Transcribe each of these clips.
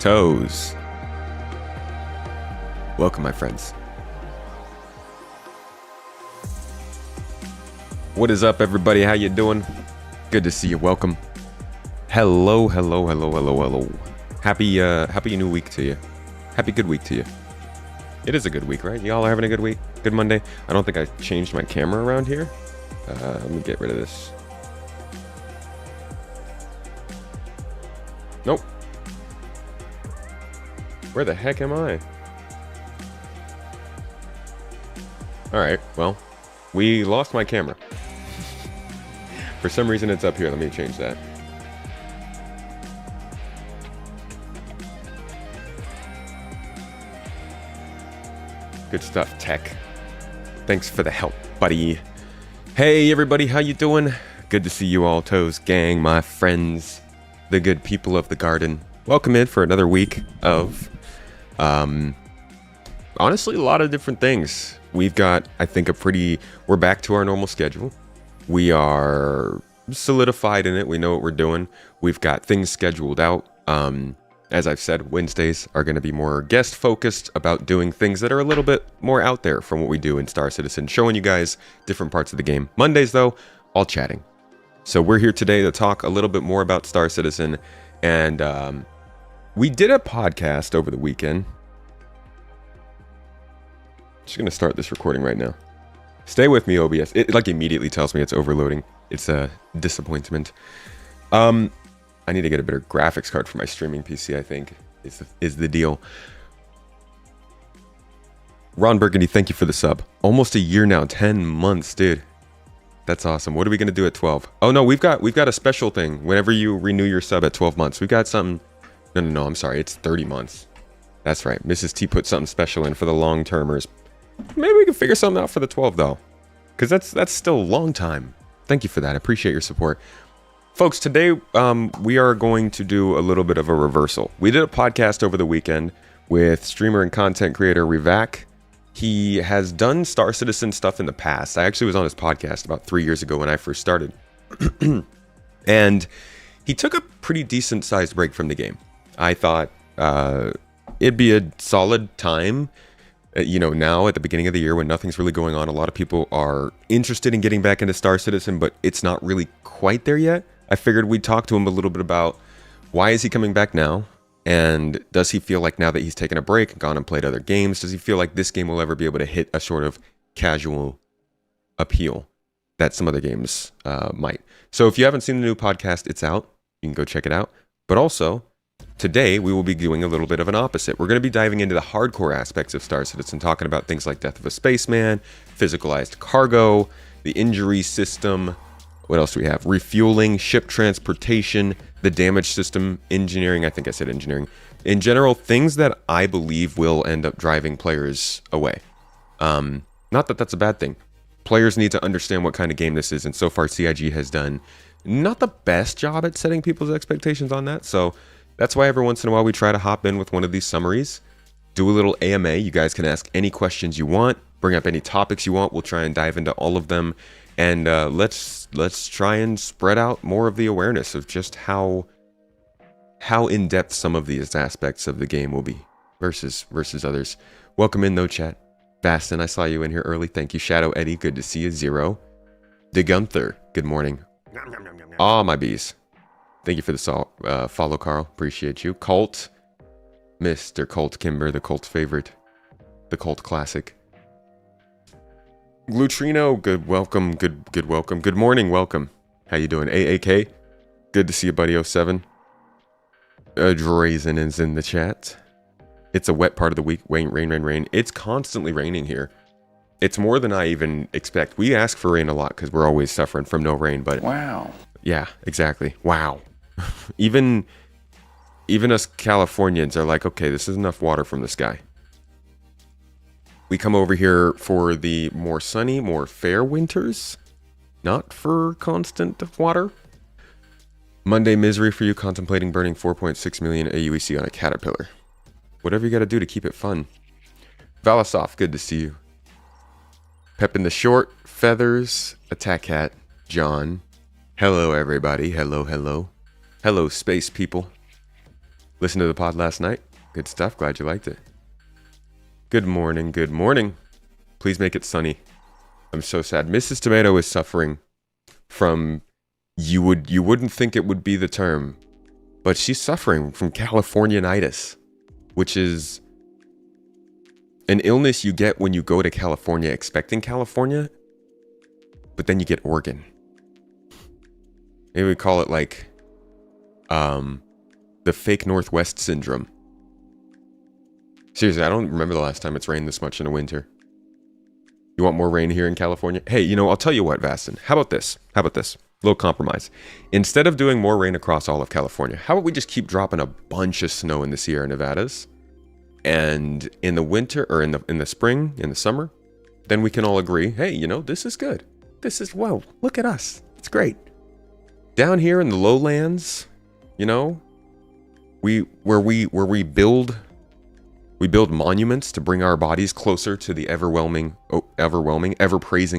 Toes. Welcome, my friends. What is up, everybody? How you doing? Good to see you. Welcome. Hello. Happy new week to you. Happy good week to you. It is a good week, right? Y'all are having a good week? Good Monday? I don't think I changed my camera around here. Let me get rid of this. Nope. Where the heck am I? Alright, well, we lost my camera. For some reason it's up here. Let me change that. Good stuff, tech. Thanks for the help, buddy. Hey, everybody, how you doing? Good to see you all, Toes gang, my friends, the good people of the garden. Welcome in for another week of, honestly, a lot of different things. We've got, I think, we're back to our normal schedule. We are solidified in it. We know what we're doing. We've got things scheduled out. As I've said, Wednesdays are going to be more guest focused about doing things that are a little bit more out there from what we do in Star Citizen, showing you guys different parts of the game. Mondays, though, all chatting. So we're here today to talk a little bit more about Star Citizen. And we did a podcast over the weekend. Just going to start this recording right now. Stay with me, OBS. It like immediately tells me it's overloading. It's a disappointment. I need to get a better graphics card for my streaming PC, I think, is the deal. Ron Burgundy, thank you for the sub. Almost a year now, 10 months, dude. That's awesome. What are we going to do at 12? Oh, no, we've got a special thing. Whenever you renew your sub at 12 months, we've got something. No, I'm sorry. It's 30 months. That's right. Mrs. T put something special in for the long-termers. Maybe we can figure something out for the 12, though. Because that's still a long time. Thank you for that. I appreciate your support. Folks, today we are going to do a little bit of a reversal. We did a podcast over the weekend with streamer and content creator Rivak. He has done Star Citizen stuff in the past. I actually was on his podcast about 3 years ago when I first started. And he took a pretty decent sized break from the game. I thought it'd be a solid time. Now at the beginning of the year when nothing's really going on, a lot of people are interested in getting back into Star Citizen, but it's not really quite there yet. I figured we'd talk to him a little bit about why is he coming back now? And does he feel like now that he's taken a break and gone and played other games, does he feel like this game will ever be able to hit a sort of casual appeal that some other games might? So if you haven't seen the new podcast, it's out. You can go check it out. But also, today we will be doing a little bit of an opposite. We're going to be diving into the hardcore aspects of Star Citizen, talking about things like Death of a Spaceman, physicalized cargo, the injury system. What else do we have? Refueling, ship transportation, the damage system, engineering. I think I said engineering. In general, things that I believe will end up driving players away. Not that that's a bad thing. Players need to understand what kind of game this is, and so far CIG has done not the best job at setting people's expectations on that. So that's why every once in a while we try to hop in with one of these summaries, do a little AMA. You guys can ask any questions you want, bring up any topics you want. We'll try and dive into all of them. And let's try and spread out more of the awareness of just how in-depth some of these aspects of the game will be versus others. Welcome in, though, chat. Bastin, I saw you in here early. Thank you. Shadow Eddie, good to see you. Zero. DeGunther, good morning. Ah, my bees. Thank you for the follow, Carl. Appreciate you. Colt. Mr. Colt Kimber, the Colt favorite. The Colt classic. Glutrino, good welcome, good welcome. Good morning, welcome. How you doing? AAK, good to see you, buddy. 07. Drazen is in the chat. It's a wet part of the week. Rain. It's constantly raining here. It's more than I even expect. We ask for rain a lot because we're always suffering from no rain, but... Wow. Yeah, exactly. Wow. Even us Californians are like, okay, this is enough water from the sky. We come over here for the more sunny, more fair winters, not for constant water. Monday misery for you, contemplating burning 4.6 million AUEC on a caterpillar. Whatever you gotta do to keep it fun. Valasov, good to see you. Pep in the short, feathers, attack hat, John. Hello everybody, hello. Hello space people. Listened to the pod last night. Good stuff. Glad you liked it. Good morning. Good morning. Please make it sunny. I'm so sad. Mrs. Tomato is suffering from, you wouldn't think it would be the term, but she's suffering from Californianitis, which is an illness you get when you go to California expecting California, but then you get Oregon. Maybe we call it like the fake Northwest syndrome. Seriously, I don't remember the last time it's rained this much in a winter. You want more rain here in California? Hey, I'll tell you what, Vastin. How about this? Little compromise. Instead of doing more rain across all of California, how about we just keep dropping a bunch of snow in the Sierra Nevadas? And in the winter, or in the spring, in the summer, then we can all agree, hey, this is good. This is, well, look at us. It's great. Down here in the lowlands, where we build monuments to bring our bodies closer to the ever-praising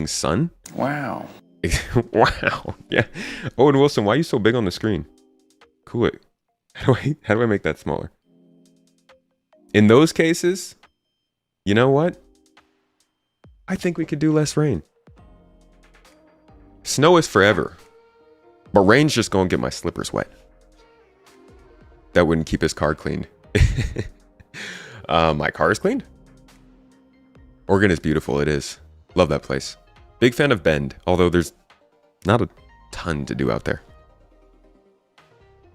sun. Wow. Wow. Yeah. Owen Wilson, why are you so big on the screen? Cool it. How do I make that smaller? In those cases, you know what? I think we could do less rain. Snow is forever, but rain's just gonna get my slippers wet. That wouldn't keep his car cleaned. My car is cleaned. Oregon is beautiful. It is. Love that place. Big fan of Bend, although there's not a ton to do out there.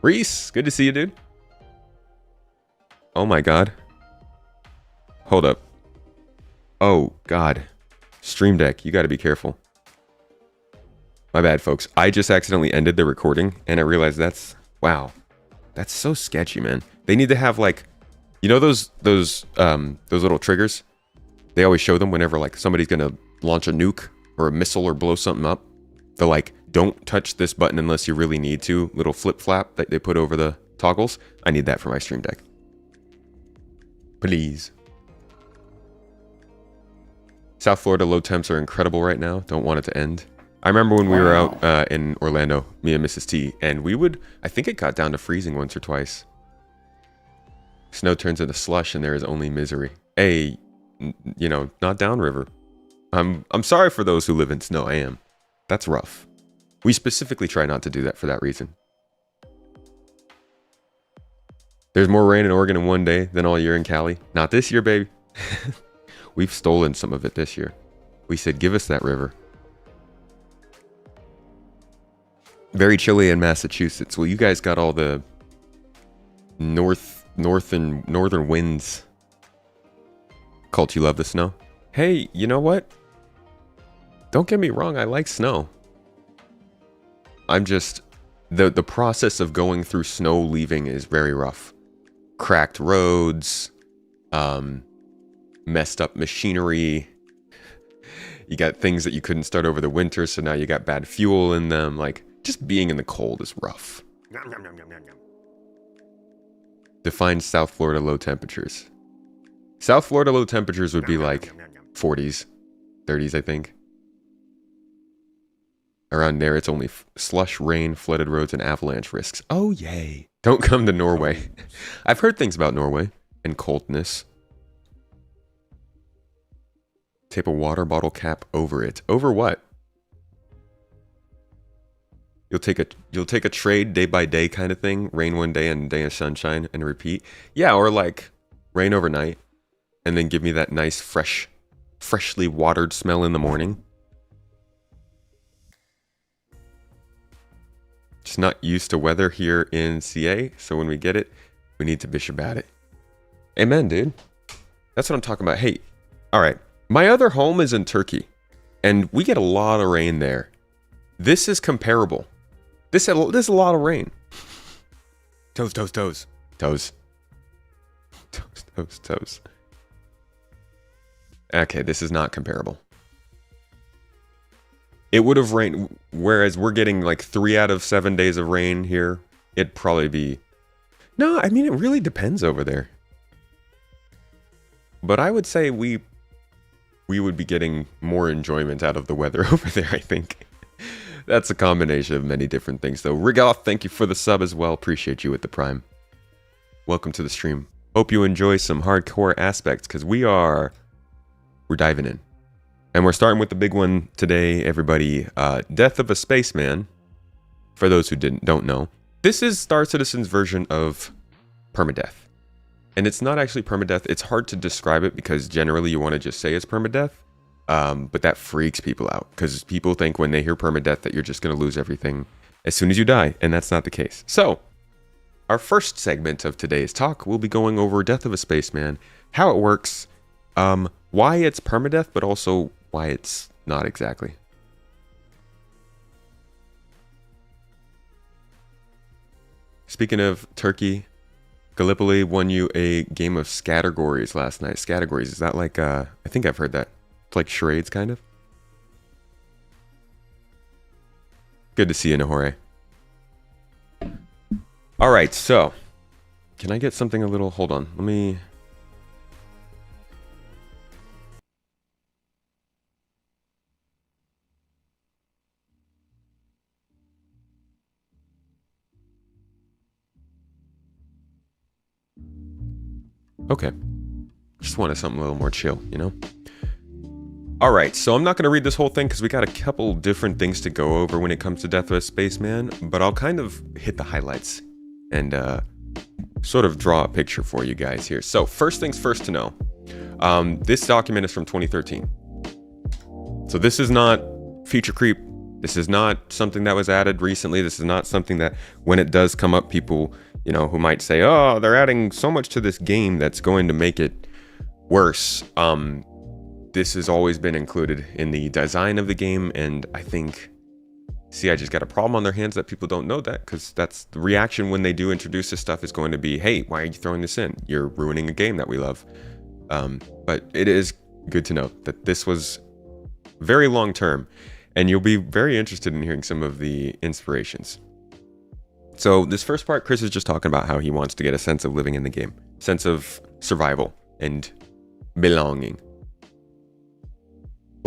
Reese, good to see you, dude. Oh my God. Hold up. Oh God. Stream Deck, you gotta be careful. My bad, folks. I just accidentally ended the recording and I realized wow. That's so sketchy, man. They need to have those little triggers. They always show them whenever somebody's gonna launch a nuke or a missile or blow something up. They're don't touch this button unless you really need to. Little flip flap that they put over the toggles. I need that for my Stream Deck. Please. South Florida low temps are incredible right now. Don't want it to end. I remember when we were out in Orlando, me and Mrs. T, and I think it got down to freezing once or twice. Snow turns into slush and there is only misery. Hey, not downriver. I'm sorry for those who live in snow. I am. That's rough. We specifically try not to do that for that reason. There's more rain in Oregon in one day than all year in Cali. Not this year, baby. We've stolen some of it this year. We said, give us that river. Very chilly in Massachusetts. Well, you guys got all the northern winds. Cult, you love the snow? Hey, you know what? Don't get me wrong, I like snow. I'm just... The process of going through snow leaving is very rough. Cracked roads, messed up machinery. You got things that you couldn't start over the winter, so now you got bad fuel in them. Just being in the cold is rough. Define South Florida low temperatures. South Florida low temperatures would be 40s, 30s, I think. Around there, it's only slush, rain, flooded roads, and avalanche risks. Oh, yay. Don't come to Norway. I've heard things about Norway and coldness. Tape a water bottle cap over it. Over what? You'll take a trade day by day kind of thing. Rain one day and a day of sunshine and repeat. Yeah, or rain overnight and then give me that nice freshly watered smell in the morning. Just not used to weather here in CA, so when we get it, we need to bish about it. Amen, dude. That's what I'm talking about. Hey, all right. My other home is in Turkey, and we get a lot of rain there. This is comparable. This is a lot of rain. Toes. Okay, this is not comparable. It would have rained, whereas we're getting 3 out of 7 days of rain here. It'd probably be... No, I mean, it really depends over there. But I would say we would be getting more enjoyment out of the weather over there, I think. That's a combination of many different things, though. Rigoth, thank you for the sub as well. Appreciate you with the Prime. welcome to the stream. Hope you enjoy some hardcore aspects, because we're diving in. And we're starting with the big one today, everybody. Death of a Spaceman. For those who don't know, this is Star Citizen's version of permadeath. And it's not actually permadeath. It's hard to describe it because generally you want to just say it's permadeath. But that freaks people out because people think when they hear permadeath that you're just going to lose everything as soon as you die. And that's not the case. So our first segment of today's talk, we'll be going over Death of a Spaceman, how it works, why it's permadeath, but also why it's not exactly. Speaking of Turkey, Gallipoli won you a game of Scattergories last night. Scattergories, is that like, I think I've heard that. It's like charades, kind of. Good to see you, Nahore. All right, so can I get something a little, hold on, let me. Okay, just wanted something a little more chill, you know? All right, so I'm not going to read this whole thing because we got a couple different things to go over when it comes to Death of a Spaceman, but I'll kind of hit the highlights and sort of draw a picture for you guys here. So first things first to know, this document is from 2013. So this is not feature creep. This is not something that was added recently. This is not something that when it does come up, people, you know, who might say, oh, they're adding so much to this game that's going to make it worse. This has always been included in the design of the game, and I think CI just got a problem on their hands that people don't know that, because that's the reaction when they do introduce this stuff is going to be, hey, why are you throwing this in? You're ruining a game that we love. But it is good to know that this was very long term, and you'll be very interested in hearing some of the inspirations. So this first part, Chris is just talking about how he wants to get a sense of living in the game, sense of survival and belonging.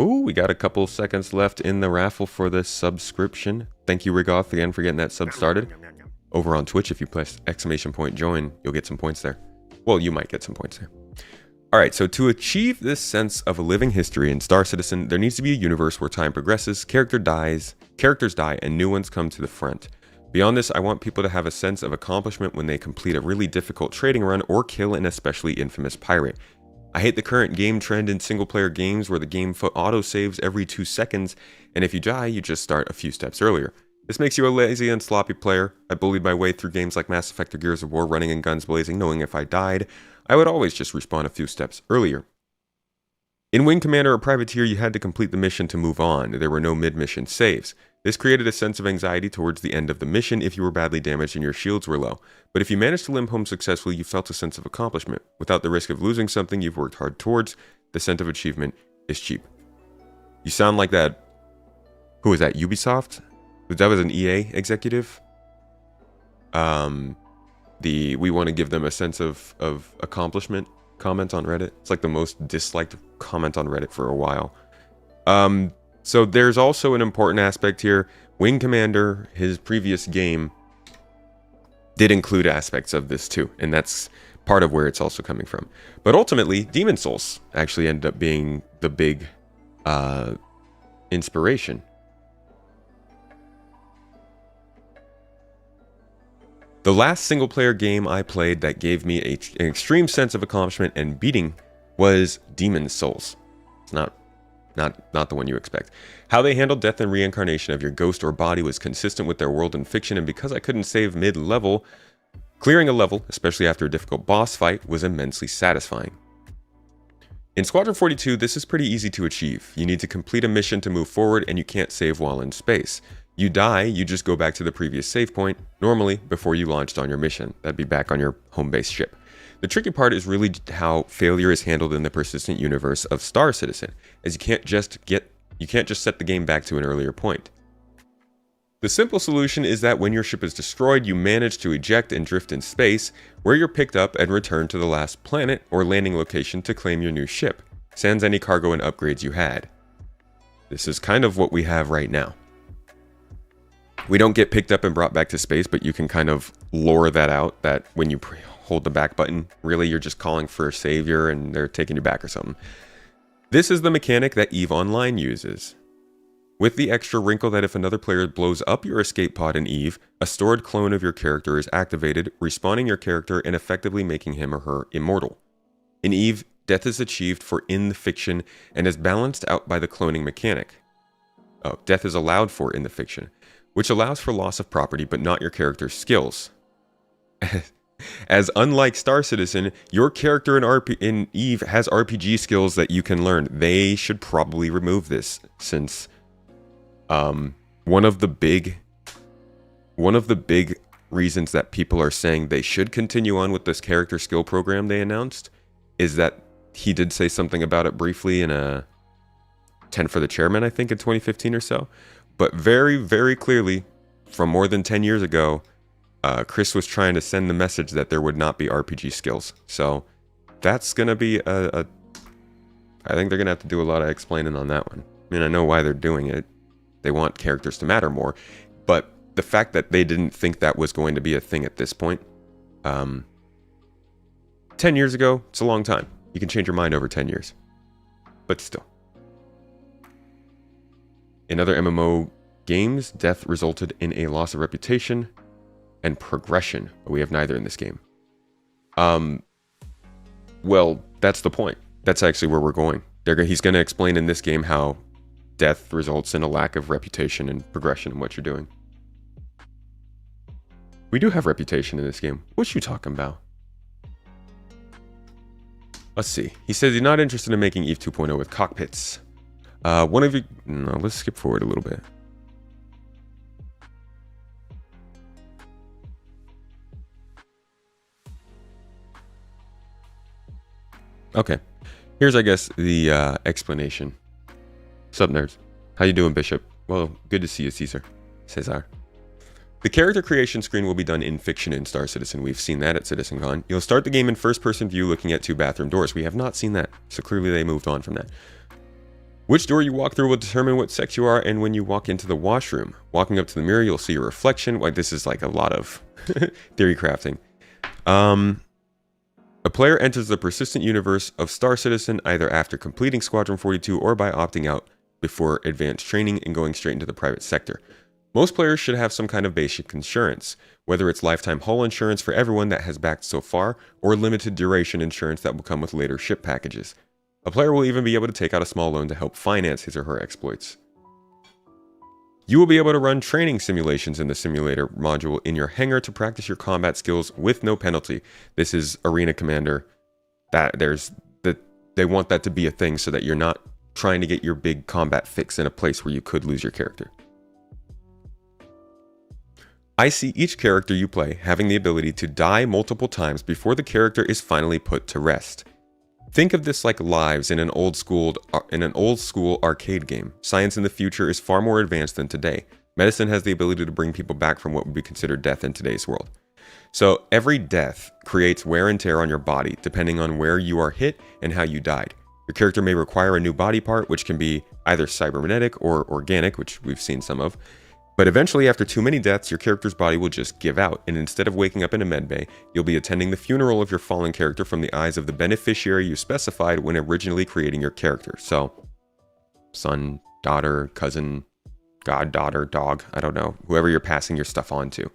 Oh, we got a couple seconds left in the raffle for this subscription. Thank you, Rigoth, again for getting that sub started. Over on Twitch, if you press !join, you'll get some points there. Well, you might get some points there. All right, so to achieve this sense of a living history in Star Citizen, there needs to be a universe where time progresses, characters die, and new ones come to the front. Beyond this, I want people to have a sense of accomplishment when they complete a really difficult trading run or kill an especially infamous pirate. I hate the current game trend in single-player games where the game auto-saves every 2 seconds, and if you die, you just start a few steps earlier. This makes you a lazy and sloppy player. I bullied my way through games like Mass Effect or Gears of War, running and guns blazing, knowing if I died, I would always just respawn a few steps earlier. In Wing Commander or Privateer, you had to complete the mission to move on. There were no mid-mission saves. This created a sense of anxiety towards the end of the mission if you were badly damaged and your shields were low. But if you managed to limp home successfully, you felt a sense of accomplishment. Without the risk of losing something you've worked hard towards, the sense of achievement is cheap. You sound like that. Who was that? Ubisoft? That was an EA executive. We want to give them a sense of accomplishment comment on Reddit. It's like the most disliked comment on Reddit for a while. So there's also an important aspect here. Wing Commander, his previous game, did include aspects of this too, and that's part of where it's also coming from. But ultimately, Demon Souls actually ended up being the big inspiration. The last single-player game I played that gave me an extreme sense of accomplishment and beating was Demon Souls. It's not the one you expect. How they handled death and reincarnation of your ghost or body was consistent with their world and fiction, and because I couldn't save mid-level, clearing a level, especially after a difficult boss fight, was immensely satisfying. In Squadron 42, this is pretty easy to achieve. You need to complete a mission to move forward, and you can't save while in space. You die, you just go back to the previous save point, normally before you launched on your mission. That'd be back on your home base ship. The tricky part is really how failure is handled in the persistent universe of Star Citizen, as you can't just set the game back to an earlier point. The simple solution is that when your ship is destroyed, you manage to eject and drift in space, where you're picked up and returned to the last planet or landing location to claim your new ship, sans any cargo and upgrades you had. This is kind of what we have right now. We don't get picked up and brought back to space, but you can kind of lure that out, that when you hold the back button, really you're just calling for a savior and they're taking you back or something. This is the mechanic that EVE Online uses, with the extra wrinkle that if another player blows up your escape pod in EVE, a stored clone of your character is activated, respawning your character and effectively making him or her immortal. In EVE, death is achieved for in the fiction and is balanced out by the cloning mechanic. Oh, death is allowed for in the fiction, which allows for loss of property but not your character's skills. As unlike Star Citizen, your character in EVE has RPG skills that you can learn. They should probably remove this, since one of the big reasons that people are saying they should continue on with this character skill program they announced is that he did say something about it briefly in a 10 for the Chairman, I think, in 2015 or so. But very, very clearly, from more than 10 years ago, Chris was trying to send the message that there would not be RPG skills. So that's going to be I think they're going to have to do a lot of explaining on that one. I mean, I know why they're doing it. They want characters to matter more. But the fact that they didn't think that was going to be a thing at this point, 10 years ago, it's a long time. You can change your mind over 10 years. But still. In other MMO games, death resulted in a loss of reputation and progression, but we have neither in this game. Well, that's the point. That's actually where we're going. He's going to explain in this game how death results in a lack of reputation and progression in what you're doing. We do have reputation in this game. What you talking about? Let's see. He says he's not interested in making EVE 2.0 with cockpits. One of you... No, let's skip forward a little bit. Okay, here's, I guess, the explanation. Sup, nerds? How you doing, Bishop? Well, good to see you, Cesar. The character creation screen will be done in fiction in Star Citizen. We've seen that at CitizenCon. You'll start the game in first-person view looking at 2 bathroom doors. We have not seen that, so clearly they moved on from that. Which door you walk through will determine what sex you are and when you walk into the washroom. Walking up to the mirror, you'll see your reflection. Like, this is like a lot of theory crafting. A player enters the persistent universe of Star Citizen either after completing Squadron 42 or by opting out before advanced training and going straight into the private sector. Most players should have some kind of basic insurance, whether it's lifetime hull insurance for everyone that has backed so far, or limited duration insurance that will come with later ship packages. A player will even be able to take out a small loan to help finance his or her exploits. You will be able to run training simulations in the simulator module in your hangar to practice your combat skills with no penalty. This is Arena Commander. They want that to be a thing so that you're not trying to get your big combat fix in a place where you could lose your character. I see each character you play having the ability to die multiple times before the character is finally put to rest. Think of this like lives in an old school arcade game. Science in the future is far more advanced than today. Medicine has the ability to bring people back from what would be considered death in today's world. So every death creates wear and tear on your body, depending on where you are hit and how you died. Your character may require a new body part, which can be either cybernetic or organic, which we've seen some of. But eventually, after too many deaths, your character's body will just give out, and instead of waking up in a medbay, you'll be attending the funeral of your fallen character from the eyes of the beneficiary you specified when originally creating your character. So, son, daughter, cousin, goddaughter, dog, I don't know, whoever you're passing your stuff on to.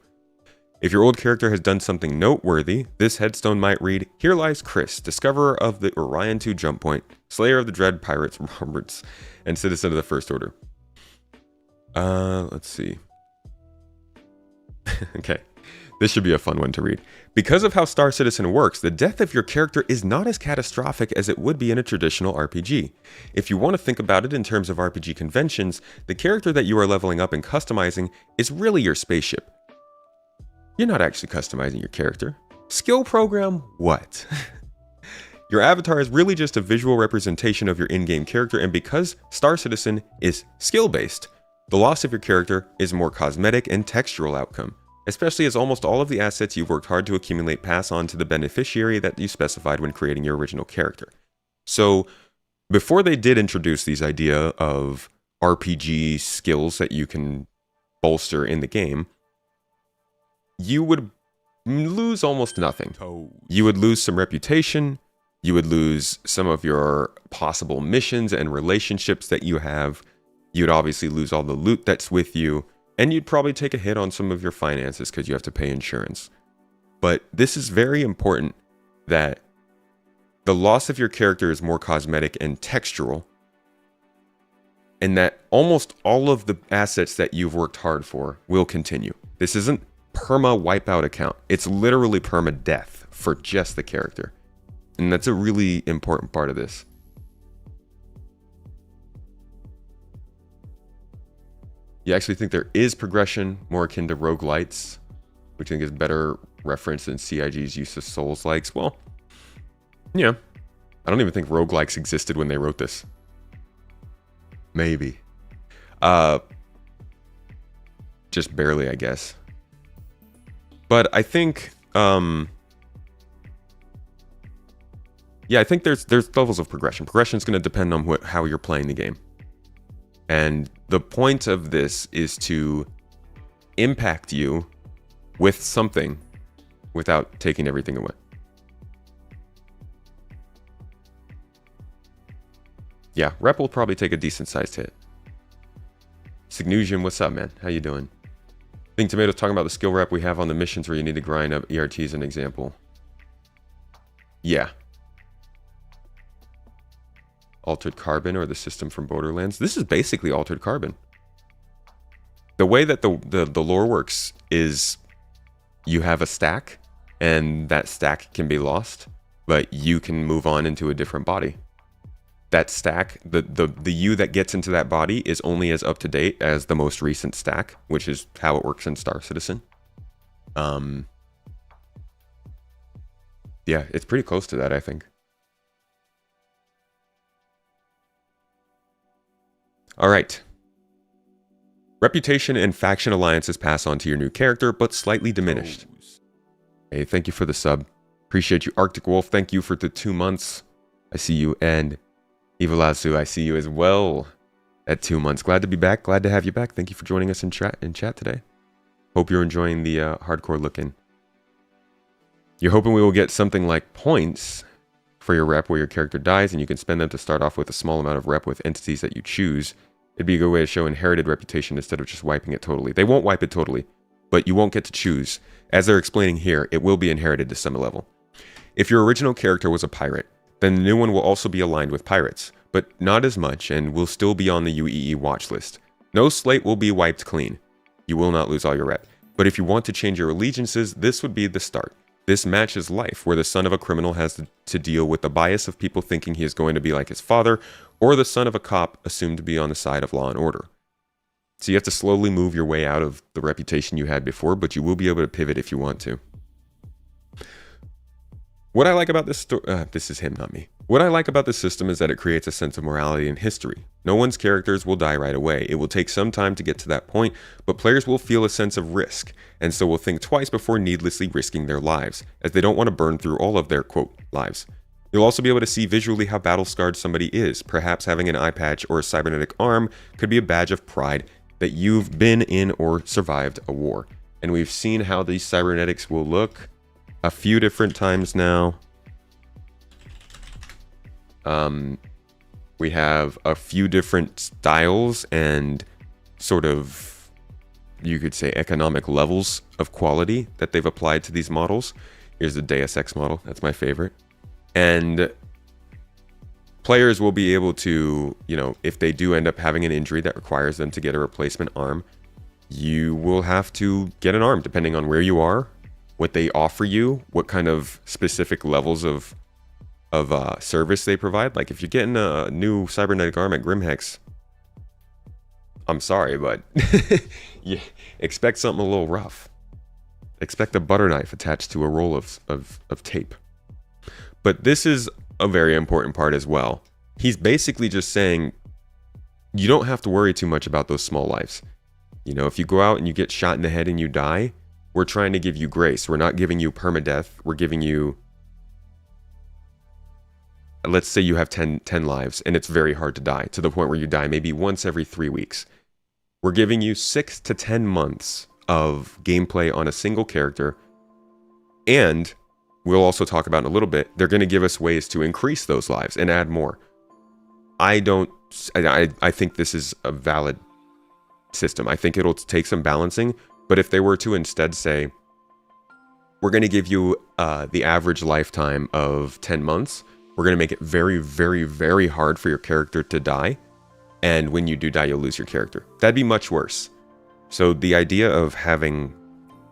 If your old character has done something noteworthy, this headstone might read, "Here lies Chris, discoverer of the Orion 2 jump point, slayer of the dread pirates Roberts, and citizen of the First Order." Let's see. Okay, this should be a fun one to read. Because of how Star Citizen works, the death of your character is not as catastrophic as it would be in a traditional RPG. If you want to think about it in terms of RPG conventions, the character that you are leveling up and customizing is really your spaceship. You're not actually customizing your character. Skill program? What? Your avatar is really just a visual representation of your in-game character, and because Star Citizen is skill-based, the loss of your character is a more cosmetic and textural outcome, especially as almost all of the assets you've worked hard to accumulate pass on to the beneficiary that you specified when creating your original character. So, before they did introduce these idea of RPG skills that you can bolster in the game, you would lose almost nothing. You would lose some reputation, you would lose some of your possible missions and relationships that you have, you'd obviously lose all the loot that's with you, and you'd probably take a hit on some of your finances because you have to pay insurance. But this is very important, that the loss of your character is more cosmetic and textural, and that almost all of the assets that you've worked hard for will continue. This isn't perma wipeout account. It's literally permadeath for just the character. And that's a really important part of this. You actually think there is progression more akin to roguelites, which I think is better reference than CIG's use of Souls-likes. Well, yeah. I don't even think roguelikes existed when they wrote this. Maybe. Just barely, I guess. But I think, yeah, I think there's levels of progression. Progression is going to depend on how you're playing the game. And the point of this is to impact you with something without taking everything away. Yeah, rep will probably take a decent sized hit. Signusian, what's up, man? How you doing? I think Tomato's talking about the skill rep we have on the missions where you need to grind up ERT as an example. Yeah. Altered Carbon, or the system from Borderlands. This is basically Altered Carbon. The way that the lore works is you have a stack, and that stack can be lost, but you can move on into a different body. That stack, the you that gets into that body is only as up to date as the most recent stack, which is how it works in Star Citizen. Yeah, it's pretty close to that, I think. All right. Reputation and faction alliances pass on to your new character, but slightly diminished. Hey, thank you for the sub. Appreciate you, Arctic Wolf. Thank you for the 2 months. I see you, and Evalazu, I see you as well at 2 months. Glad to be back. Glad to have you back. Thank you for joining us in chat today. Hope you're enjoying the hardcore look-in. You're hoping we will get something like points for your rep where your character dies, and you can spend them to start off with a small amount of rep with entities that you choose. It'd be a good way to show inherited reputation instead of just wiping it totally. They won't wipe it totally, but you won't get to choose. As they're explaining here, it will be inherited to some level. If your original character was a pirate, then the new one will also be aligned with pirates, but not as much, and will still be on the UEE watch list. No slate will be wiped clean. You will not lose all your rep. But if you want to change your allegiances, this would be the start. This matches life, where the son of a criminal has to deal with the bias of people thinking he is going to be like his father, or the son of a cop assumed to be on the side of law and order. So you have to slowly move your way out of the reputation you had before, but you will be able to pivot if you want to. What I like about this story, this is him, not me. What I like about this system is that it creates a sense of morality and history. No one's characters will die right away. It will take some time to get to that point, but players will feel a sense of risk, and so will think twice before needlessly risking their lives, as they don't want to burn through all of their, quote, lives. You'll also be able to see visually how battle-scarred somebody is. Perhaps having an eye patch or a cybernetic arm could be a badge of pride that you've been in or survived a war. And we've seen how these cybernetics will look a few different times now. We have a few different styles and sort of, you could say, economic levels of quality that they've applied to these models. Here's the Deus Ex model. That's my favorite. And players will be able to, you know, if they do end up having an injury that requires them to get a replacement arm, you will have to get an arm depending on where you are, what they offer you, what kind of specific levels of service they provide. Like if you're getting a new cybernetic arm at Grimhex, I'm sorry, but you expect something a little rough. Expect a butter knife attached to a roll of tape. But this is a very important part as well. He's basically just saying you don't have to worry too much about those small lives. You know, if you go out and you get shot in the head and you die, we're trying to give you grace. We're not giving you permadeath. We're giving you, let's say you have 10 lives and it's very hard to die, to the point where you die maybe once every 3 weeks. We're giving you 6 to 10 months of gameplay on a single character. And we'll also talk about in a little bit, they're going to give us ways to increase those lives and add more. I think this is a valid system. I think it'll take some balancing, but if they were to instead say, we're going to give you the average lifetime of 10 months, we're going to make it very, very, very hard for your character to die, and when you do die, you'll lose your character. That'd be much worse. So the idea of having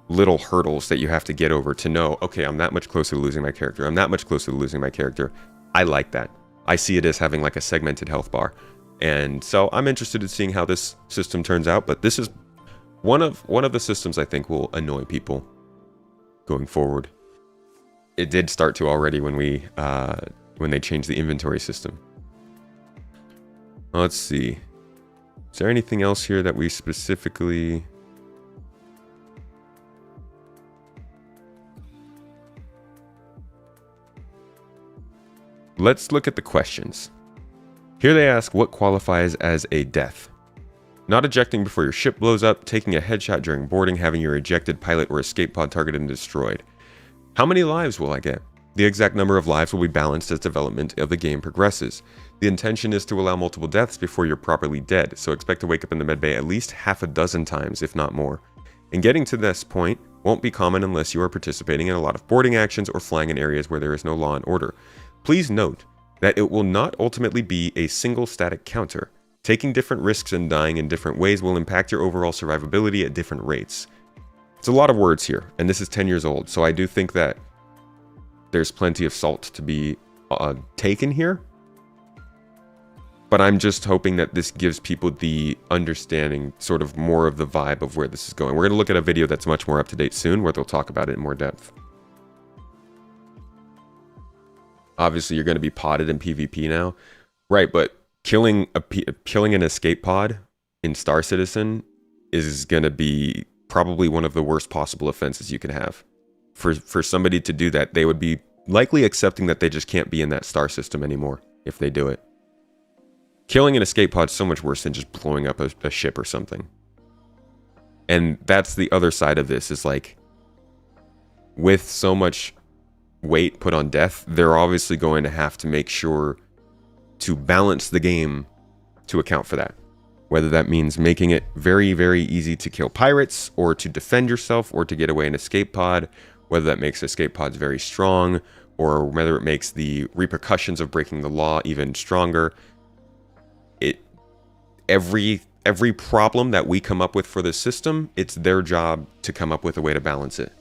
little hurdles that you have to get over to know, okay, I'm that much closer to losing my character, I'm that much closer to losing my character, I like that. I see it as having like a segmented health bar. And so I'm interested in seeing how this system turns out, but this is one of the systems I think will annoy people going forward. It did start to already when they changed the inventory system. Let's see. Is there anything else here that we specifically... Let's look at the questions. Here they ask what qualifies as a death. Not ejecting before your ship blows up, taking a headshot during boarding, having your ejected pilot or escape pod targeted and destroyed. How many lives will I get? The exact number of lives will be balanced as development of the game progresses. The intention is to allow multiple deaths before you're properly dead, so expect to wake up in the medbay at least half a dozen times, if not more. And getting to this point won't be common unless you are participating in a lot of boarding actions or flying in areas where there is no law and order. Please note that it will not ultimately be a single static counter. Taking different risks and dying in different ways will impact your overall survivability at different rates. It's a lot of words here, and this is 10 years old, so I do think that there's plenty of salt to be taken here. But I'm just hoping that this gives people the understanding, sort of more of the vibe of where this is going. We're going to look at a video that's much more up to date soon, where they'll talk about it in more depth. Obviously, you're going to be potted in PvP now. Right, but killing an escape pod in Star Citizen is going to be probably one of the worst possible offenses you can have. For somebody to do that, they would be likely accepting that they just can't be in that star system anymore if they do it. Killing an escape pod is so much worse than just blowing up a ship or something. And that's the other side of this, is like, with so much weight put on death, they're obviously going to have to make sure to balance the game to account for that. Whether that means making it very, very easy to kill pirates, or to defend yourself, or to get away in escape pod, whether that makes escape pods very strong, or whether it makes the repercussions of breaking the law even stronger. Every problem that we come up with for this system, it's their job to come up with a way to balance it.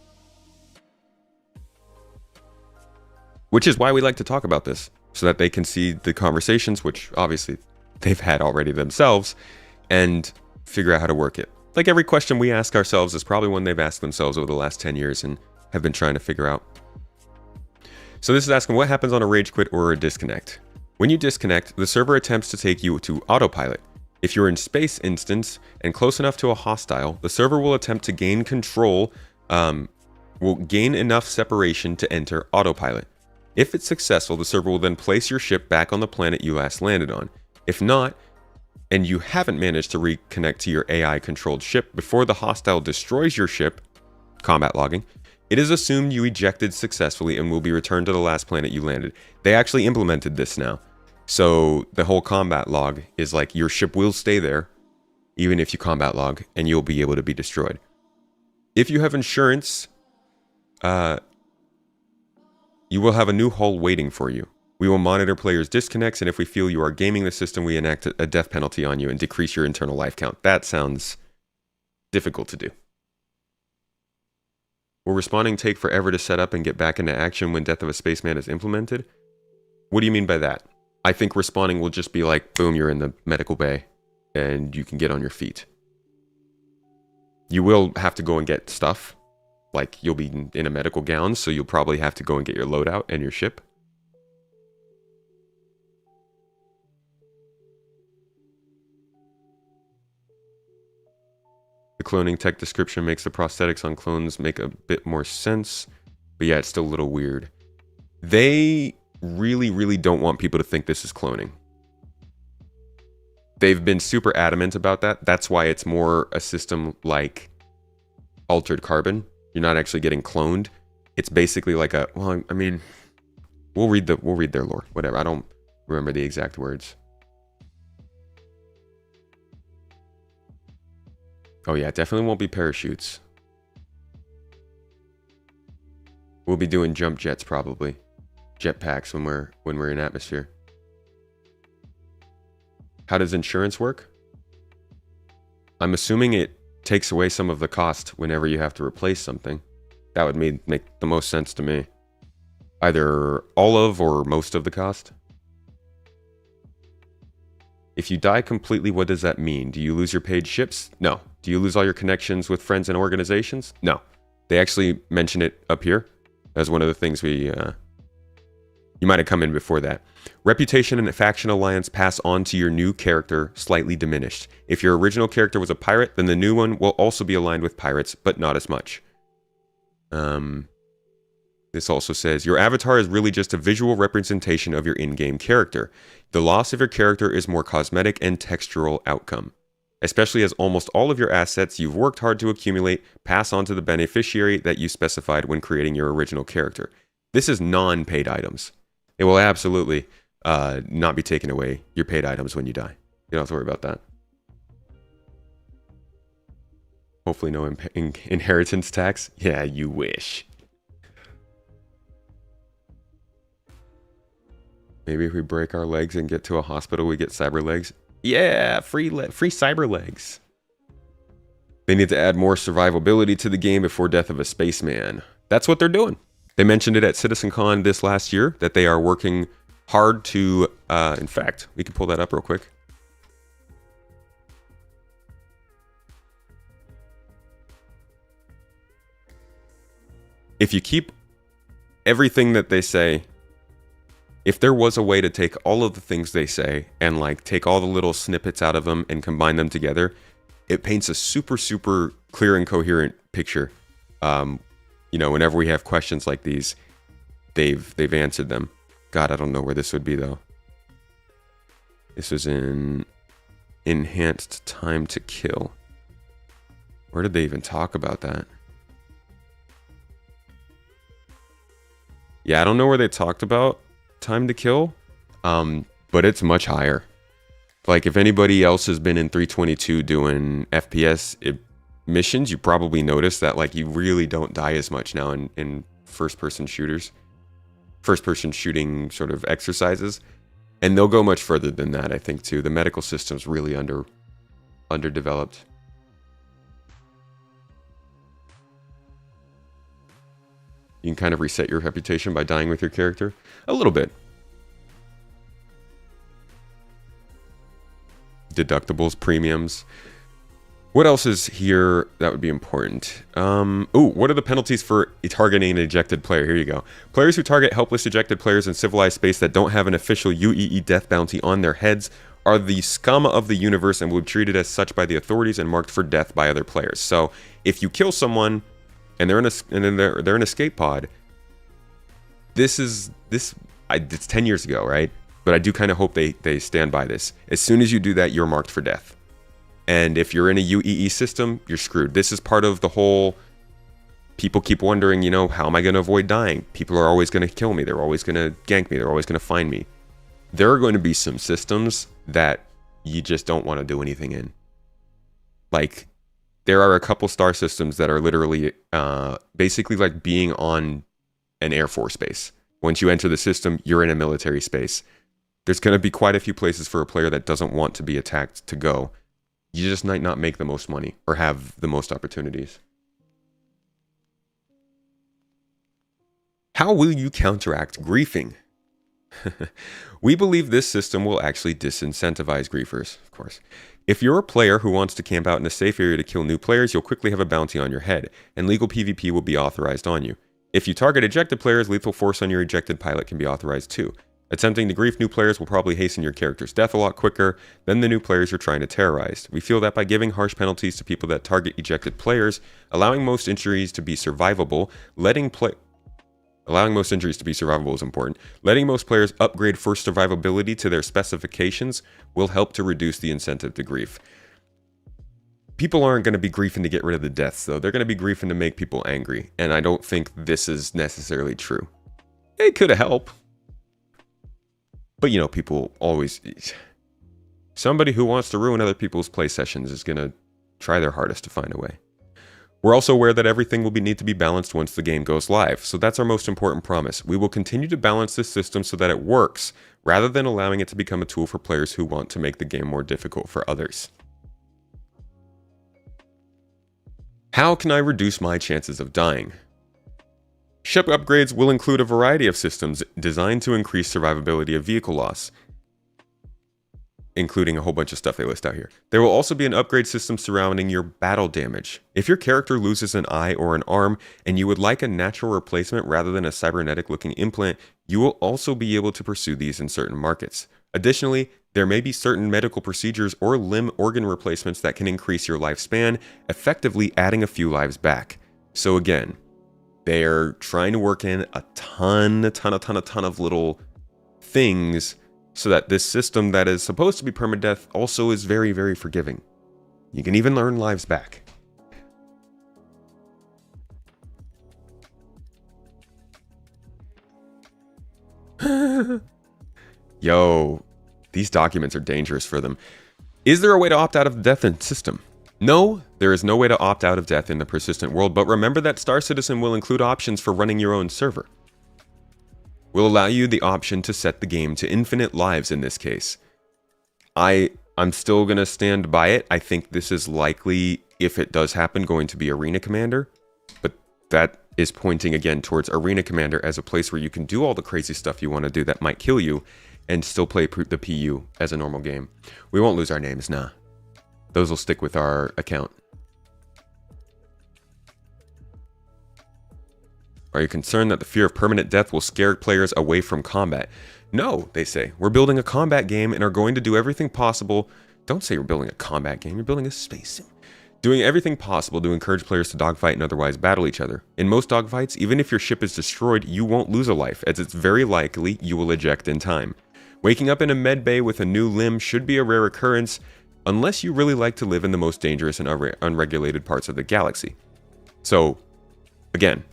Which is why we like to talk about this, so that they can see the conversations, which obviously they've had already themselves, and figure out how to work it. Like every question we ask ourselves is probably one they've asked themselves over the last 10 years and have been trying to figure out. So this is asking what happens on a rage quit or a disconnect. When you disconnect, the server attempts to take you to autopilot. If you're in space instance and close enough to a hostile, the server will attempt to gain control, will gain enough separation to enter autopilot. If it's successful, the server will then place your ship back on the planet you last landed on. If not, and you haven't managed to reconnect to your AI-controlled ship before the hostile destroys your ship, combat logging, it is assumed you ejected successfully and will be returned to the last planet you landed. They actually implemented this now. So the whole combat log is like your ship will stay there, even if you combat log, and you'll be able to be destroyed. If you have insurance, you will have a new hull waiting for you. We will monitor players' disconnects, and if we feel you are gaming the system, we enact a death penalty on you and decrease your internal life count. That sounds difficult to do. Will respawning take forever to set up and get back into action when Death of a Spaceman is implemented? What do you mean by that? I think respawning will just be like, boom, you're in the medical bay, and you can get on your feet. You will have to go and get stuff. Like, you'll be in a medical gown, so you'll probably have to go and get your loadout and your ship. The cloning tech description makes the prosthetics on clones make a bit more sense. But yeah, it's still a little weird. They really, really don't want people to think this is cloning. they've been super adamant about that. That's why it's more a system like Altered Carbon. You're not actually getting cloned. It's basically like a, well, I mean, we'll read their lore, whatever. I don't remember the exact words. Oh yeah, it definitely won't be parachutes. We'll be doing jump jets probably. Jetpacks when we're in atmosphere. How does insurance work? I'm assuming it takes away some of the cost whenever you have to replace something. That would make the most sense to me. Either all of or most of the cost. If you die completely, what does that mean? Do you lose your paid ships? No. Do you lose all your connections with friends and organizations? No. They actually mention it up here as one of the things we... You might have come in before that. Reputation and faction alliance pass on to your new character, slightly diminished. If your original character was a pirate, then the new one will also be aligned with pirates, but not as much. This also says, your avatar is really just a visual representation of your in-game character. The loss of your character is more cosmetic and textural outcome. Especially as almost all of your assets you've worked hard to accumulate pass on to the beneficiary that you specified when creating your original character. This is non-paid items. It will absolutely not be taking away your paid items when you die. You don't have to worry about that. Hopefully no inheritance tax. Yeah, you wish. Maybe if we break our legs and get to a hospital, we get cyber legs. Yeah, free cyber legs. They need to add more survivability to the game before death of a spaceman. That's what they're doing. They mentioned it at CitizenCon this last year, that they are working hard to, in fact, we can pull that up real quick. If you keep everything that they say, if there was a way to take all of the things they say and like take all the little snippets out of them and combine them together, it paints a super, super clear and coherent picture. You know, whenever we have questions like these, they've answered them. God, I don't know where this would be though. This is in enhanced time to kill. Where did they even talk about that? Yeah, I don't know where they talked about time to kill, but it's much higher. Like if anybody else has been in 322 doing FPS missions, you probably noticed that like you really don't die as much now in first-person shooters, first-person shooting sort of exercises, and they'll go much further than that, I think, too. The medical system's really underdeveloped. You can kind of reset your reputation by dying with your character a little bit. Deductibles, premiums. What else is here that would be important? What are the penalties for targeting an ejected player? Here you go. Players who target helpless ejected players in civilized space that don't have an official UEE death bounty on their heads are the scum of the universe and will be treated as such by the authorities and marked for death by other players. So if you kill someone and they're in an escape pod, it's 10 years ago, right? But I do kind of hope they stand by this. As soon as you do that, you're marked for death. And if you're in a UEE system, you're screwed. This is part of the whole... People keep wondering, you know, how am I going to avoid dying? People are always going to kill me. They're always going to gank me. They're always going to find me. There are going to be some systems that you just don't want to do anything in. Like, there are a couple star systems that are literally basically like being on an Air Force base. Once you enter the system, you're in a military space. There's going to be quite a few places for a player that doesn't want to be attacked to go. You just might not make the most money or have the most opportunities. How will you counteract griefing? We believe this system will actually disincentivize griefers, of course. If you're a player who wants to camp out in a safe area to kill new players, you'll quickly have a bounty on your head, and legal PvP will be authorized on you. If you target ejected players, lethal force on your ejected pilot can be authorized too. Attempting to grief new players will probably hasten your character's death a lot quicker than the new players you're trying to terrorize. We feel that by giving harsh penalties to people that target ejected players, allowing most injuries to be survivable, letting Allowing most injuries to be survivable is important. Letting most players upgrade first survivability to their specifications will help to reduce the incentive to grief. People aren't going to be griefing to get rid of the deaths, though. They're going to be griefing to make people angry, and I don't think this is necessarily true. It could help. But, you know, people always... Somebody who wants to ruin other people's play sessions is going to try their hardest to find a way. We're also aware that everything will need to be balanced once the game goes live, so that's our most important promise. We will continue to balance this system so that it works, rather than allowing it to become a tool for players who want to make the game more difficult for others. How can I reduce my chances of dying? Ship upgrades will include a variety of systems designed to increase survivability of vehicle loss, including a whole bunch of stuff they list out here. There will also be an upgrade system surrounding your battle damage. If your character loses an eye or an arm and you would like a natural replacement rather than a cybernetic looking implant, you will also be able to pursue these in certain markets. Additionally, there may be certain medical procedures or limb organ replacements that can increase your lifespan, effectively adding a few lives back. So again, they're trying to work in a ton of little things so that this system that is supposed to be permadeath also is very, very forgiving. You can even earn lives back. Yo, these documents are dangerous for them. Is there a way to opt out of the death system? No, there is no way to opt out of death in the persistent world, but remember that Star Citizen will include options for running your own server. Will allow you the option to set the game to infinite lives in this case. I'm still going to stand by it. I think this is likely, if it does happen, going to be Arena Commander, but that is pointing again towards Arena Commander as a place where you can do all the crazy stuff you want to do that might kill you and still play the PU as a normal game. We won't lose our names, nah. Those will stick with our account. Are you concerned that the fear of permanent death will scare players away from combat? No, they say. We're building a combat game and are going to do everything possible. Don't say you're building a combat game, you're building a space sim. Doing everything possible to encourage players to dogfight and otherwise battle each other. In most dogfights, even if your ship is destroyed, you won't lose a life, as it's very likely you will eject in time. Waking up in a med bay with a new limb should be a rare occurrence, unless you really like to live in the most dangerous and unregulated parts of the galaxy. So, again,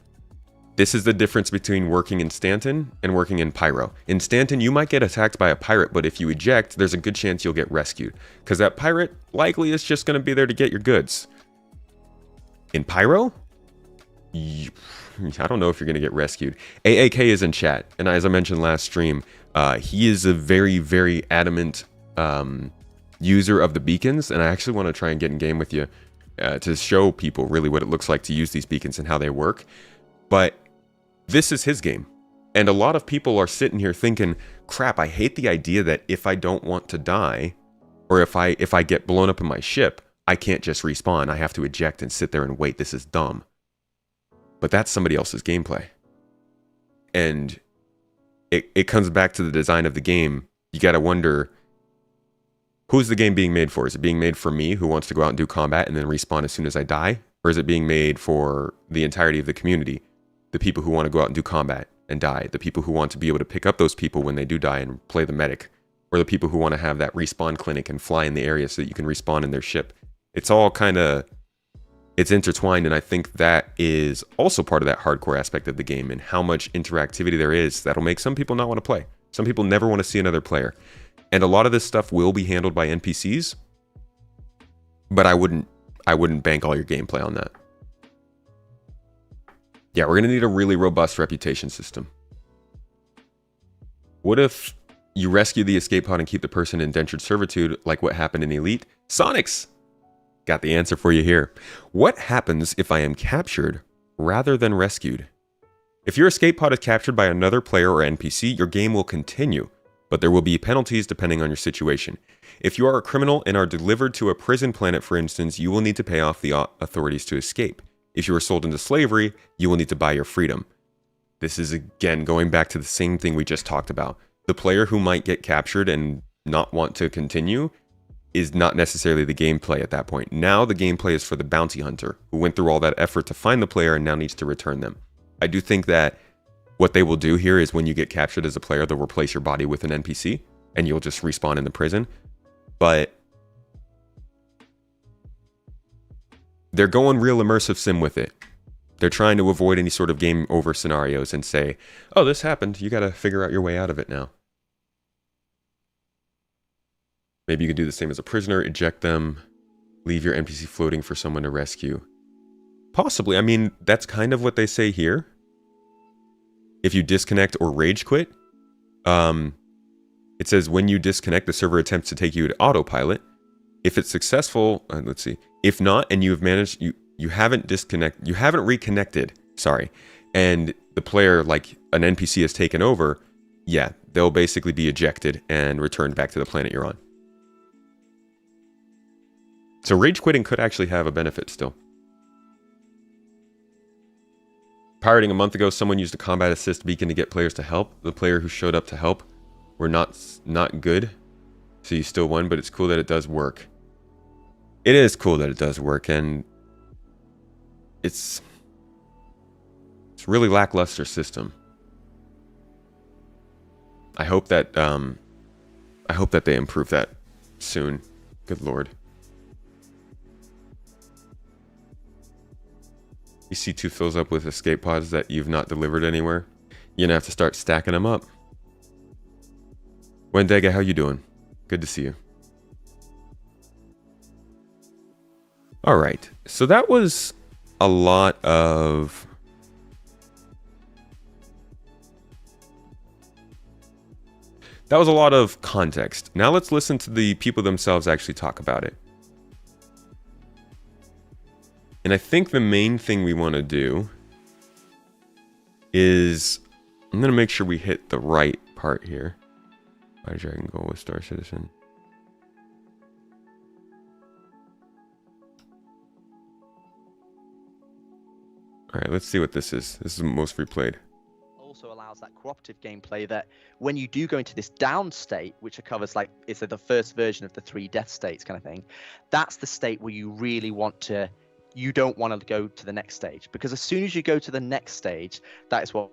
this is the difference between working in Stanton and working in Pyro. In Stanton, you might get attacked by a pirate, but if you eject, there's a good chance you'll get rescued, because that pirate likely is just going to be there to get your goods. In Pyro, I don't know if you're going to get rescued. AAK is in chat, and as I mentioned last stream, he is a very, very adamant user of the beacons, and I actually want to try and get in game with you to show people really what it looks like to use these beacons and how they work. But this is his game. And a lot of people are sitting here thinking, crap, I hate the idea that if I don't want to die, or if I get blown up in my ship, I can't just respawn. I have to eject and sit there and wait. This is dumb. But that's somebody else's gameplay. And it comes back to the design of the game. You got to wonder, who's the game being made for? Is it being made for me, who wants to go out and do combat and then respawn as soon as I die? Or is it being made for the entirety of the community? The people who want to go out and do combat and die. The people who want to be able to pick up those people when they do die and play the medic. Or the people who want to have that respawn clinic and fly in the area so that you can respawn in their ship. It's all kind of... it's intertwined, and I think that is also part of that hardcore aspect of the game and how much interactivity there is that'll make some people not want to play. Some people never want to see another player. And a lot of this stuff will be handled by NPCs, but I wouldn't bank all your gameplay on that. Yeah, we're going to need a really robust reputation system. What if you rescue the escape pod and keep the person in indentured servitude like what happened in Elite? Sonics! Got the answer for you here. What happens if I am captured rather than rescued? If your escape pod is captured by another player or NPC, your game will continue, but there will be penalties depending on your situation. If you are a criminal and are delivered to a prison planet, for instance, you will need to pay off the authorities to escape. If you are sold into slavery, you will need to buy your freedom. This is again going back to the same thing we just talked about. The player who might get captured and not want to continue is not necessarily the gameplay at that point. Now the gameplay is for the bounty hunter who went through all that effort to find the player and now needs to return them. I do think that what they will do here is when you get captured as a player, they'll replace your body with an NPC and you'll just respawn in the prison. But they're going real immersive sim with it. They're trying to avoid any sort of game over scenarios and say, oh, this happened. You got to figure out your way out of it now. Maybe you can do the same as a prisoner, eject them, leave your NPC floating for someone to rescue. Possibly. I mean, that's kind of what they say here. If you disconnect or rage quit, it says when you disconnect, the server attempts to take you to autopilot. If it's successful, let's see. If not, and you have managed, you haven't reconnected, sorry, and the player, like an NPC has taken over, yeah, they'll basically be ejected and returned back to the planet you're on. So rage quitting could actually have a benefit still. Pirating a month ago, someone used a combat assist beacon to get players to help. The player who showed up to help were not good, so you still won, but it's cool that it does work. It is cool that it does work, and it's a really lackluster system. I hope that they improve that soon. Good lord. EC2 fills up with escape pods that you've not delivered anywhere. You're gonna have to start stacking them up. Wendega, how you doing? Good to see you. Alright, so that was a lot of... That was a lot of context. Now let's listen to the people themselves actually talk about it. And I think the main thing we want to do is... I'm going to make sure we hit the right part here. Why did Dragon go with Star Citizen? Alright, let's see what this is. This is the most replayed. Also allows that cooperative gameplay that when you do go into this down state, which covers like it's the first version of the 3 death states kind of thing, that's the state where you really want to, you don't want to go to the next stage, because as soon as you go to the next stage, that is what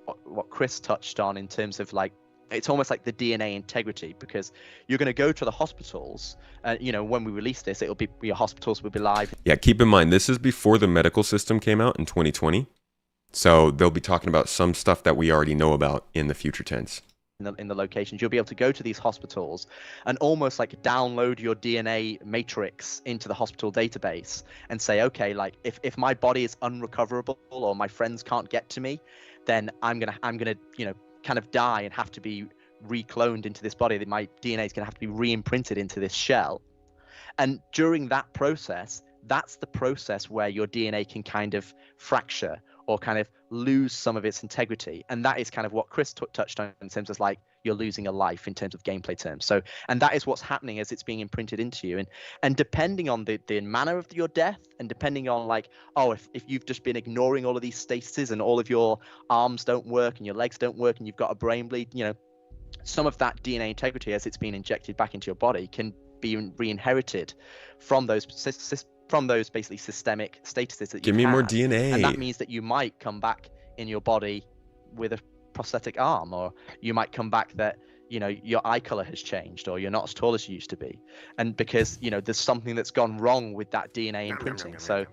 Chris touched on in terms of like, it's almost like the DNA integrity, because you're going to go to the hospitals, you know, when we release this, it'll be, your hospitals will be live. Yeah, keep in mind, this is before the medical system came out in 2020. So they'll be talking about some stuff that we already know about in the future tense. In the locations, you'll be able to go to these hospitals and almost like download your DNA matrix into the hospital database and say, okay, like if my body is unrecoverable or my friends can't get to me, then I'm gonna, you know, kind of die and have to be recloned into this body. That my DNA is gonna have to be re-imprinted into this shell. And during that process, that's the process where your DNA can kind of fracture or kind of lose some of its integrity. And that is kind of what Chris touched on in terms of like, you're losing a life in terms of gameplay terms. So, and that is what's happening as it's being imprinted into you. And depending on the manner of your death, and depending on like, oh, if you've just been ignoring all of these statuses and all of your arms don't work and your legs don't work and you've got a brain bleed, you know, some of that DNA integrity as it's been injected back into your body can be re-inherited from those basically systemic statuses that Give me more DNA. And that means that you might come back in your body with a prosthetic arm, or you might come back that, you know, your eye color has changed, or you're not as tall as you used to be. And because, you know, there's something that's gone wrong with that DNA imprinting. So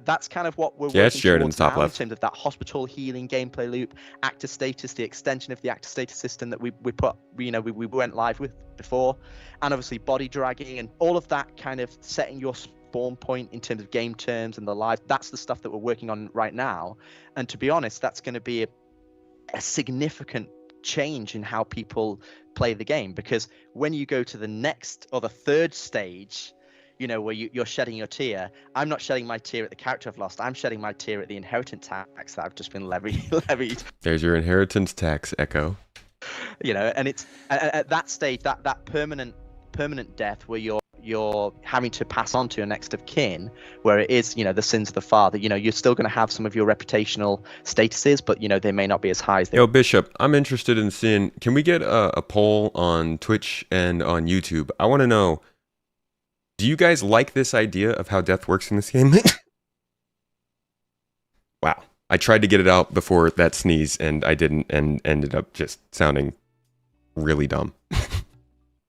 that's kind of what we're working towards now in terms of that hospital healing gameplay loop, actor status, the extension of the actor status system that we put, you know, we went live with before, and obviously body dragging and all of that kind of setting your spawn point in terms of game terms and the live. That's the stuff that we're working on right now. And to be honest, that's going to be a significant change in how people play the game, because when you go to the next or the third stage, you know, where you're shedding your tear, I'm not shedding my tear at the character I've lost. I'm shedding my tear at the inheritance tax that I've just been levied. There's your inheritance tax, Echo. You know, and it's at that stage, that permanent death where you're having to pass on to your next of kin, where it is, you know, the sins of the father. You know, you're still going to have some of your reputational statuses, but, you know, they may not be as high as they... Yo, Bishop, I'm interested in seeing, can we get a poll on Twitch and on YouTube? I want to know, do you guys like this idea of how death works in this game? Wow. I tried to get it out before that sneeze, and I didn't, and ended up just sounding really dumb.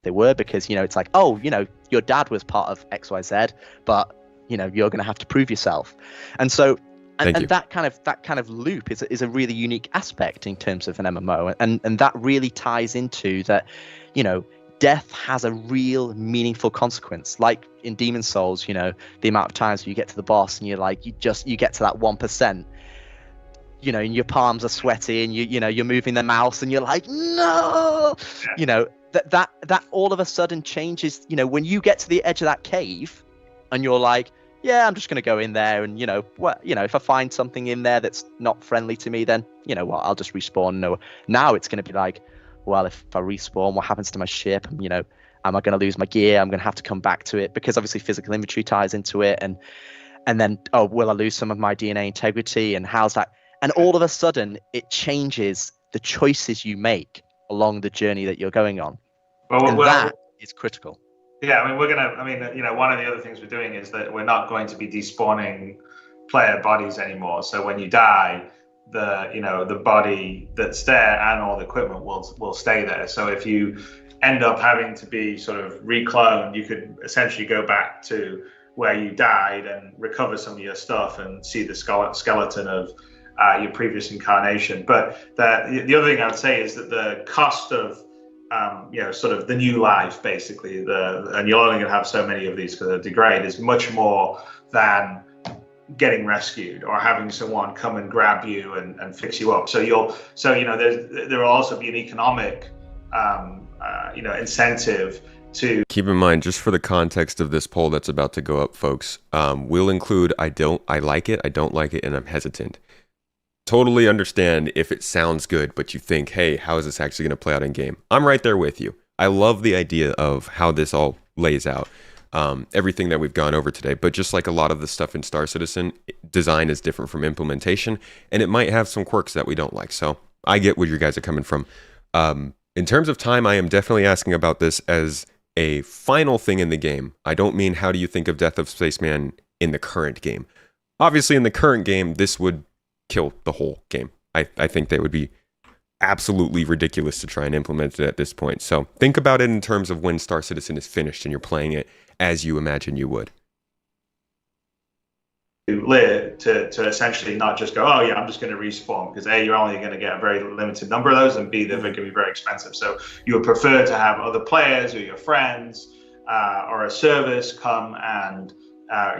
They were, because, you know, it's like, oh, you know, your dad was part of XYZ, but, you know, you're going to have to prove yourself. And so, and that kind of loop is a really unique aspect in terms of an MMO. And that really ties into that, you know, death has a real meaningful consequence. Like in Demon Souls, you know, the amount of times you get to the boss and you're like, you get to that 1%, you know, and your palms are sweaty and you know, you're moving the mouse and you're like, no, you know, that all of a sudden changes. You know, when you get to the edge of that cave and you're like, yeah, I'm just going to go in there, and, you know, what, you know, if I find something in there that's not friendly to me, then, you know what, I'll just respawn. No, now it's going to be like, well, if I respawn, what happens to my ship? You know, am I going to lose my gear? I'm going to have to come back to it, because obviously physical inventory ties into it. And then, oh, will I lose some of my DNA integrity? And how's that? And all of a sudden, it changes the choices you make along the journey that you're going on. Well, that is critical. Yeah, I mean, you know, one of the other things we're doing is that we're not going to be despawning player bodies anymore. So when you die, the body that's there and all the equipment will stay there. So if you end up having to be sort of recloned, you could essentially go back to where you died and recover some of your stuff and see the skeleton of your previous incarnation. But the other thing I would say is that the cost of you know, sort of the new life, basically, and you're only going to have so many of these because they degrade, is much more than getting rescued or having someone come and grab you and fix you up. So you know, there will also be an economic you know, incentive to keep in mind, just for the context of this poll that's about to go up, folks. We'll include I like it, I don't like it, and I'm hesitant. Totally understand if it sounds good, but you think, hey, how is this actually going to play out in game? I'm right there with you. I love the idea of how this all lays out, everything that we've gone over today. But just like a lot of the stuff in Star Citizen, design is different from implementation, and it might have some quirks that we don't like. So I get where you guys are coming from. In terms of time, I am definitely asking about this as a final thing in the game. I don't mean how do you think of Death of Spaceman in the current game. Obviously, in the current game, this would kill the whole game. I think that would be absolutely ridiculous to try and implement it at this point. So think about it in terms of when Star Citizen is finished and you're playing it as you imagine you would. To essentially not just go, oh yeah, I'm just going to respawn, because A, you're only going to get a very limited number of those, and B, they're going to be very expensive. So you would prefer to have other players or your friends or a service come and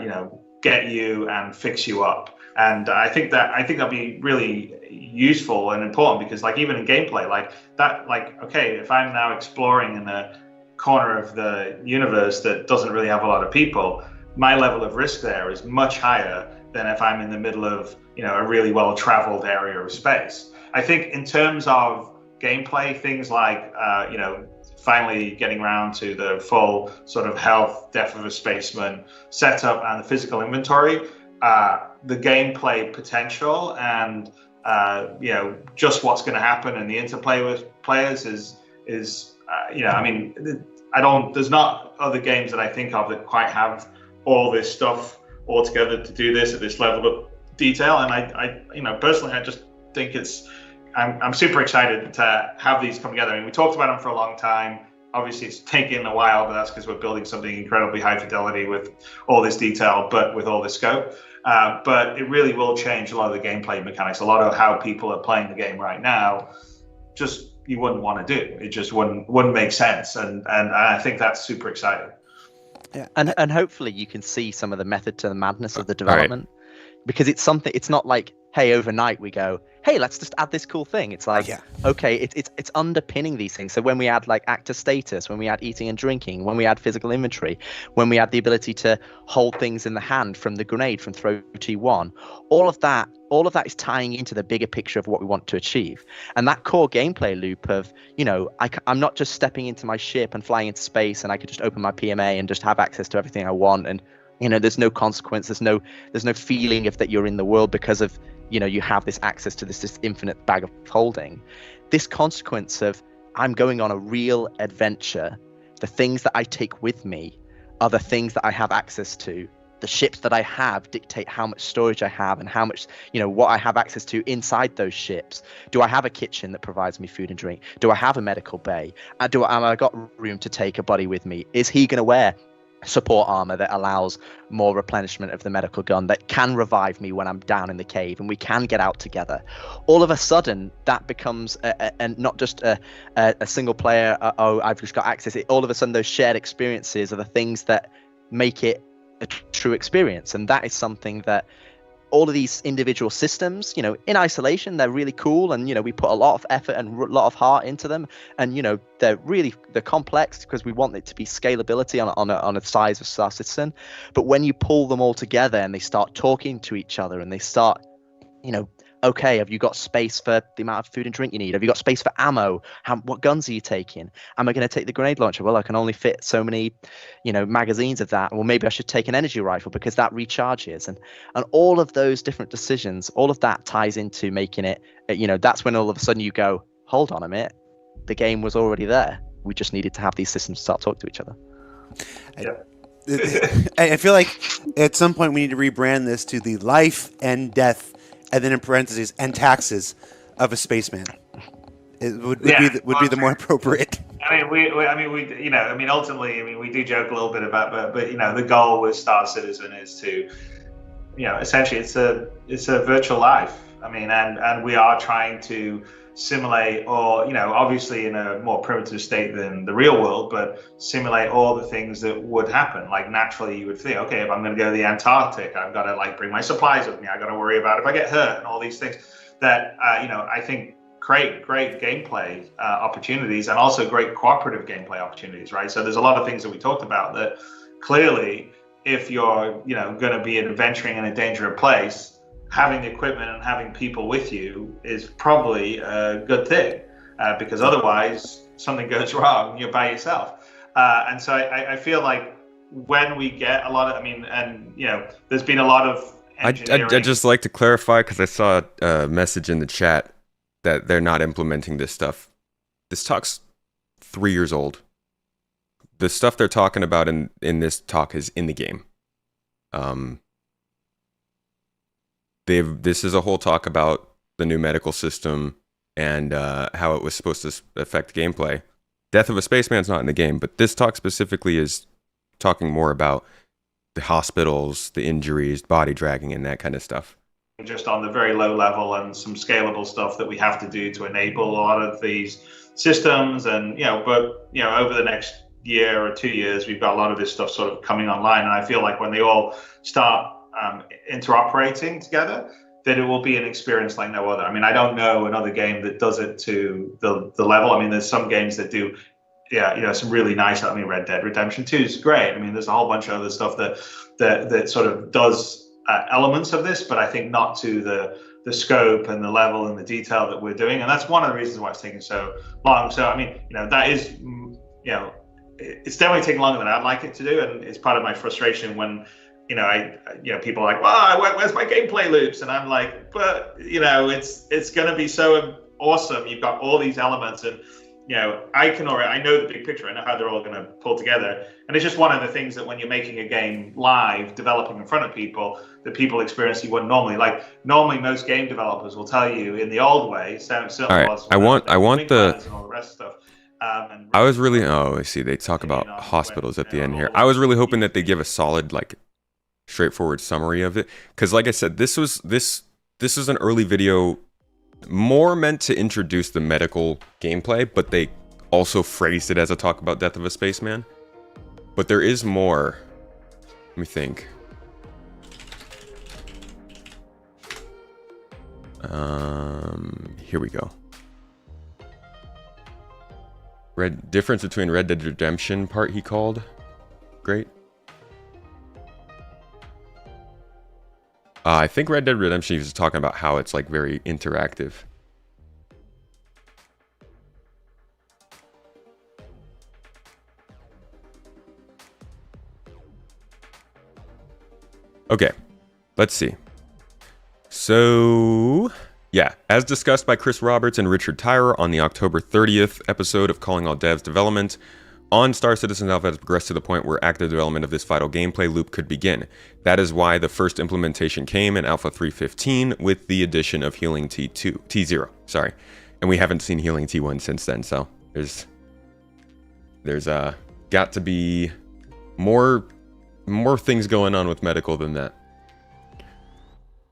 you know, get you and fix you up. And I think that'll be really useful and important, because like even in gameplay, like that, like, okay, if I'm now exploring in a corner of the universe that doesn't really have a lot of people, my level of risk there is much higher than if I'm in the middle of, you know, a really well-traveled area of space. I think in terms of gameplay, things like you know, finally getting around to the full sort of health, Death of a Spaceman setup and the physical inventory, the gameplay potential and you know, just what's going to happen and the interplay with players is you know, I mean, there's not other games that I think of that quite have all this stuff all together to do this at this level of detail. And I you know, personally, I just think I'm super excited to have these come together. I mean, we talked about them for a long time. Obviously, it's taken a while, but that's because we're building something incredibly high fidelity with all this detail, but with all this scope. But it really will change a lot of the gameplay mechanics. A lot of how people are playing the game right now, just you wouldn't want to do. It just wouldn't make sense. And I think that's super exciting. Yeah, and hopefully you can see some of the method to the madness of the development, because it's something. It's not like, hey, overnight we go, hey, let's just add this cool thing. It's like, okay, it's underpinning these things. So when we add like actor status, when we add eating and drinking, when we add physical inventory, when we add the ability to hold things in the hand from the grenade from throw T1, all of that is tying into the bigger picture of what we want to achieve. And that core gameplay loop of, you know, I'm not just stepping into my ship and flying into space and I could just open my PMA and just have access to everything I want. And, you know, there's no consequence. There's no feeling of that you're in the world because of, you know, you have this access to this infinite bag of holding. This consequence of I'm going on a real adventure. The things that I take with me are the things that I have access to the ships that I have dictate how much storage I have and how much, what I have access to inside those ships. Do I have a kitchen that provides me food and drink? Do I have a medical bay? Am I got room to take a body with me? Is he going to wear support armor that allows more replenishment of the medical gun, that can revive me when I'm down in the cave and we can get out together? All of a sudden that becomes not just a single player, I've just got access. All of a sudden those shared experiences are the things that make it a true experience. And that is something that all of these individual systems, in isolation, they're really cool, and we put a lot of effort and a lot of heart into them, and they're complex because we want it to be scalability on a size of Star Citizen. But when you pull them all together and they start talking to each other and they start, okay, have you got space for the amount of food and drink you need? Have you got space for ammo? What guns are you taking? Am I going to take the grenade launcher? Well, I can only fit so many, magazines of that. Well, maybe I should take an energy rifle because that recharges. And all of those different decisions, all of that ties into making it, that's when all of a sudden you go, hold on a minute, the game was already there. We just needed to have these systems start talking to each other. Yeah. I feel like at some point we need to rebrand this to the life and death, and then in parentheses, and taxes of a spaceman. It would be the more appropriate. Ultimately, we do joke a little bit about, but the goal with Star Citizen is to, essentially it's a virtual life. And we are trying to simulate, or obviously in a more primitive state than the real world, but simulate all the things that would happen. Like naturally you would think, okay, if I'm going to go to the Antarctic, I've got to bring my supplies with me, I got to worry about if I get hurt and all these things that I think create great gameplay opportunities, and also great cooperative gameplay opportunities, right? So there's a lot of things that we talked about that clearly, if you're going to be adventuring in a dangerous place, having the equipment and having people with you is probably a good thing, because otherwise something goes wrong, you're by yourself. And so I feel like when we get a lot of, there's been a lot of engineering. I'd just like to clarify, because I saw a message in the chat that they're not implementing this stuff. This talk's 3 years old. The stuff they're talking about in this talk is in the game. This is a whole talk about the new medical system and how it was supposed to affect gameplay. Death of a Spaceman's not in the game, but this talk specifically is talking more about the hospitals, the injuries, body dragging, and that kind of stuff. Just on the very low level, and some scalable stuff that we have to do to enable a lot of these systems. And over the next year or 2 years, we've got a lot of this stuff sort of coming online, and I feel like when they all start interoperating together, that it will be an experience like no other. I don't know another game that does it to the level. There's some games that do, some really nice. Red Dead Redemption 2 is great. There's a whole bunch of other stuff that sort of does elements of this, but I think not to the scope and the level and the detail that we're doing. And that's one of the reasons why it's taking so long. So that is, it's definitely taking longer than I'd like it to do, and it's part of my frustration when people are like, well, where's my gameplay loops? And I'm like, but it's going to be so awesome. You've got all these elements, and I know the big picture. I know how they're all going to pull together. And it's just one of the things that when you're making a game live, developing in front of people, that people experience you wouldn't normally. Like normally, most game developers will tell you in the old way. Certainly, all right, I want the and all the rest of stuff. I was really I see they talk about hospitals at the end here. I was really hoping that they give a solid straightforward summary of it, because like I said, this is an early video more meant to introduce the medical gameplay, but they also phrased it as a talk about Death of a Spaceman. But there is more. Let me think. Here we go. Difference between Red Dead Redemption part he called. Great. I think Red Dead Redemption, he was talking about how it's very interactive. Okay, let's see. So, yeah, as discussed by Chris Roberts and Richard Tyrer on the October 30th episode of Calling All Devs Development, on Star Citizen Alpha has progressed to the point where active development of this vital gameplay loop could begin. That is why the first implementation came in Alpha 3.15 with the addition of Healing T0, sorry. And we haven't seen Healing T1 since then, so there's got to be more things going on with medical than that.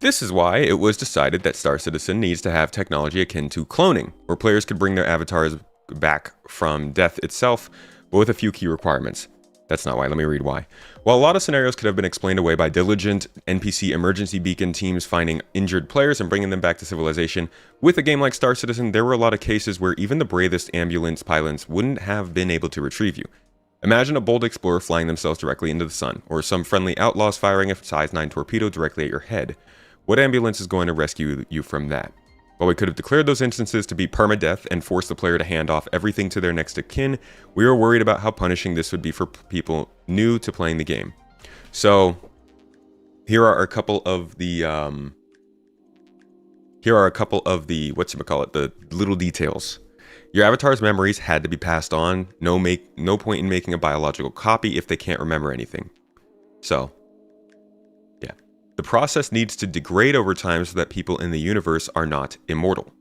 This is why it was decided that Star Citizen needs to have technology akin to cloning, where players could bring their avatars back from death itself, but with a few key requirements. That's not why, let me read why. While a lot of scenarios could have been explained away by diligent NPC emergency beacon teams finding injured players and bringing them back to civilization, with a game like Star Citizen, there were a lot of cases where even the bravest ambulance pilots wouldn't have been able to retrieve you. Imagine a bold explorer flying themselves directly into the sun, or some friendly outlaws firing a size 9 torpedo directly at your head. What ambulance is going to rescue you from that? While we could have declared those instances to be permadeath and forced the player to hand off everything to their next of kin, we were worried about how punishing this would be for people new to playing the game. So, here are a couple of the the little details. Your avatar's memories had to be passed on. No point in making a biological copy if they can't remember anything. So, yeah. The process needs to degrade over time so that people in the universe are not immortal.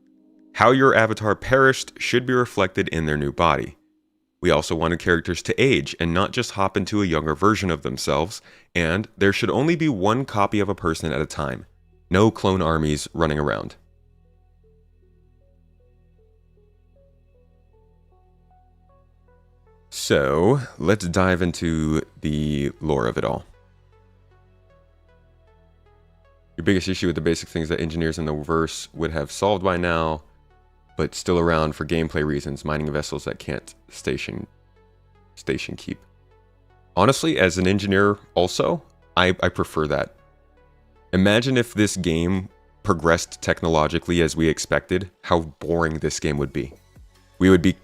How your avatar perished should be reflected in their new body. We also wanted characters to age and not just hop into a younger version of themselves, and there should only be one copy of a person at a time. No clone armies running around. So, let's dive into the lore of it all. Your biggest issue with the basic things that engineers in the verse would have solved by now, but still around for gameplay reasons, mining vessels that can't station keep. Honestly, as an engineer also, I prefer that. Imagine if this game progressed technologically as we expected, how boring this game would be. We would be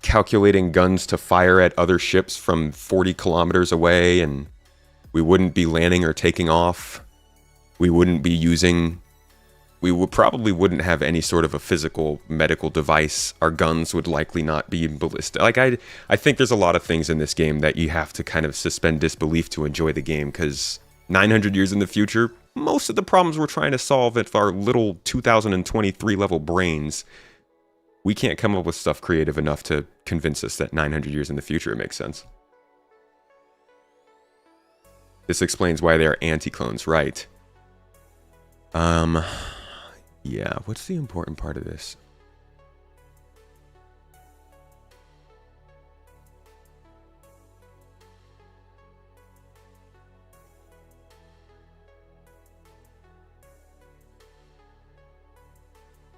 calculating guns to fire at other ships from 40 kilometers away, and we wouldn't be landing or taking off. We probably wouldn't have any sort of a physical medical device. Our guns would likely not be ballistic. Like, I think there's a lot of things in this game that you have to kind of suspend disbelief to enjoy the game, because 900 years in the future, most of the problems we're trying to solve with our little 2023 level brains, we can't come up with stuff creative enough to convince us that 900 years in the future it makes sense. This explains why they are anti-clones, right? Yeah, what's the important part of this?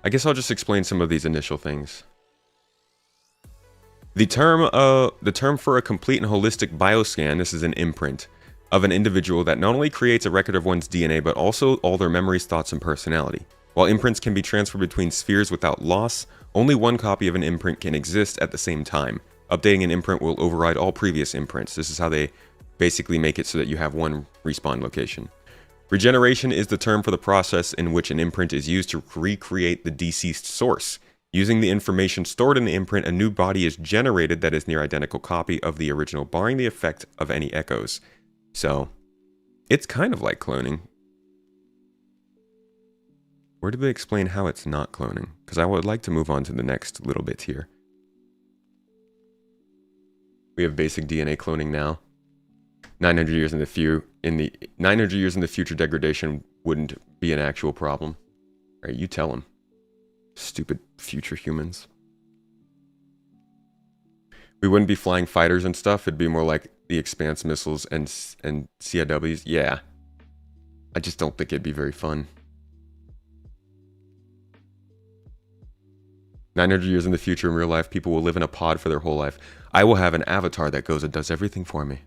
I guess I'll just explain some of these initial things. The term for a complete and holistic bioscan, this is an imprint, of an individual that not only creates a record of one's DNA, but also all their memories, thoughts, and personality. While imprints can be transferred between spheres without loss, only one copy of an imprint can exist at the same time. Updating an imprint will override all previous imprints. This is how they basically make it so that you have one respawn location. Regeneration is the term for the process in which an imprint is used to recreate the deceased source. Using the information stored in the imprint, a new body is generated that is near identical copy of the original, barring the effect of any echoes. So, it's kind of like cloning. Where do they explain how it's not cloning? Because I would like to move on to the next little bit here. We have basic DNA cloning now. 900 years in the future, degradation wouldn't be an actual problem. All right, you tell them. Stupid future humans. We wouldn't be flying fighters and stuff. It'd be more like the Expanse missiles and CIWs. Yeah. I just don't think it'd be very fun. 900 years in the future, in real life, people will live in a pod for their whole life. I will have an avatar that goes and does everything for me.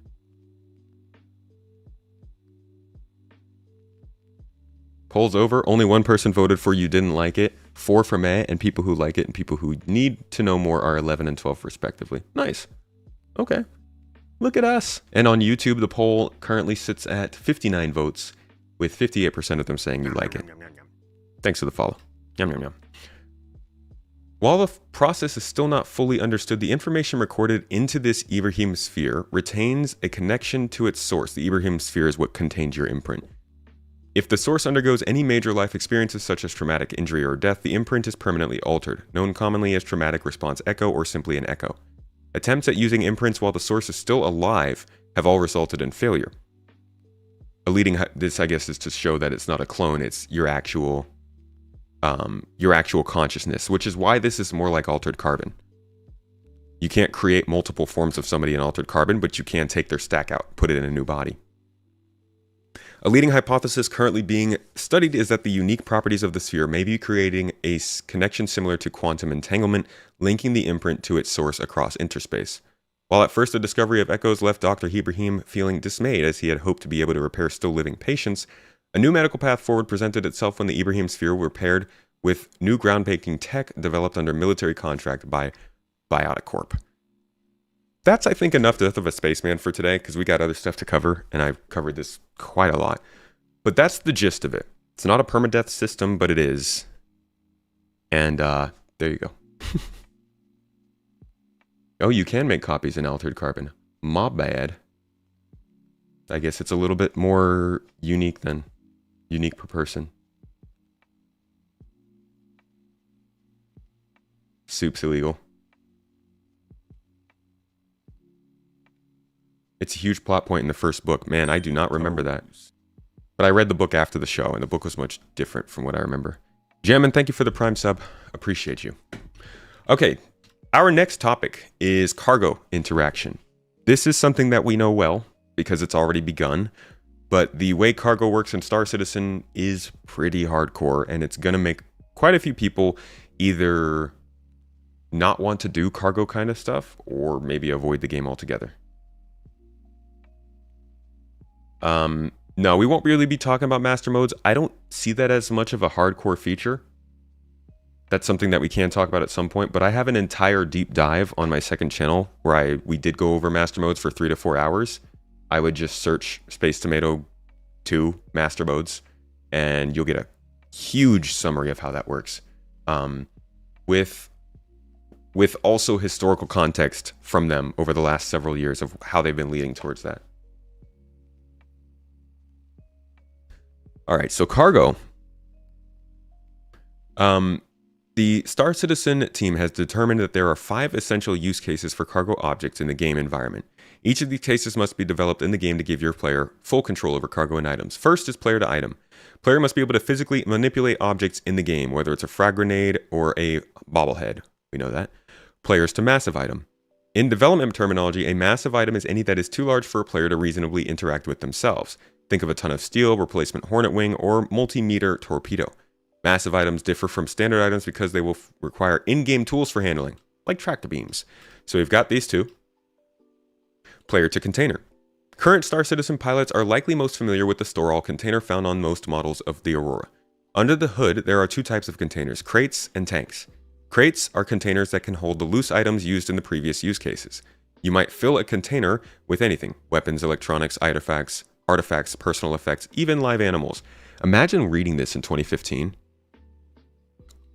Polls over. Only one person voted for you didn't like it. 4 for meh, and people who like it and people who need to know more are 11 and 12 respectively. Nice. Okay. Look at us. And on YouTube, the poll currently sits at 59 votes, with 58% of them saying you like it. Thanks for the follow. Yum, yum, yum. While the process is still not fully understood, the information recorded into this Ibrahim sphere retains a connection to its source. The Ibrahim sphere is what contains your imprint. If the source undergoes any major life experiences such as traumatic injury or death, the imprint is permanently altered, known commonly as traumatic response echo or simply an echo. Attempts at using imprints while the source is still alive have all resulted in failure. This, I guess, is to show that it's not a clone, it's your actual consciousness, which is why this is more like altered carbon. You can't create multiple forms of somebody in altered carbon, but you can take their stack out, put it in a new body. A leading hypothesis currently being studied is that the unique properties of the sphere may be creating a connection similar to quantum entanglement, linking the imprint to its source across interspace. While at first the discovery of echoes left Dr. Ibrahim feeling dismayed as he had hoped to be able to repair still living patients, a new medical path forward presented itself when the Ibrahim sphere were paired with new groundbreaking tech developed under military contract by Biotic Corp. That's, I think, enough Death of a Spaceman for today, because we got other stuff to cover, and I've covered this quite a lot. But that's the gist of it. It's not a permadeath system, but it is. And there you go. Oh, you can make copies in altered carbon. My bad. I guess it's a little bit more unique then. Unique per person. Soup's illegal. It's a huge plot point in the first book. Man, I do not remember that. But I read the book after the show, and the book was much different from what I remember. Jammin, thank you for the Prime sub. Appreciate you. Okay, our next topic is cargo interaction. This is something that we know well, because it's already begun. But the way cargo works in Star Citizen is pretty hardcore, and it's going to make quite a few people either not want to do cargo kind of stuff, or maybe avoid the game altogether. No, we won't really be talking about master modes. I don't see that as much of a hardcore feature. That's something that we can talk about at some point, but I have an entire deep dive on my second channel where we did go over master modes for 3 to 4 hours. I would just search Space Tomato 2 master modes, and you'll get a huge summary of how that works. With also historical context from them over the last several years of how they've been leading towards that. All right, so cargo. The Star Citizen team has determined that there are 5 essential use cases for cargo objects in the game environment. Each of these cases must be developed in the game to give your player full control over cargo and items. First is player to item. Player must be able to physically manipulate objects in the game, whether it's a frag grenade or a bobblehead. We know that. Players to massive item. In development terminology, a massive item is any that is too large for a player to reasonably interact with themselves. Think of a ton of steel, replacement Hornet wing, or multimeter torpedo. Massive items differ from standard items because they will require in-game tools for handling, like tractor beams. So we've got these two. Player to container. Current Star Citizen pilots are likely most familiar with the store-all container found on most models of the Aurora. Under the hood, there are 2 types of containers, crates and tanks. Crates are containers that can hold the loose items used in the previous use cases. You might fill a container with anything, weapons, electronics, artifacts, personal effects, even live animals. Imagine reading this in 2015,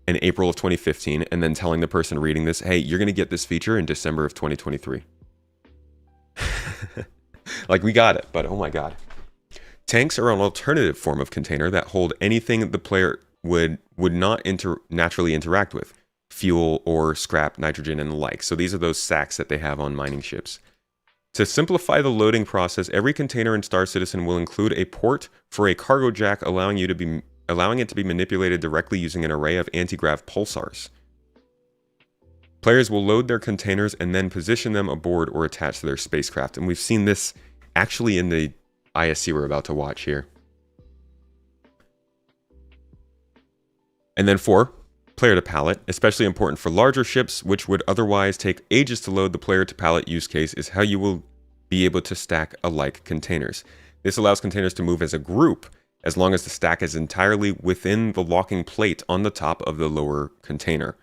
in April of 2015, and then telling the person reading this, hey, you're going to get this feature in December of 2023. Like, we got it, but oh my god. Tanks are an alternative form of container that hold anything the player would not naturally interact with. Fuel or scrap, nitrogen, and the like. So these are those sacks that they have on mining ships. To simplify the loading process, every container in Star Citizen will include a port for a cargo jack, allowing it to be manipulated directly using an array of anti-grav pulsars. Players will load their containers and then position them aboard or attached to their spacecraft. And we've seen this actually in the ISC we're about to watch here. And then 4, player to pallet, especially important for larger ships, which would otherwise take ages to load. The player to pallet use case is how you will be able to stack alike containers. This allows containers to move as a group, as long as the stack is entirely within the locking plate on the top of the lower container.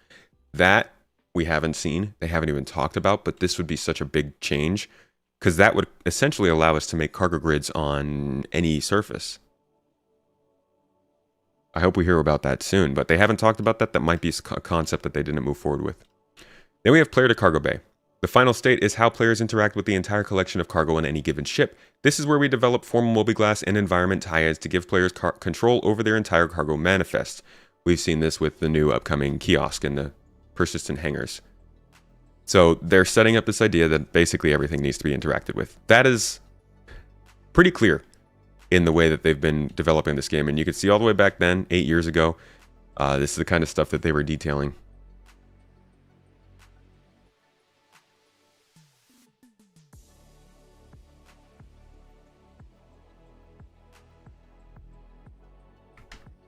That we haven't seen, they haven't even talked about, but this would be such a big change, because that would essentially allow us to make cargo grids on any surface. I hope we hear about that soon, but they haven't talked about that. That might be a concept that they didn't move forward with. Then we have player to cargo bay. The final state is how players interact with the entire collection of cargo on any given ship. This is where we develop formal mobiGlas and environment tie-ins to give players control over their entire cargo manifest. We've seen this with the new upcoming kiosk and the persistent hangars. So they're setting up this idea that basically everything needs to be interacted with. That is pretty clear in the way that they've been developing this game. And you can see all the way back then, 8 years ago, this is the kind of stuff that they were detailing.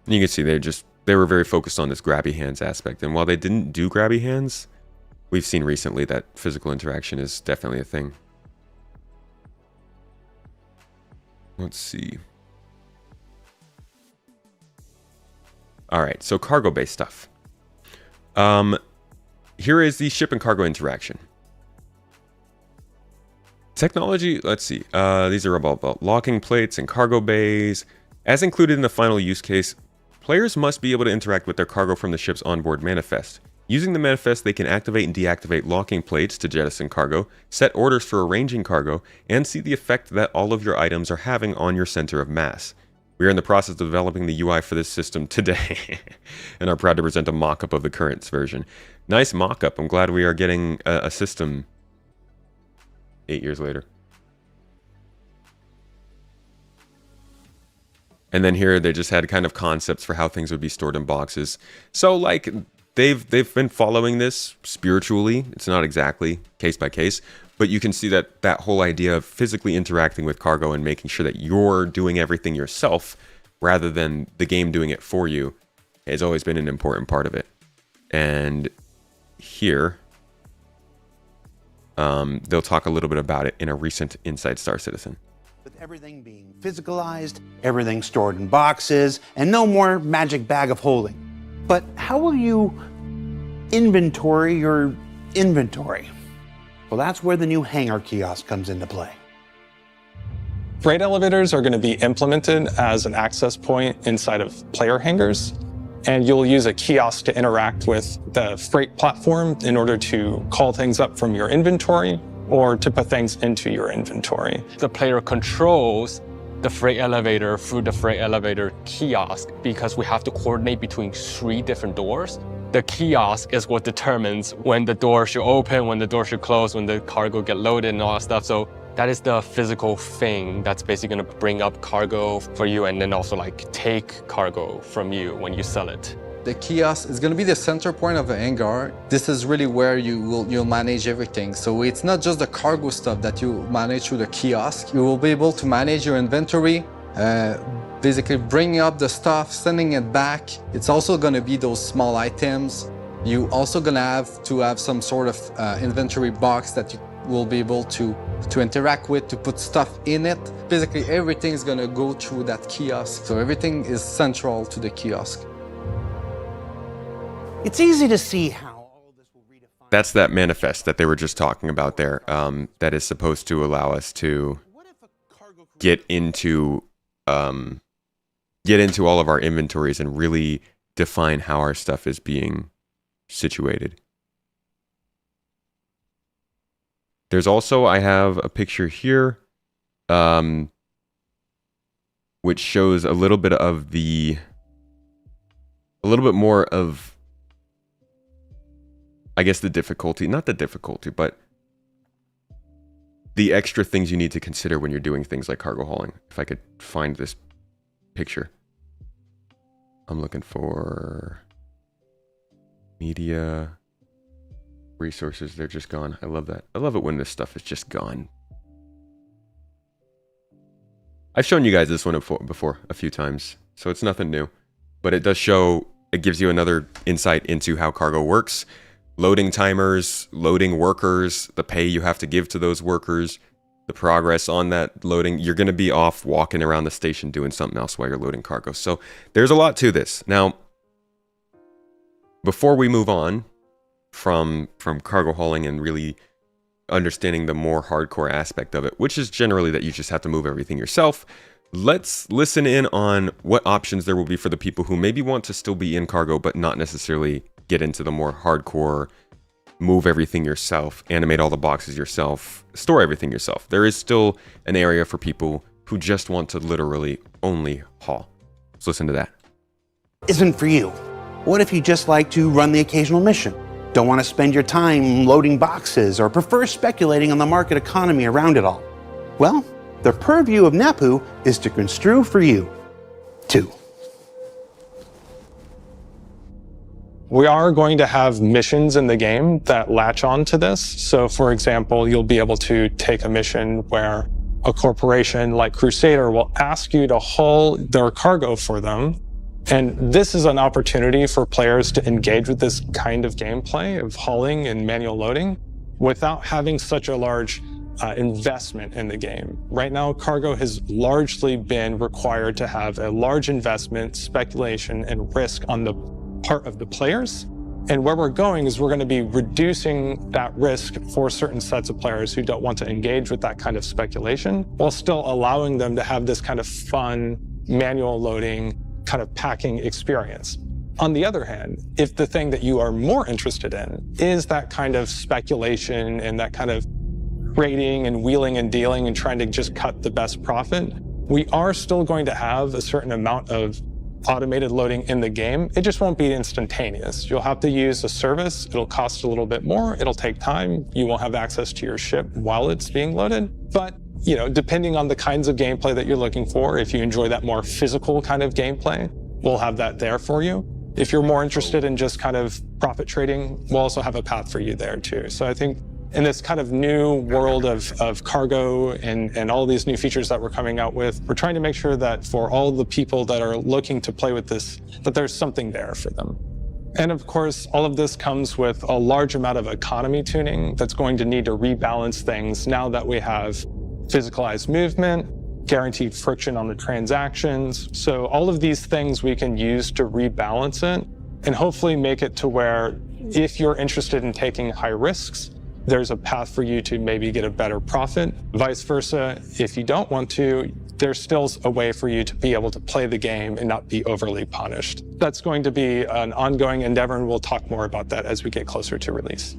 And you can see they were very focused on this grabby hands aspect. And while they didn't do grabby hands, we've seen recently that physical interaction is definitely a thing. Let's see. All right, so cargo bay stuff. Here is the ship and cargo interaction. Technology, let's see. These are about locking plates and cargo bays. As included in the final use case, players must be able to interact with their cargo from the ship's onboard manifest. Using the manifest, they can activate and deactivate locking plates to jettison cargo, set orders for arranging cargo, and see the effect that all of your items are having on your center of mass. We are in the process of developing the UI for this system today, and are proud to present a mock-up of the current version. Nice mock-up. I'm glad we are getting a system 8 years later. And then here they just had kind of concepts for how things would be stored in boxes. So like they've been following this spiritually. It's not exactly case by case, but you can see that that whole idea of physically interacting with cargo and making sure that you're doing everything yourself rather than the game doing it for you has always been an important part of it. And here, they'll talk a little bit about it in a recent Inside Star Citizen. With everything being physicalized, everything stored in boxes, and no more magic bag of holding. But how will you inventory your inventory? Well, that's where the new hangar kiosk comes into play. Freight elevators are going to be implemented as an access point inside of player hangars, and you'll use a kiosk to interact with the freight platform in order to call things up from your inventory or to put things into your inventory. The player controls the freight elevator through the freight elevator kiosk because we have to coordinate between 3 different doors. The kiosk is what determines when the door should open, when the door should close, when the cargo get loaded and all that stuff. So that is the physical thing that's basically gonna bring up cargo for you and then also like take cargo from you when you sell it. The kiosk is going to be the center point of the hangar. This is really where you'll manage everything. So it's not just the cargo stuff that you manage through the kiosk. You will be able to manage your inventory, basically bringing up the stuff, sending it back. It's also going to be those small items. You also going to have some sort of inventory box that you will be able to interact with, to put stuff in it. Basically everything is going to go through that kiosk. So everything is central to the kiosk. It's easy to see how all of this will redefine. That's that manifest that they were just talking about there. That is supposed to allow us to get into all of our inventories and really define how our stuff is being situated. There's also, I have a picture here, which shows a little bit more of, I guess the difficulty, not the difficulty, but the extra things you need to consider when you're doing things like cargo hauling. If I could find this picture. I'm looking for media resources. They're just gone. I love that. I love it when this stuff is just gone. I've shown you guys this one before a few times, so it's nothing new. But it does show, it gives you another insight into how cargo works. Loading timers, loading workers, the pay you have to give to those workers, the progress on that loading. You're going to be off walking around the station doing something else while you're loading cargo. So there's a lot to this. Now, before we move on from cargo hauling and really understanding the more hardcore aspect of it, which is generally that you just have to move everything yourself, let's listen in on what options there will be for the people who maybe want to still be in cargo, but not necessarily get into the more hardcore, move everything yourself, animate all the boxes yourself, store everything yourself. There is still an area for people who just want to literally only haul. Let's listen to that. Isn't for you. What if you just like to run the occasional mission? Don't want to spend your time loading boxes or prefer speculating on the market economy around it all? Well, the purview of Nepu is to construe for you, too. We are going to have missions in the game that latch on to this. So for example, you'll be able to take a mission where a corporation like Crusader will ask you to haul their cargo for them. And this is an opportunity for players to engage with this kind of gameplay of hauling and manual loading without having such a large investment in the game. Right now, cargo has largely been required to have a large investment, speculation, and risk on the part of the players. And where we're going is we're going to be reducing that risk for certain sets of players who don't want to engage with that kind of speculation, while still allowing them to have this kind of fun, manual loading, kind of packing experience. On the other hand, if the thing that you are more interested in is that kind of speculation and that kind of trading and wheeling and dealing and trying to just cut the best profit, we are still going to have a certain amount of automated loading in the game. It just won't be instantaneous. You'll have to use a service. It'll cost a little bit more. It'll take time. You won't have access to your ship while it's being loaded. But, you know, depending on the kinds of gameplay that you're looking for, if you enjoy that more physical kind of gameplay, we'll have that there for you. If you're more interested in just kind of profit trading, we'll also have a path for you there too. So I think in this kind of new world of cargo and all these new features that we're coming out with, we're trying to make sure that for all the people that are looking to play with this, that there's something there for them. And of course, all of this comes with a large amount of economy tuning that's going to need to rebalance things now that we have physicalized movement, guaranteed friction on the transactions. So all of these things we can use to rebalance it and hopefully make it to where if you're interested in taking high risks, there's a path for you to maybe get a better profit. Vice versa, if you don't want to, there's still a way for you to be able to play the game and not be overly punished. That's going to be an ongoing endeavor, and we'll talk more about that as we get closer to release.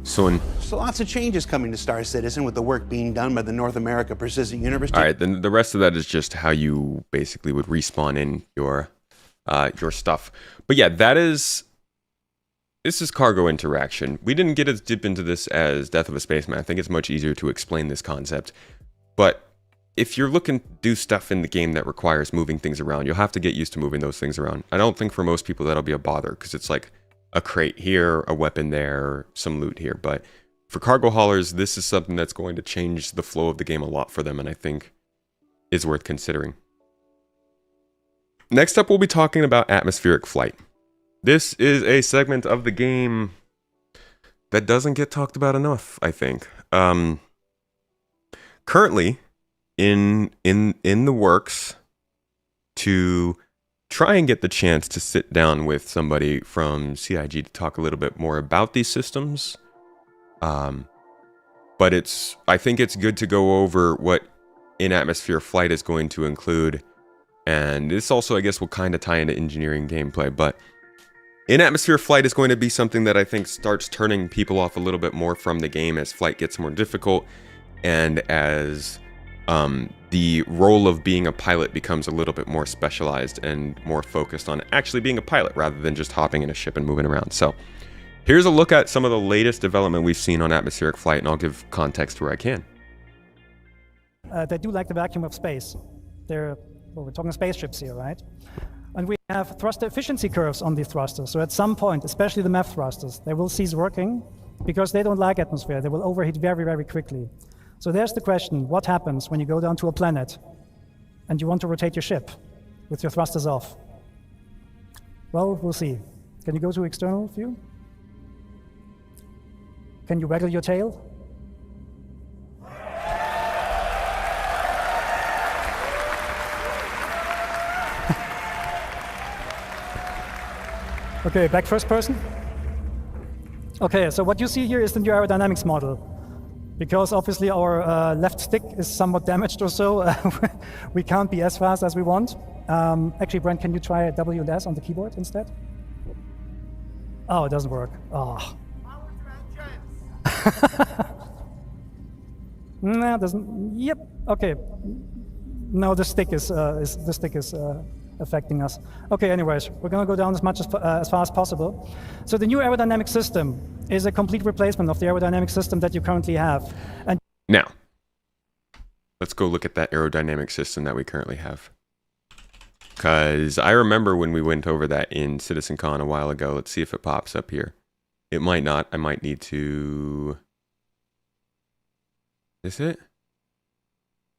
So lots of changes coming to Star Citizen with the work being done by the North America Precision University. All right, then the rest of that is just how you basically would respawn in your stuff. But yeah, this is cargo interaction. We didn't get as deep into this as Death of a Spaceman. I think it's much easier to explain this concept. But if you're looking to do stuff in the game that requires moving things around, you'll have to get used to moving those things around. I don't think for most people that'll be a bother, because it's like a crate here, a weapon there, some loot here. But for cargo haulers, this is something that's going to change the flow of the game a lot for them, and I think is worth considering. Next up, we'll be talking about atmospheric flight. This is a segment of the game that doesn't get talked about enough, I think. Currently, in the works to try and get the chance to sit down with somebody from CIG to talk a little bit more about these systems. But I think it's good to go over what in-atmosphere flight is going to include. And this also, I guess, will kind of tie into engineering gameplay, but in-atmosphere flight is going to be something that I think starts turning people off a little bit more from the game as flight gets more difficult and as the role of being a pilot becomes a little bit more specialized and more focused on actually being a pilot rather than just hopping in a ship and moving around. So here's a look at some of the latest development we've seen on atmospheric flight, and I'll give context where I can. They do like the vacuum of space. We're talking spaceships here, right? And we have thruster efficiency curves on these thrusters. So at some point, especially the MEF thrusters, they will cease working because they don't like atmosphere. They will overheat very, very quickly. So there's the question, what happens when you go down to a planet and you want to rotate your ship with your thrusters off? Well, we'll see. Can you go to external view? Can you waggle your tail? Okay, back first person. Okay, so what you see here is the new aerodynamics model. Because obviously our left stick is somewhat damaged or so, we can't be as fast as we want. Actually, Brent, can you try W and S on the keyboard instead? Oh, it doesn't work. Oh. No, it doesn't. Yep. Okay. No, the stick is affecting us. Okay. Anyways, we're gonna go down as far as possible. So the new aerodynamic system is a complete replacement of the aerodynamic system that you currently have. And now, let's go look at that aerodynamic system that we currently have. Because I remember when we went over that in CitizenCon a while ago. Let's see if it pops up here. It might not. I might need to... Is it?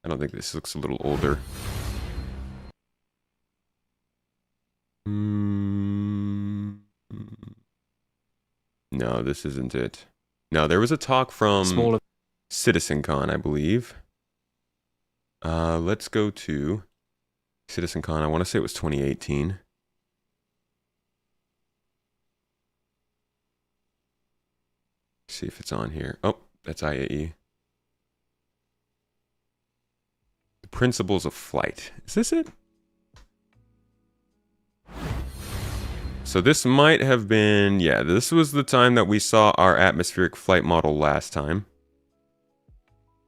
I don't think this looks a little older. No, this isn't it. No, there was a talk from CitizenCon, I believe. Let's go to CitizenCon. I want to say it was 2018. See if it's on here. Oh, that's IAE. The Principles of Flight. Is this it? So this might have been, yeah, this was the time that we saw our atmospheric flight model last time.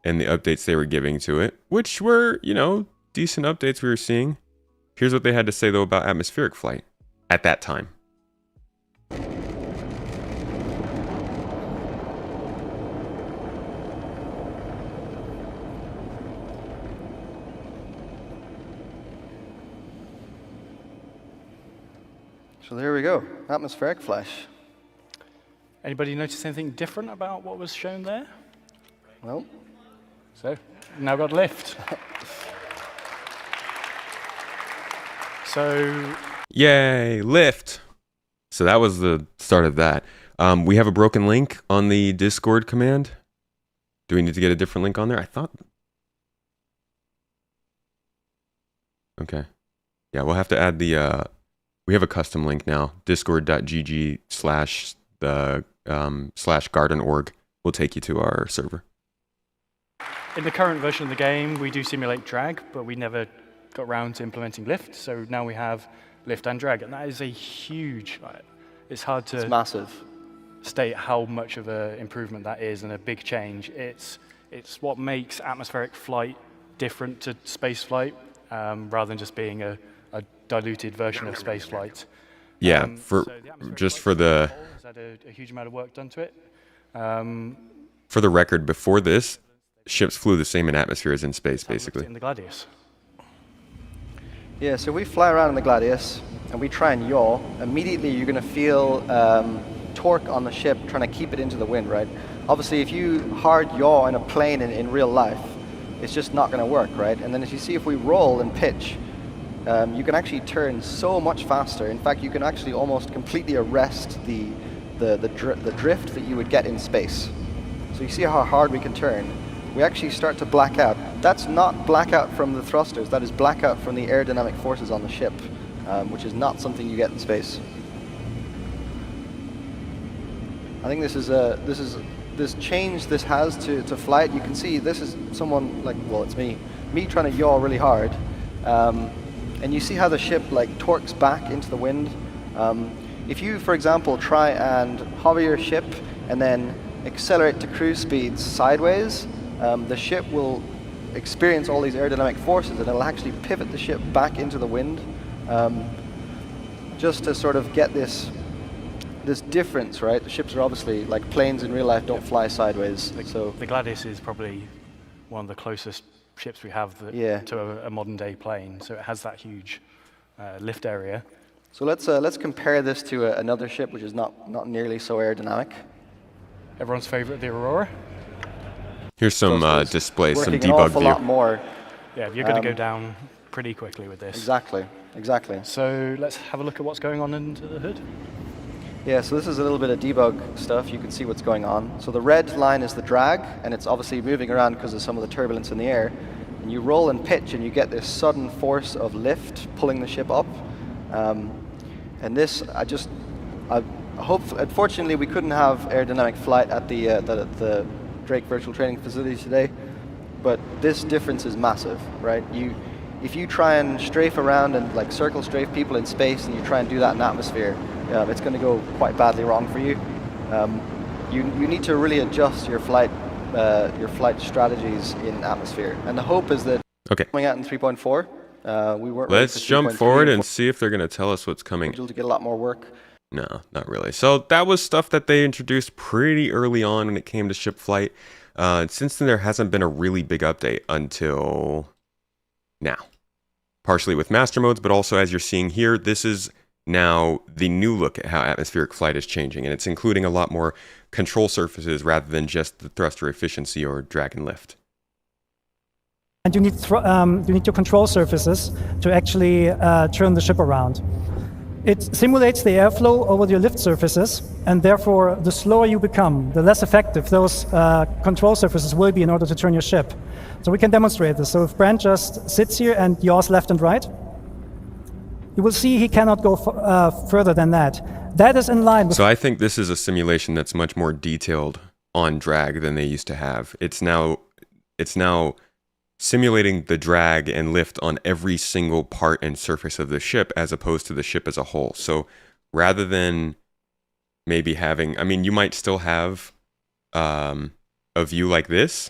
And the updates they were giving to it, which were, you know, decent updates we were seeing. Here's what they had to say, though, about atmospheric flight at that time. So there we go, atmospheric flight. Anybody notice anything different about what was shown there? Well, so now got lift. So, yay, lift. So that was the start of that. We have a broken link on the Discord command. Do we need to get a different link on there? I thought. Okay. Yeah, we'll have to add the, we have a custom link now. discord.gg/garden.org will take you to our server. in the current version of the game, we do simulate drag, but we never got around to implementing lift. So now we have lift and drag, and that is a huge, it's hard to It's massive. state how much of an improvement that is and a big change. It's what makes atmospheric flight different to space flight, rather than just being a diluted version of space flight. Yeah, So just for the has had a huge amount of work done to it. for the record, before this, ships flew the same in atmosphere as in space, basically. In the Gladius. Yeah, so we fly around in the Gladius and we try and yaw. Immediately you're going to feel torque on the ship trying to keep it into the wind, right? Obviously, if you hard yaw in a plane in real life, it's just not going to work, right? And then as you see, if we roll and pitch, you can actually turn so much faster. In fact, you can actually almost completely arrest the drift that you would get in space. So you see how hard we can turn. We actually start to black out. That's not blackout from the thrusters. That is blackout from the aerodynamic forces on the ship, which is not something you get in space. I think this change this has to flight. You can see this is someone like, well, it's me trying to yaw really hard, and you see how the ship like torques back into the wind. If you, for example, try and hover your ship and then accelerate to cruise speeds sideways, the ship will experience all these aerodynamic forces and it'll actually pivot the ship back into the wind, just to sort of get this difference, right? The ships are obviously, like planes in real life don't fly sideways. So the Gladius is probably one of the closest ships we have to a modern day plane. So it has that huge lift area. So let's compare this to another ship which is not nearly so aerodynamic. Everyone's favorite, the Aurora. Here's some display, some Working debug an awful view. lot more. Yeah, you're going to go down pretty quickly with this. Exactly. So let's have a look at what's going on under the hood. Yeah, so this is a little bit of debug stuff. You can see what's going on. So the red line is the drag, and it's obviously moving around because of some of the turbulence in the air. And you roll and pitch, and you get this sudden force of lift pulling the ship up. And this, unfortunately, we couldn't have aerodynamic flight at the Drake virtual training facilities today, but this difference is massive, right? If you try and strafe around and like circle strafe people in space, and you try and do that in atmosphere, it's going to go quite badly wrong for you. You need to really adjust your flight strategies in atmosphere, and the hope is that coming out in 3.4, we weren't. Let's jump forward and see if they're going to tell us what's coming. To get a lot more work. No, not really. So that was stuff that they introduced pretty early on when it came to ship flight. Since then, there hasn't been a really big update until now. Partially with master modes, but also as you're seeing here, this is now the new look at how atmospheric flight is changing. And it's including a lot more control surfaces rather than just the thruster efficiency or drag and lift. And you need your control surfaces to actually turn the ship around. It simulates the airflow over your lift surfaces, and therefore the slower you become, the less effective those control surfaces will be in order to turn your ship. So we can demonstrate this. So if Brent just sits here and yaws left and right, you will see he cannot go further than that. That is in line with... So I think this is a simulation that's much more detailed on drag than they used to have. It's now simulating the drag and lift on every single part and surface of the ship as opposed to the ship as a whole. So rather than maybe having, I mean, you might still have a view like this,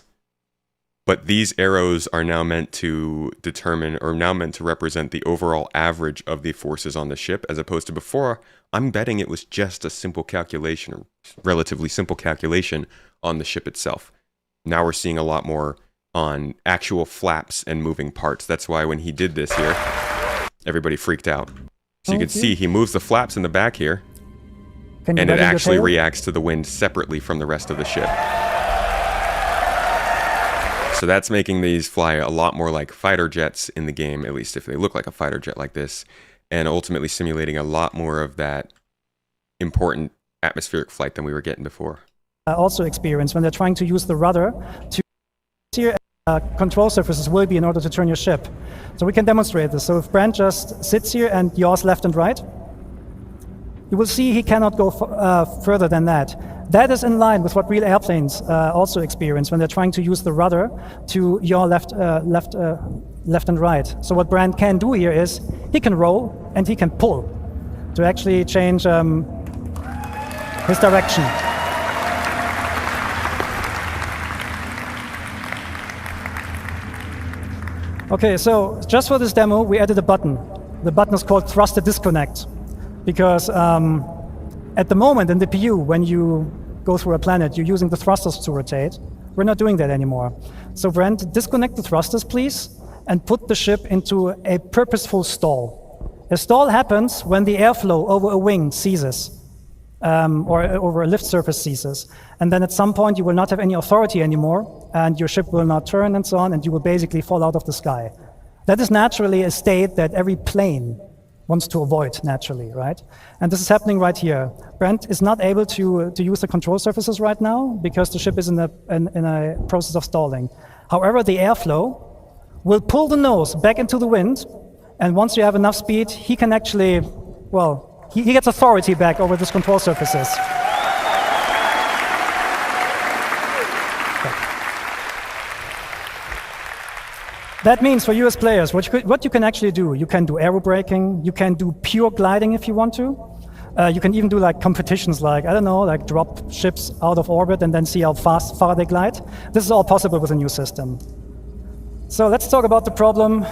but these arrows are now meant to determine or now meant to represent the overall average of the forces on the ship, as opposed to before. I'm betting it was just a simple calculation, or relatively simple calculation on the ship itself. Now we're seeing a lot more on actual flaps and moving parts. That's why when he did this here, everybody freaked out. So you can see he moves the flaps in the back here, and it actually reacts to the wind separately from the rest of the ship. So that's making these fly a lot more like fighter jets in the game, at least if they look like a fighter jet like this, and ultimately simulating a lot more of that important atmospheric flight than we were getting before. Also experience when they're trying to use the rudder to steer control surfaces will be in order to turn your ship. So we can demonstrate this. So if Brent just sits here and yaws left and right, you will see he cannot go further than that. That is in line with what real airplanes also experience when they're trying to use the rudder to yaw left and right. So what Brent can do here is he can roll and he can pull to actually change his direction. Okay, so just for this demo, we added a button. The button is called thruster disconnect, because at the moment in the PU, when you go through a planet, you're using the thrusters to rotate. We're not doing that anymore. So Brent, disconnect the thrusters, please, and put the ship into a purposeful stall. A stall happens when the airflow over a wing ceases, or over a lift surface ceases. And then at some point you will not have any authority anymore, and your ship will not turn and so on, and you will basically fall out of the sky. That is naturally a state that every plane wants to avoid naturally, right? And this is happening right here. Brent is not able to use the control surfaces right now because the ship is in a process of stalling. However, the airflow will pull the nose back into the wind, and once you have enough speed, he can actually, well, he gets authority back over these control surfaces. That means for you as players, what you can actually do, you can do aerobraking, you can do pure gliding if you want to. You can even do like competitions like, I don't know, like drop ships out of orbit and then see how far they glide. This is all possible with a new system. So let's talk about the problem,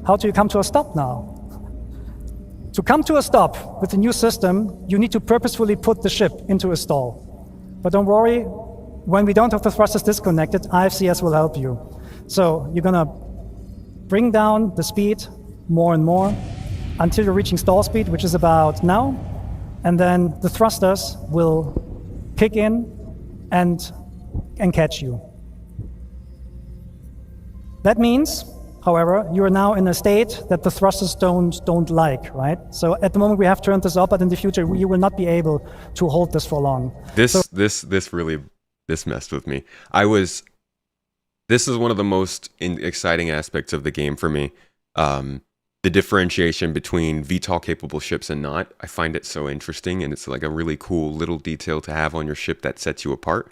how do you come to a stop now? To come to a stop with the new system, you need to purposefully put the ship into a stall. But don't worry, when we don't have the thrusters disconnected, IFCS will help you. So you're gonna bring down the speed more and more until you're reaching stall speed, which is about now, and then the thrusters will kick in and catch you. That means, however, you are now in a state that the thrusters don't like, right? So at the moment we have turned this up, but in the future you will not be able to hold this for long. This messed with me. This is one of the most exciting aspects of the game for me. The differentiation between VTOL capable ships and not. I find it so interesting, and it's like a really cool little detail to have on your ship that sets you apart.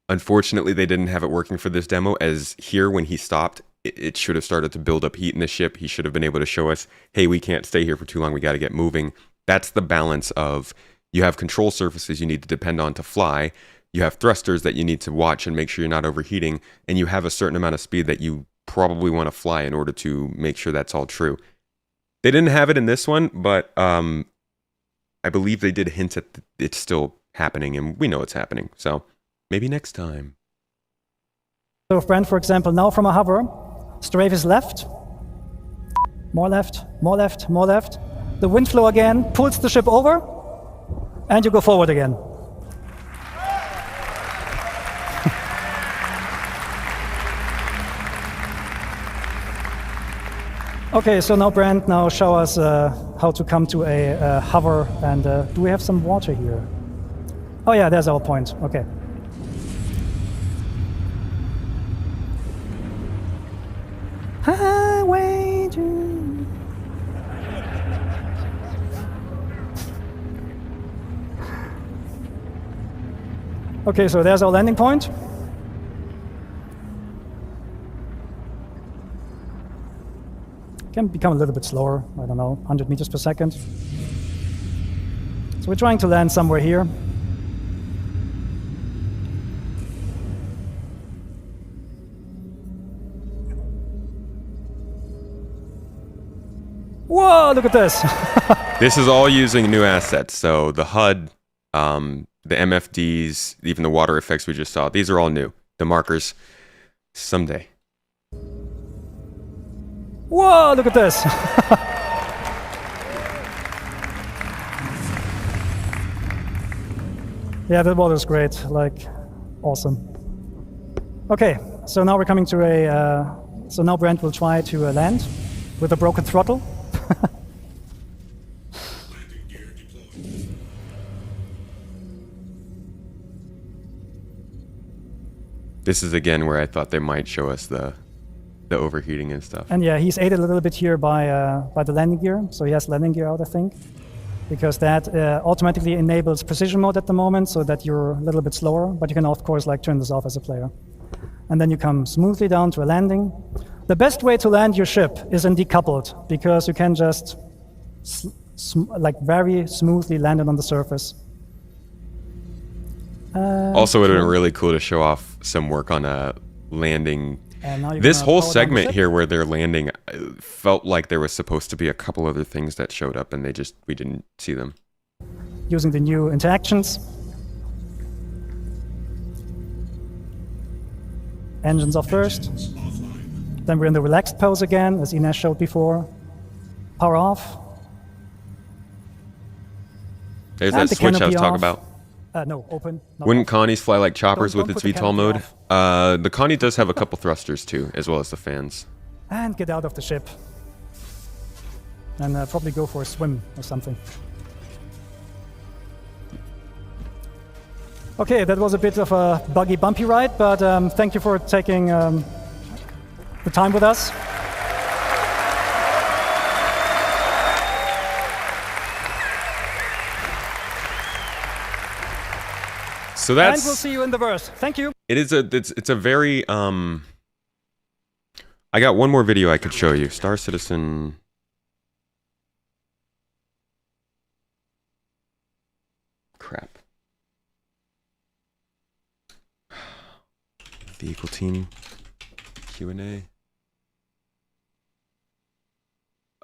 Unfortunately, they didn't have it working for this demo, as here when he stopped, it should have started to build up heat in the ship. He should have been able to show us, hey, we can't stay here for too long. We got to get moving. That's the balance of you have control surfaces you need to depend on to fly. You have thrusters that you need to watch and make sure you're not overheating. And you have a certain amount of speed that you probably want to fly in order to make sure that's all true. They didn't have it in this one, but I believe they did hint at it's still happening, and we know it's happening. So maybe next time. So if Brent, for example, now from a hover, strafe is left, more left, more left, more left. The wind flow again pulls the ship over, and you go forward again. Okay, so now Brent, now show us how to come to a hover, and do we have some water here? Oh yeah, there's our point, okay. Highway to... Okay, so there's our landing point. Can become a little bit slower, I don't know, 100 meters per second. So we're trying to land somewhere here. Whoa, look at this! This is all using new assets. So the HUD, the MFDs, even the water effects we just saw, these are all new. The markers, someday. Whoa, look at this! Yeah, that water is great, like, awesome. Okay, so now we're coming to a, so now Brent will try to land with a broken throttle. This is again where I thought they might show us the overheating and stuff. And yeah, he's aided a little bit here by the landing gear. So he has landing gear out, I think, because that automatically enables precision mode at the moment, so that you're a little bit slower. But you can of course like turn this off as a player. And then you come smoothly down to a landing. The best way to land your ship is in decoupled, because you can just like very smoothly land it on the surface. Also, it would have been really cool to show off some work on a landing. This whole segment here where they're landing felt like there was supposed to be a couple other things that showed up, and we didn't see them. Using the new interactions. Engines off first. Then we're in the relaxed pose again, as Ines showed before. Power off. There's that switch I was talking about. No, open. Wouldn't Connie's fly like choppers with its put the VTOL canopy mode? The Connie does have a couple thrusters too, as well as the fans. And get out of the ship. And probably go for a swim or something. Okay, that was a bit of a buggy, bumpy ride, but thank you for taking the time with us. So that's, and we'll see you in the verse. Thank you. It's a very I got one more video I could show you. Star Citizen. Crap. Vehicle team Q&A.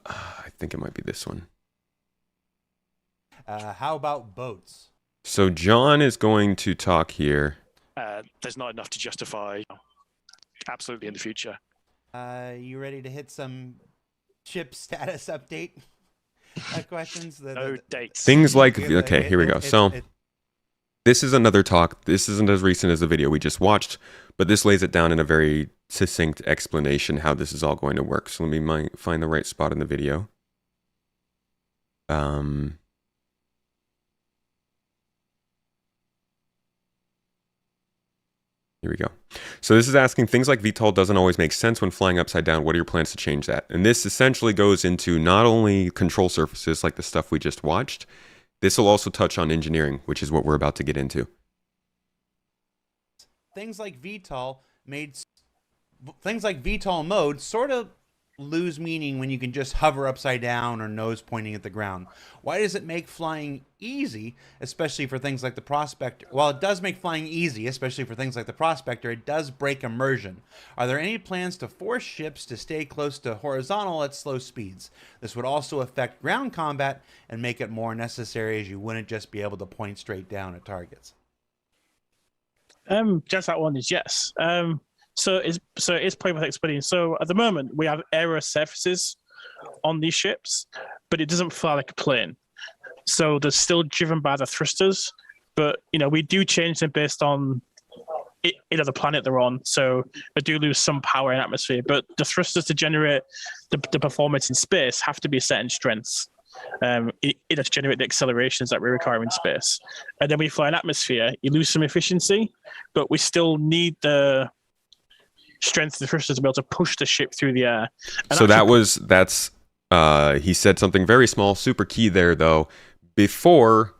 I think it might be this one. How about boats? So John is going to talk here. There's not enough to justify absolutely in the future. You ready to hit some ship status update questions? No dates. Things like, okay, here we go. So this is another talk. This isn't as recent as the video we just watched, but this lays it down in a very succinct explanation how this is all going to work. So let me find the right spot in the video. Here we go. So this is asking things like VTOL doesn't always make sense when flying upside down. What are your plans to change that? And this essentially goes into not only control surfaces like the stuff we just watched, this will also touch on engineering, which is what we're about to get into. things like VTOL mode sort of lose meaning when you can just hover upside down or nose pointing at the ground. Why does it make flying easy, especially for things like the Prospector? While it does make flying easy, especially for things like the Prospector, it does break immersion. Are there any plans to force ships to stay close to horizontal at slow speeds? This would also affect ground combat and make it more necessary, as you wouldn't just be able to point straight down at targets. Just that one is yes. So it's probably worth explaining. So at the moment we have aero surfaces on these ships, but it doesn't fly like a plane. So they're still driven by the thrusters, but we do change them based on the planet they're on. So they do lose some power in atmosphere, but the thrusters to generate the performance in space have to be set in strengths. To generate the accelerations that we require in space. And then when you fly in atmosphere, you lose some efficiency, but we still need the strength of the thrusters to be able to push the ship through the air. And so he said something very small, super key there though. Before,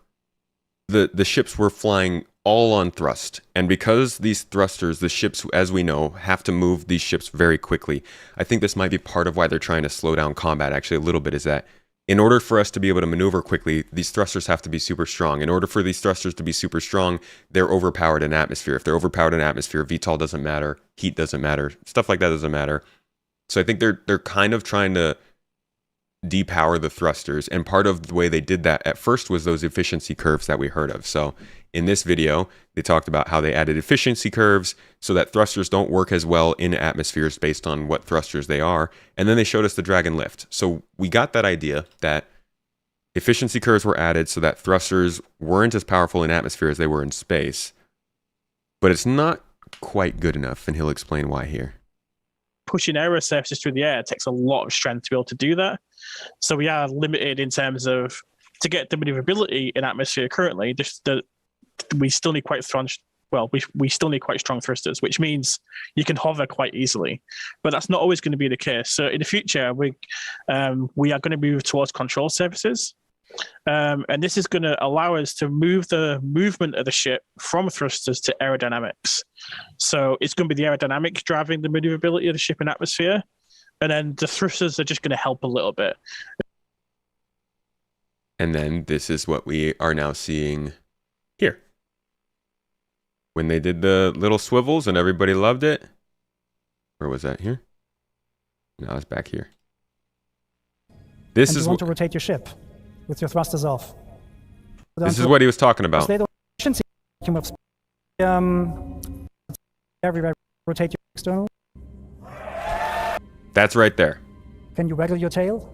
the ships were flying all on thrust, and because these thrusters, the ships, as we know, have to move these ships very quickly. I think this might be part of why they're trying to slow down combat actually a little bit, is that in order for us to be able to maneuver quickly, these thrusters have to be super strong. In order for these thrusters to be super strong, they're overpowered in atmosphere. If they're overpowered in atmosphere, VTOL doesn't matter, heat doesn't matter, stuff like that doesn't matter. So I think they're kind of trying to depower the thrusters, and part of the way they did that at first was those efficiency curves that we heard of. So in this video, they talked about how they added efficiency curves so that thrusters don't work as well in atmospheres based on what thrusters they are. And then they showed us the drag and lift. So we got that idea that efficiency curves were added so that thrusters weren't as powerful in atmosphere as they were in space. But it's not quite good enough, and he'll explain why here. Pushing aero surfaces through the air takes a lot of strength to be able to do that. So we are limited in terms of, to get the maneuverability in atmosphere currently, we still need quite strong. Well, we still need quite strong thrusters, which means you can hover quite easily. But that's not always going to be the case. So in the future, we are going to move towards control surfaces. And this is going to allow us to move the movement of the ship from thrusters to aerodynamics. So it's going to be the aerodynamics driving the maneuverability of the ship in atmosphere. And then the thrusters are just going to help a little bit. And then this is what we are now seeing here. When they did the little swivels and everybody loved it. Where was that? Here? No, it's back here. This is you want to rotate your ship with your thrusters off. This is what he was talking about. Rotate your external. That's right there. Can you waggle your tail?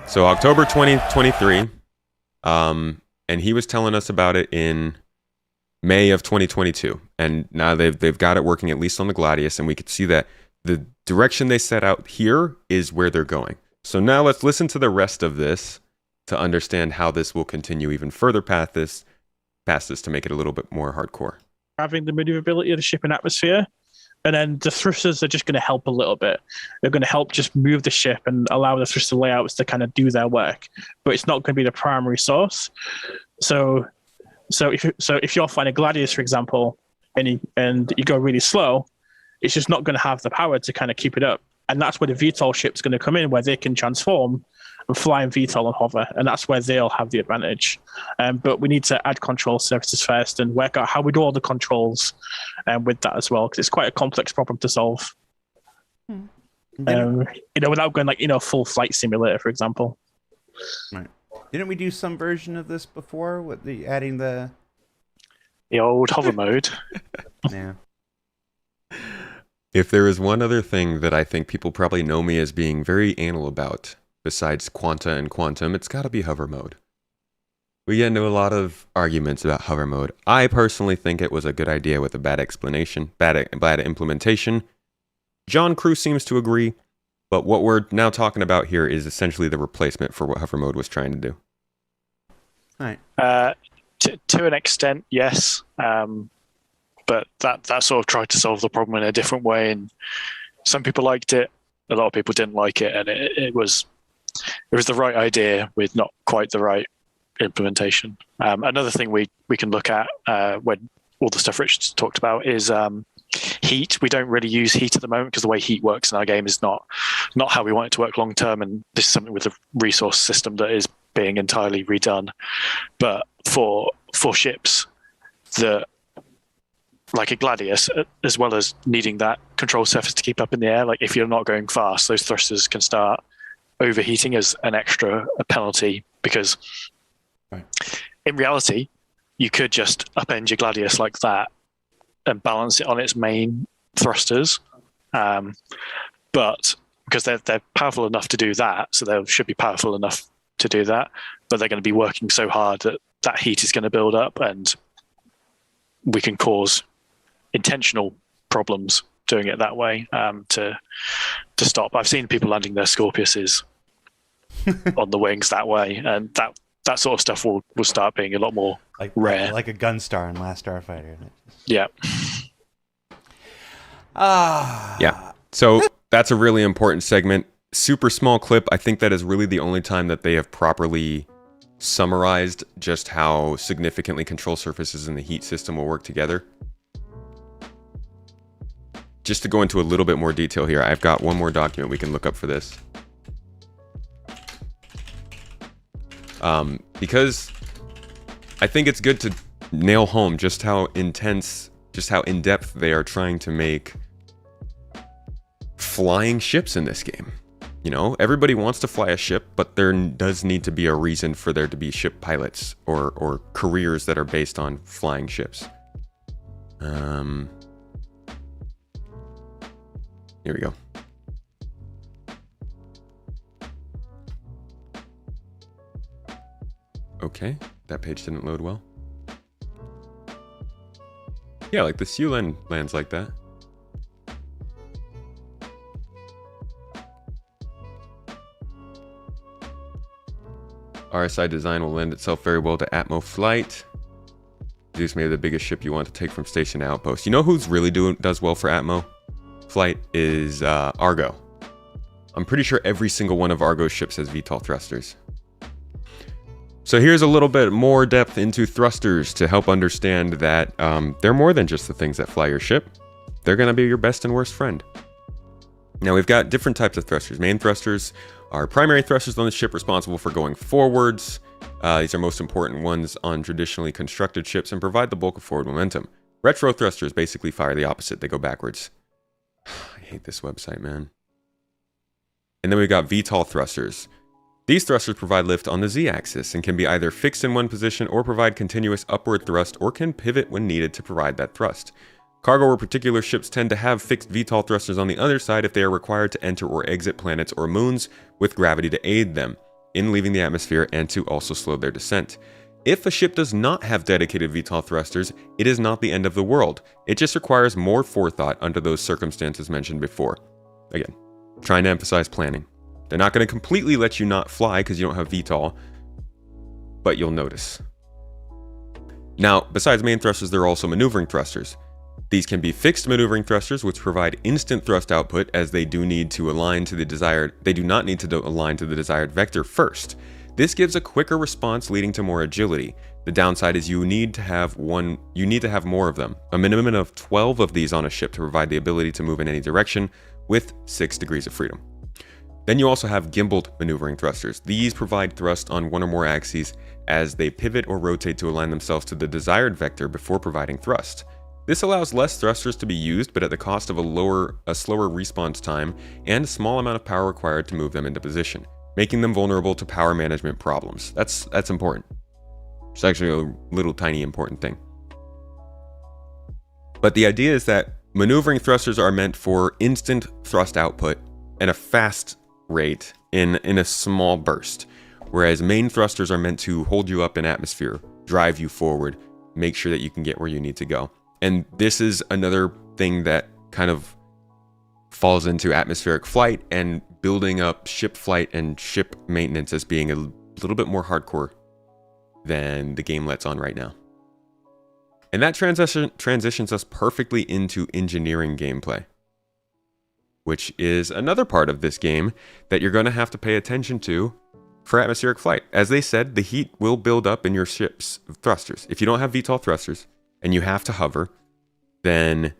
So October 2023, and he was telling us about it in May of 2022, and now they've got it working at least on the Gladius, and we could see that the direction they set out here is where they're going. So now let's listen to the rest of this to understand how this will continue even further past this to make it a little bit more hardcore. Having the maneuverability of the ship in atmosphere, and then the thrusters are just going to help a little bit. They're going to help just move the ship and allow the thruster layouts to kind of do their work, but it's not going to be the primary source. So if you're flying a Gladius, for example, and you go really slow, it's just not going to have the power to kind of keep it up. And that's where the VTOL ship's going to come in, where they can transform and fly in VTOL and hover, and that's where they'll have the advantage. But we need to add control surfaces first and work out how we do all the controls with that as well, because it's quite a complex problem to solve. Without going full flight simulator, for example. Right. Didn't we do some version of this before with the adding the old hover mode? Yeah. If there is one other thing that I think people probably know me as being very anal about, besides quanta and quantum, it's got to be hover mode. We get into a lot of arguments about hover mode. I personally think it was a good idea with a bad explanation, bad implementation. John Crew seems to agree, but what we're now talking about here is essentially the replacement for what hover mode was trying to do. Right. To an extent, yes. But that sort of tried to solve the problem in a different way, and some people liked it, a lot of people didn't like it, and it was the right idea with not quite the right implementation. Another thing we can look at when all the stuff Rich talked about is heat. We don't really use heat at the moment because the way heat works in our game is not how we want it to work long term, and this is something with a resource system that is being entirely redone. But for ships that, like a Gladius, as well as needing that control surface to keep up in the air, like if you're not going fast, those thrusters can start overheating as an extra penalty, because in reality, you could just upend your Gladius like that and balance it on its main thrusters. But because they're powerful enough to do that, so they should be powerful enough to do that, but they're going to be working so hard that that heat is going to build up, and we can cause intentional problems doing it that way to stop. I've seen people landing their Scorpiuses on the wings that way, and that sort of stuff will start being a lot more rare. Like a gun star in Last Starfighter. Yeah. Yeah. So that's a really important segment. Super small clip. I think that is really the only time that they have properly summarized just how significantly control surfaces and the heat system will work together. Just to go into a little bit more detail here, I've got one more document we can look up for this. Because I think it's good to nail home just how intense, just how in-depth they are trying to make flying ships in this game. You know, everybody wants to fly a ship, but there does need to be a reason for there to be ship pilots or careers that are based on flying ships. Here we go. Okay, that page didn't load well. Yeah, like the Sealand lands like that. RSI design will lend itself very well to Atmo flight. Zeus may be the biggest ship you want to take from station to outpost. You know who's really does well for Atmo flight is Argo. I'm pretty sure every single one of Argo's ships has VTOL thrusters. So here's a little bit more depth into thrusters to help understand that they're more than just the things that fly your ship. They're going to be your best and worst friend. Now we've got different types of thrusters. Main thrusters are primary thrusters on the ship responsible for going forwards. These are most important ones on traditionally constructed ships and provide the bulk of forward momentum. Retro thrusters basically fire the opposite. They go backwards. I hate this website, man. And then we've got VTOL thrusters. These thrusters provide lift on the z-axis and can be either fixed in one position or provide continuous upward thrust, or can pivot when needed to provide that thrust. Cargo or particular ships tend to have fixed VTOL thrusters on the other side if they are required to enter or exit planets or moons with gravity to aid them in leaving the atmosphere and to also slow their descent. If a ship does not have dedicated VTOL thrusters, it is not the end of the world. It just requires more forethought under those circumstances mentioned before. Again, trying to emphasize planning. They're not going to completely let you not fly because you don't have VTOL, but you'll notice. Now, besides main thrusters, there are also maneuvering thrusters. These can be fixed maneuvering thrusters, which provide instant thrust output, as they do not need to align to the desired vector first. This gives a quicker response, leading to more agility. The downside is you need to have more of them, a minimum of 12 of these on a ship to provide the ability to move in any direction with 6 degrees of freedom. Then you also have gimbaled maneuvering thrusters. These provide thrust on one or more axes as they pivot or rotate to align themselves to the desired vector before providing thrust. This allows less thrusters to be used, but at the cost of a slower response time and a small amount of power required to move them into position, making them vulnerable to power management problems. That's important. It's actually a little tiny important thing. But the idea is that maneuvering thrusters are meant for instant thrust output and a fast rate in a small burst, whereas main thrusters are meant to hold you up in atmosphere, drive you forward, make sure that you can get where you need to go. And this is another thing that kind of falls into atmospheric flight and building up ship flight and ship maintenance as being a little bit more hardcore than the game lets on right now. And that transitions us perfectly into engineering gameplay, which is another part of this game that you're going to have to pay attention to for atmospheric flight. As they said, the heat will build up in your ship's thrusters. If you don't have VTOL thrusters and you have to hover, then,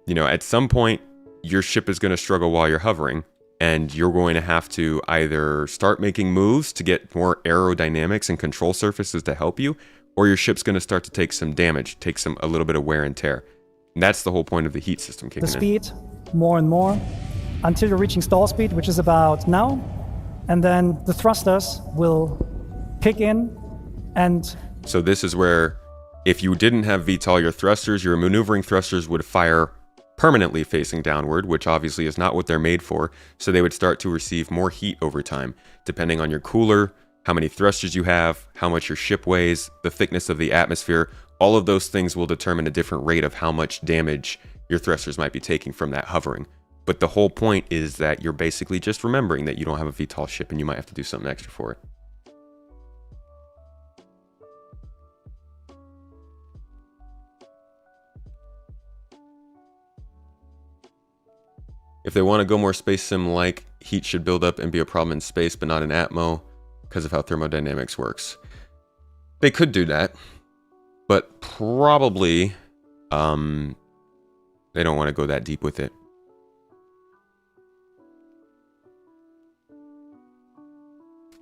you know, at some point, your ship is going to struggle while you're hovering, and you're going to have to either start making moves to get more aerodynamics and control surfaces to help you, or your ship's going to start to take some damage, take a little bit of wear and tear. And that's the whole point of the heat system kicking in. The speed, more and more, until you're reaching stall speed, which is about now, and then the thrusters will kick in, and... So this is where, if you didn't have VTOL, your maneuvering thrusters would fire permanently facing downward, which obviously is not what they're made for, so they would start to receive more heat over time, depending on your cooler, how many thrusters you have, how much your ship weighs, the thickness of the atmosphere. All of those things will determine a different rate of how much damage your thrusters might be taking from that hovering. But the whole point is that you're basically just remembering that you don't have a VTOL ship and you might have to do something extra for it. If they want to go more space sim-like, heat should build up and be a problem in space, but not in Atmo, because of how thermodynamics works. They could do that, but probably they don't want to go that deep with it.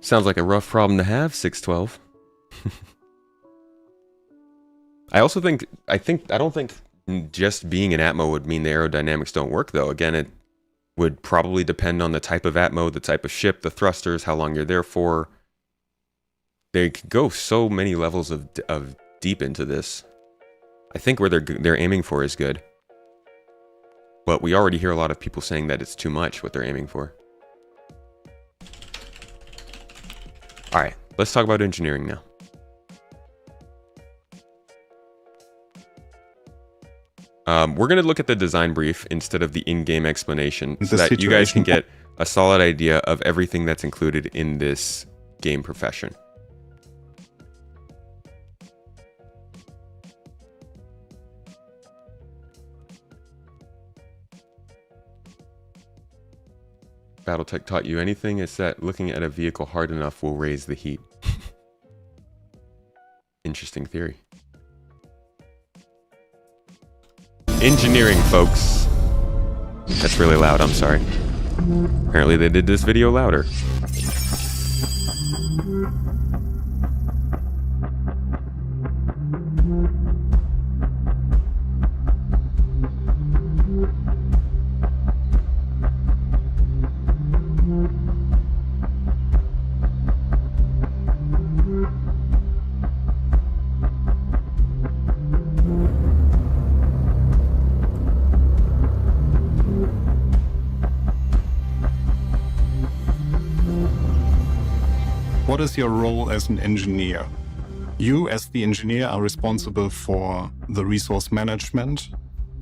Sounds like a rough problem to have, 612. I don't think just being in Atmo would mean the aerodynamics don't work, though. Again, it would probably depend on the type of Atmo, the type of ship, the thrusters, how long you're there for. They could go so many levels of deep into this. I think where they're aiming for is good. But we already hear a lot of people saying that it's too much what they're aiming for. Alright, let's talk about engineering now. We're going to look at the design brief instead of the in-game explanation so that you guys can get a solid idea of everything that's included in this game profession. Battletech taught you anything? It's that looking at a vehicle hard enough will raise the heat. Interesting theory. Engineering, folks. That's really loud, I'm sorry. Apparently they did this video louder. What is your role as an engineer? You, as the engineer, are responsible for the resource management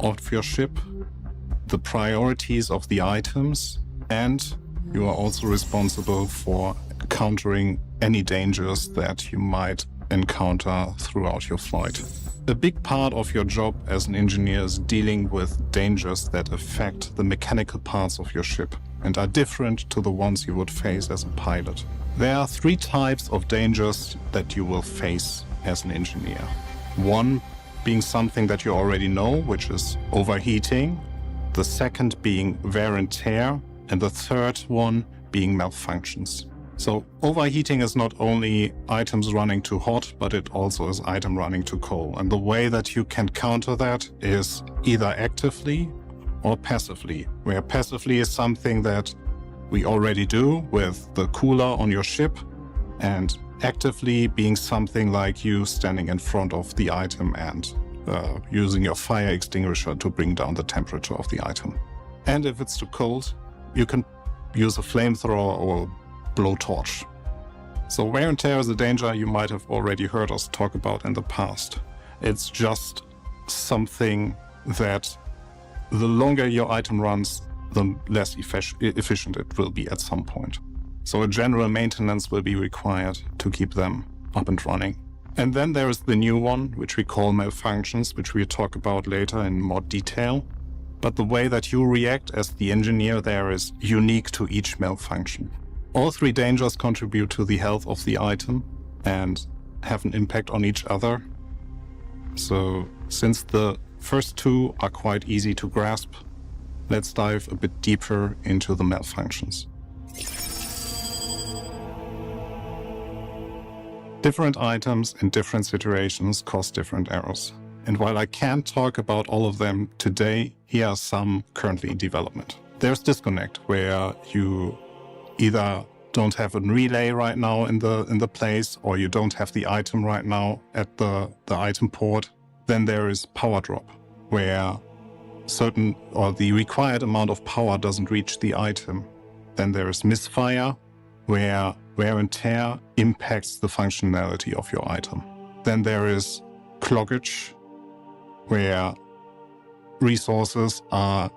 of your ship, the priorities of the items, and you are also responsible for countering any dangers that you might encounter throughout your flight. A big part of your job as an engineer is dealing with dangers that affect the mechanical parts of your ship and are different to the ones you would face as a pilot. There are 3 types of dangers that you will face as an engineer. One being something that you already know, which is overheating. The second being wear and tear. And the third one being malfunctions. So overheating is not only items running too hot, but it also is item running too cold. And the way that you can counter that is either actively or passively, where passively is something that we already do with the cooler on your ship, and actively being something like you standing in front of the item and using your fire extinguisher to bring down the temperature of the item. And if it's too cold, you can use a flamethrower or blowtorch. So wear and tear is a danger you might have already heard us talk about in the past. It's just something that the longer your item runs, the less efficient it will be at some point. So a general maintenance will be required to keep them up and running. And then there is the new one, which we call malfunctions, which we'll talk about later in more detail. But the way that you react as the engineer there is unique to each malfunction. All 3 dangers contribute to the health of the item and have an impact on each other. So since the first two are quite easy to grasp, let's dive a bit deeper into the malfunctions. Different items in different situations cause different errors. And while I can't talk about all of them today, here are some currently in development. There's disconnect, where you either don't have a relay right now in the place, or you don't have the item right now at the item port. Then there is power drop, where certain or the required amount of power doesn't reach the item. Then there is misfire, where wear and tear impacts the functionality of your item. Then there is cloggage, where resources are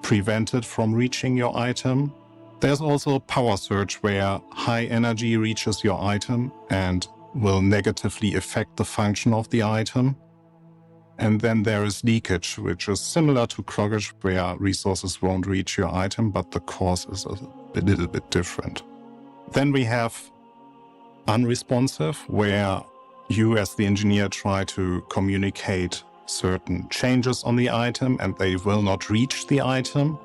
prevented from reaching your item. There's also power surge, where high energy reaches your item and will negatively affect the function of the item. And then there is leakage, which is similar to cloggage, where resources won't reach your item, but the cause is a little bit different. Then we have unresponsive, where you as the engineer try to communicate certain changes on the item and they will not reach the item.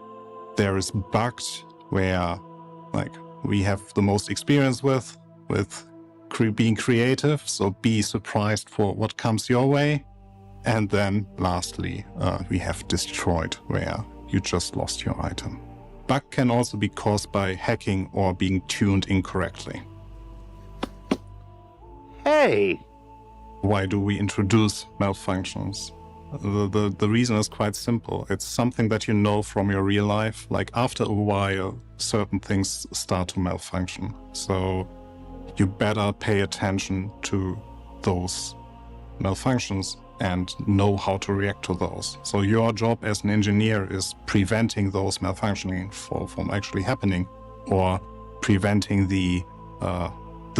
There is bugged, where we have the most experience with being creative, so be surprised for what comes your way. And then lastly, we have destroyed, where you just lost your item. Bug can also be caused by hacking or being tuned incorrectly. Hey! Why do we introduce malfunctions? The reason is quite simple. It's something that you know from your real life. Like after a while, certain things start to malfunction. So you better pay attention to those malfunctions and know how to react to those. So your job as an engineer is preventing those malfunctioning from actually happening, or preventing the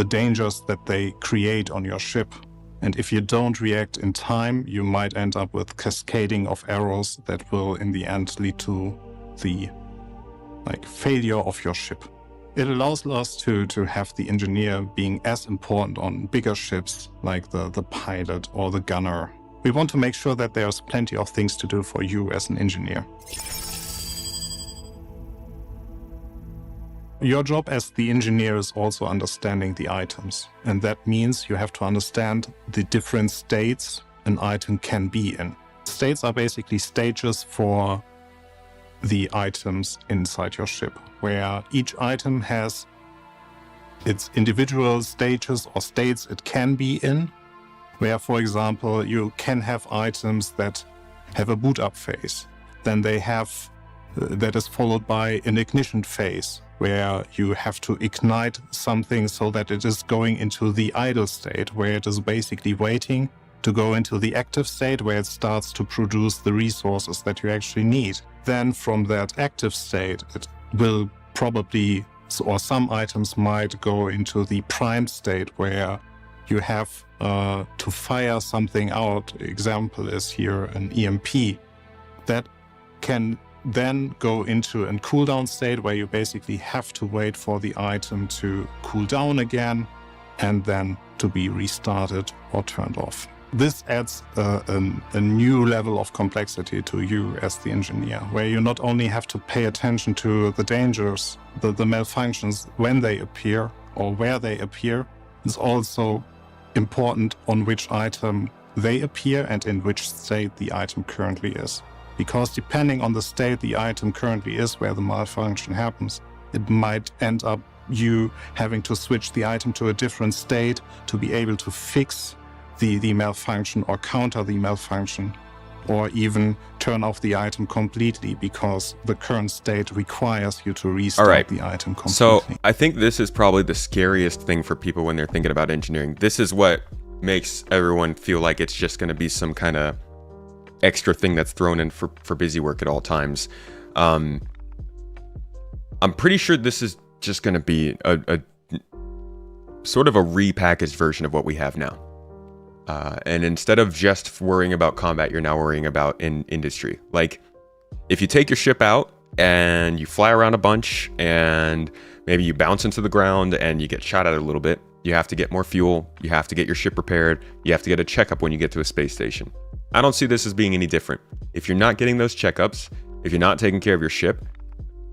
dangers that they create on your ship. And if you don't react in time, you might end up with cascading of errors that will in the end lead to the failure of your ship. It allows us to have the engineer being as important on bigger ships like the pilot or the gunner. We want to make sure that there's plenty of things to do for you as an engineer. Your job as the engineer is also understanding the items. And that means you have to understand the different states an item can be in. States are basically stages for the items inside your ship, where each item has its individual stages or states it can be in. Where, for example, you can have items that have a boot up phase. Then they have, that is followed by an ignition phase, where you have to ignite something so that it is going into the idle state, where it is basically waiting to go into the active state, where it starts to produce the resources that you actually need. Then from that active state, it will probably, or some items might go into the primed state, where you have to fire something out. Example is here an EMP. That can then go into a cooldown state, where you basically have to wait for the item to cool down again and then to be restarted or turned off. This adds a new level of complexity to you as the engineer, where you not only have to pay attention to the dangers, the malfunctions when they appear or where they appear. It's also important on which item they appear and in which state the item currently is. Because depending on the state the item currently is where the malfunction happens, it might end up you having to switch the item to a different state to be able to fix the malfunction or counter the malfunction, or even turn off the item completely because the current state requires you to restart the item completely. So I think this is probably the scariest thing for people when they're thinking about engineering. This is what makes everyone feel like it's just going to be some kind of extra thing that's thrown in for busy work at all times. I'm pretty sure this is just going to be a sort of a repackaged version of what we have now. And instead of just worrying about combat, you're now worrying about in industry. Like, if you take your ship out and you fly around a bunch and maybe you bounce into the ground and you get shot at a little bit, You have to get more fuel. You have to get your ship repaired. You have to get a checkup when you get to a space station. I don't see this as being any different. If you're not getting those checkups, if you're not taking care of your ship,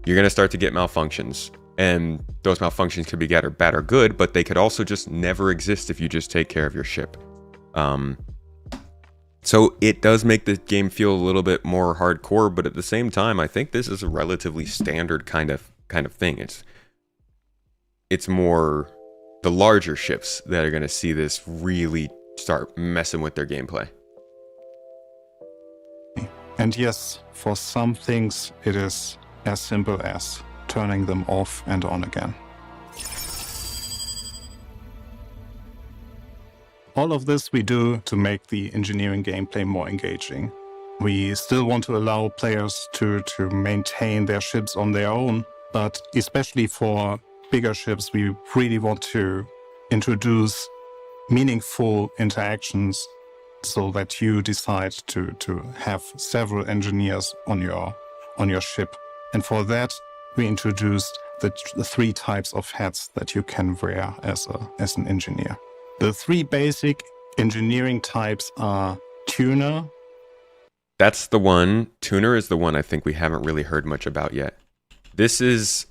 you're going to start to get malfunctions. And those malfunctions could be bad or good, but they could also just never exist if you just take care of your ship. So it does make the game feel a little bit more hardcore, but at the same time, I think this is a relatively standard kind of thing. It's more the larger ships that are going to see this really start messing with their gameplay. And yes, for some things, it is as simple as turning them off and on again. All of this we do to make the engineering gameplay more engaging. We still want to allow players to maintain their ships on their own, but especially for bigger ships, we really want to introduce meaningful interactions so that you decide to have several engineers on your ship. And for that, we introduced the 3 types of hats that you can wear as an engineer. The 3 basic engineering types are tuner. That's the one. Tuner is the one I think we haven't really heard much about yet. This is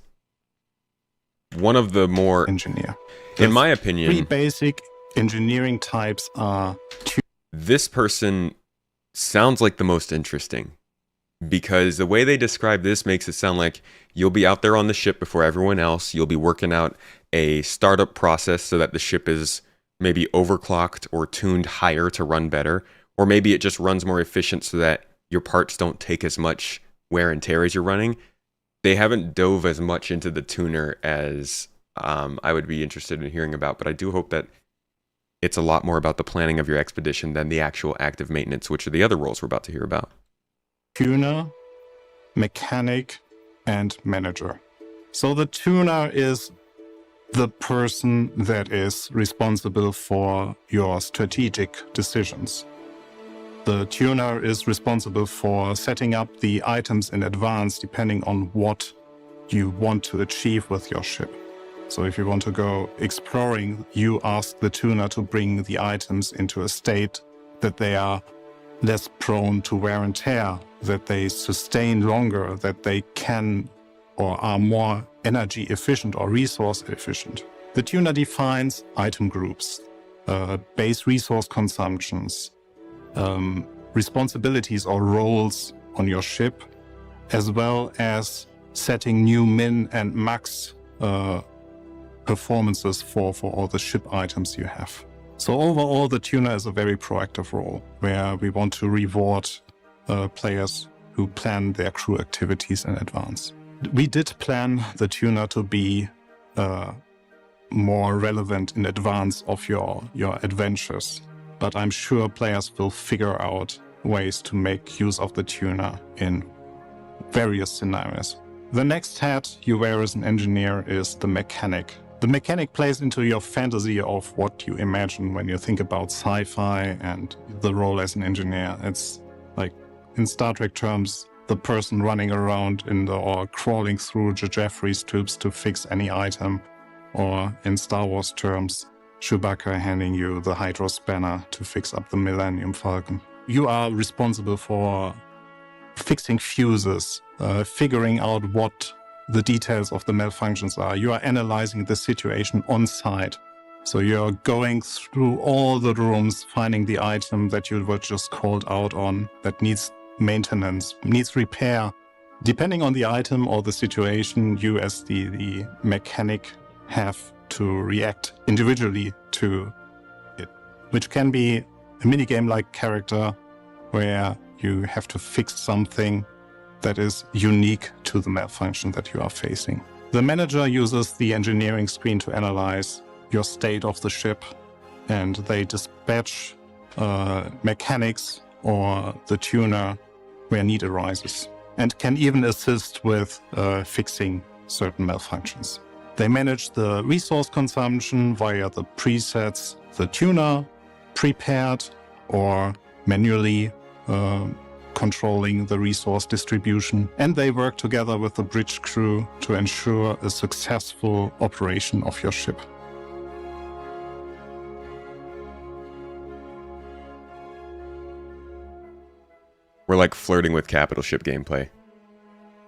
one of the more... Engineer. In my opinion... 3 basic engineering types are... This person sounds like the most interesting, because the way they describe this makes it sound like you'll be out there on the ship before everyone else. You'll be working out a startup process so that the ship is maybe overclocked or tuned higher to run better, or maybe it just runs more efficient so that your parts don't take as much wear and tear as you're running. They haven't dove as much into the tuner as I would be interested in hearing about, but I do hope that it's a lot more about the planning of your expedition than the actual active maintenance, which are the other roles we're about to hear about. Tuner, mechanic, and manager. So the tuner is the person that is responsible for your strategic decisions. The tuner is responsible for setting up the items in advance depending on what you want to achieve with your ship. So if you want to go exploring, you ask the tuner to bring the items into a state that they are less prone to wear and tear, that they sustain longer, that they can or are more energy efficient or resource efficient. The tuner defines item groups, base resource consumptions, responsibilities or roles on your ship, as well as setting new min and max performances for all the ship items you have. So overall, the tuner is a very proactive role where we want to reward players who plan their crew activities in advance. We did plan the tuner to be more relevant in advance of your adventures, but I'm sure players will figure out ways to make use of the tuner in various scenarios. The next hat you wear as an engineer is the mechanic. The mechanic plays into your fantasy of what you imagine when you think about sci-fi and the role as an engineer. It's like, in Star Trek terms, the person running around or crawling through Jeffries tubes to fix any item. Or in Star Wars terms, Chewbacca handing you the Hydro Spanner to fix up the Millennium Falcon. You are responsible for fixing fuses, figuring out what the details of the malfunctions are. You are analyzing the situation on site. So you're going through all the rooms, finding the item that you were just called out on that needs maintenance, needs repair. Depending on the item or the situation, you as the mechanic have to react individually to it, which can be a minigame-like character where you have to fix something that is unique to the malfunction that you are facing. The manager uses the engineering screen to analyze your state of the ship, and they dispatch mechanics or the tuner where need arises, and can even assist with fixing certain malfunctions. They manage the resource consumption via the presets the tuner prepared or manually controlling the resource distribution, and they work together with the bridge crew to ensure a successful operation of your ship. We're like flirting with capital ship gameplay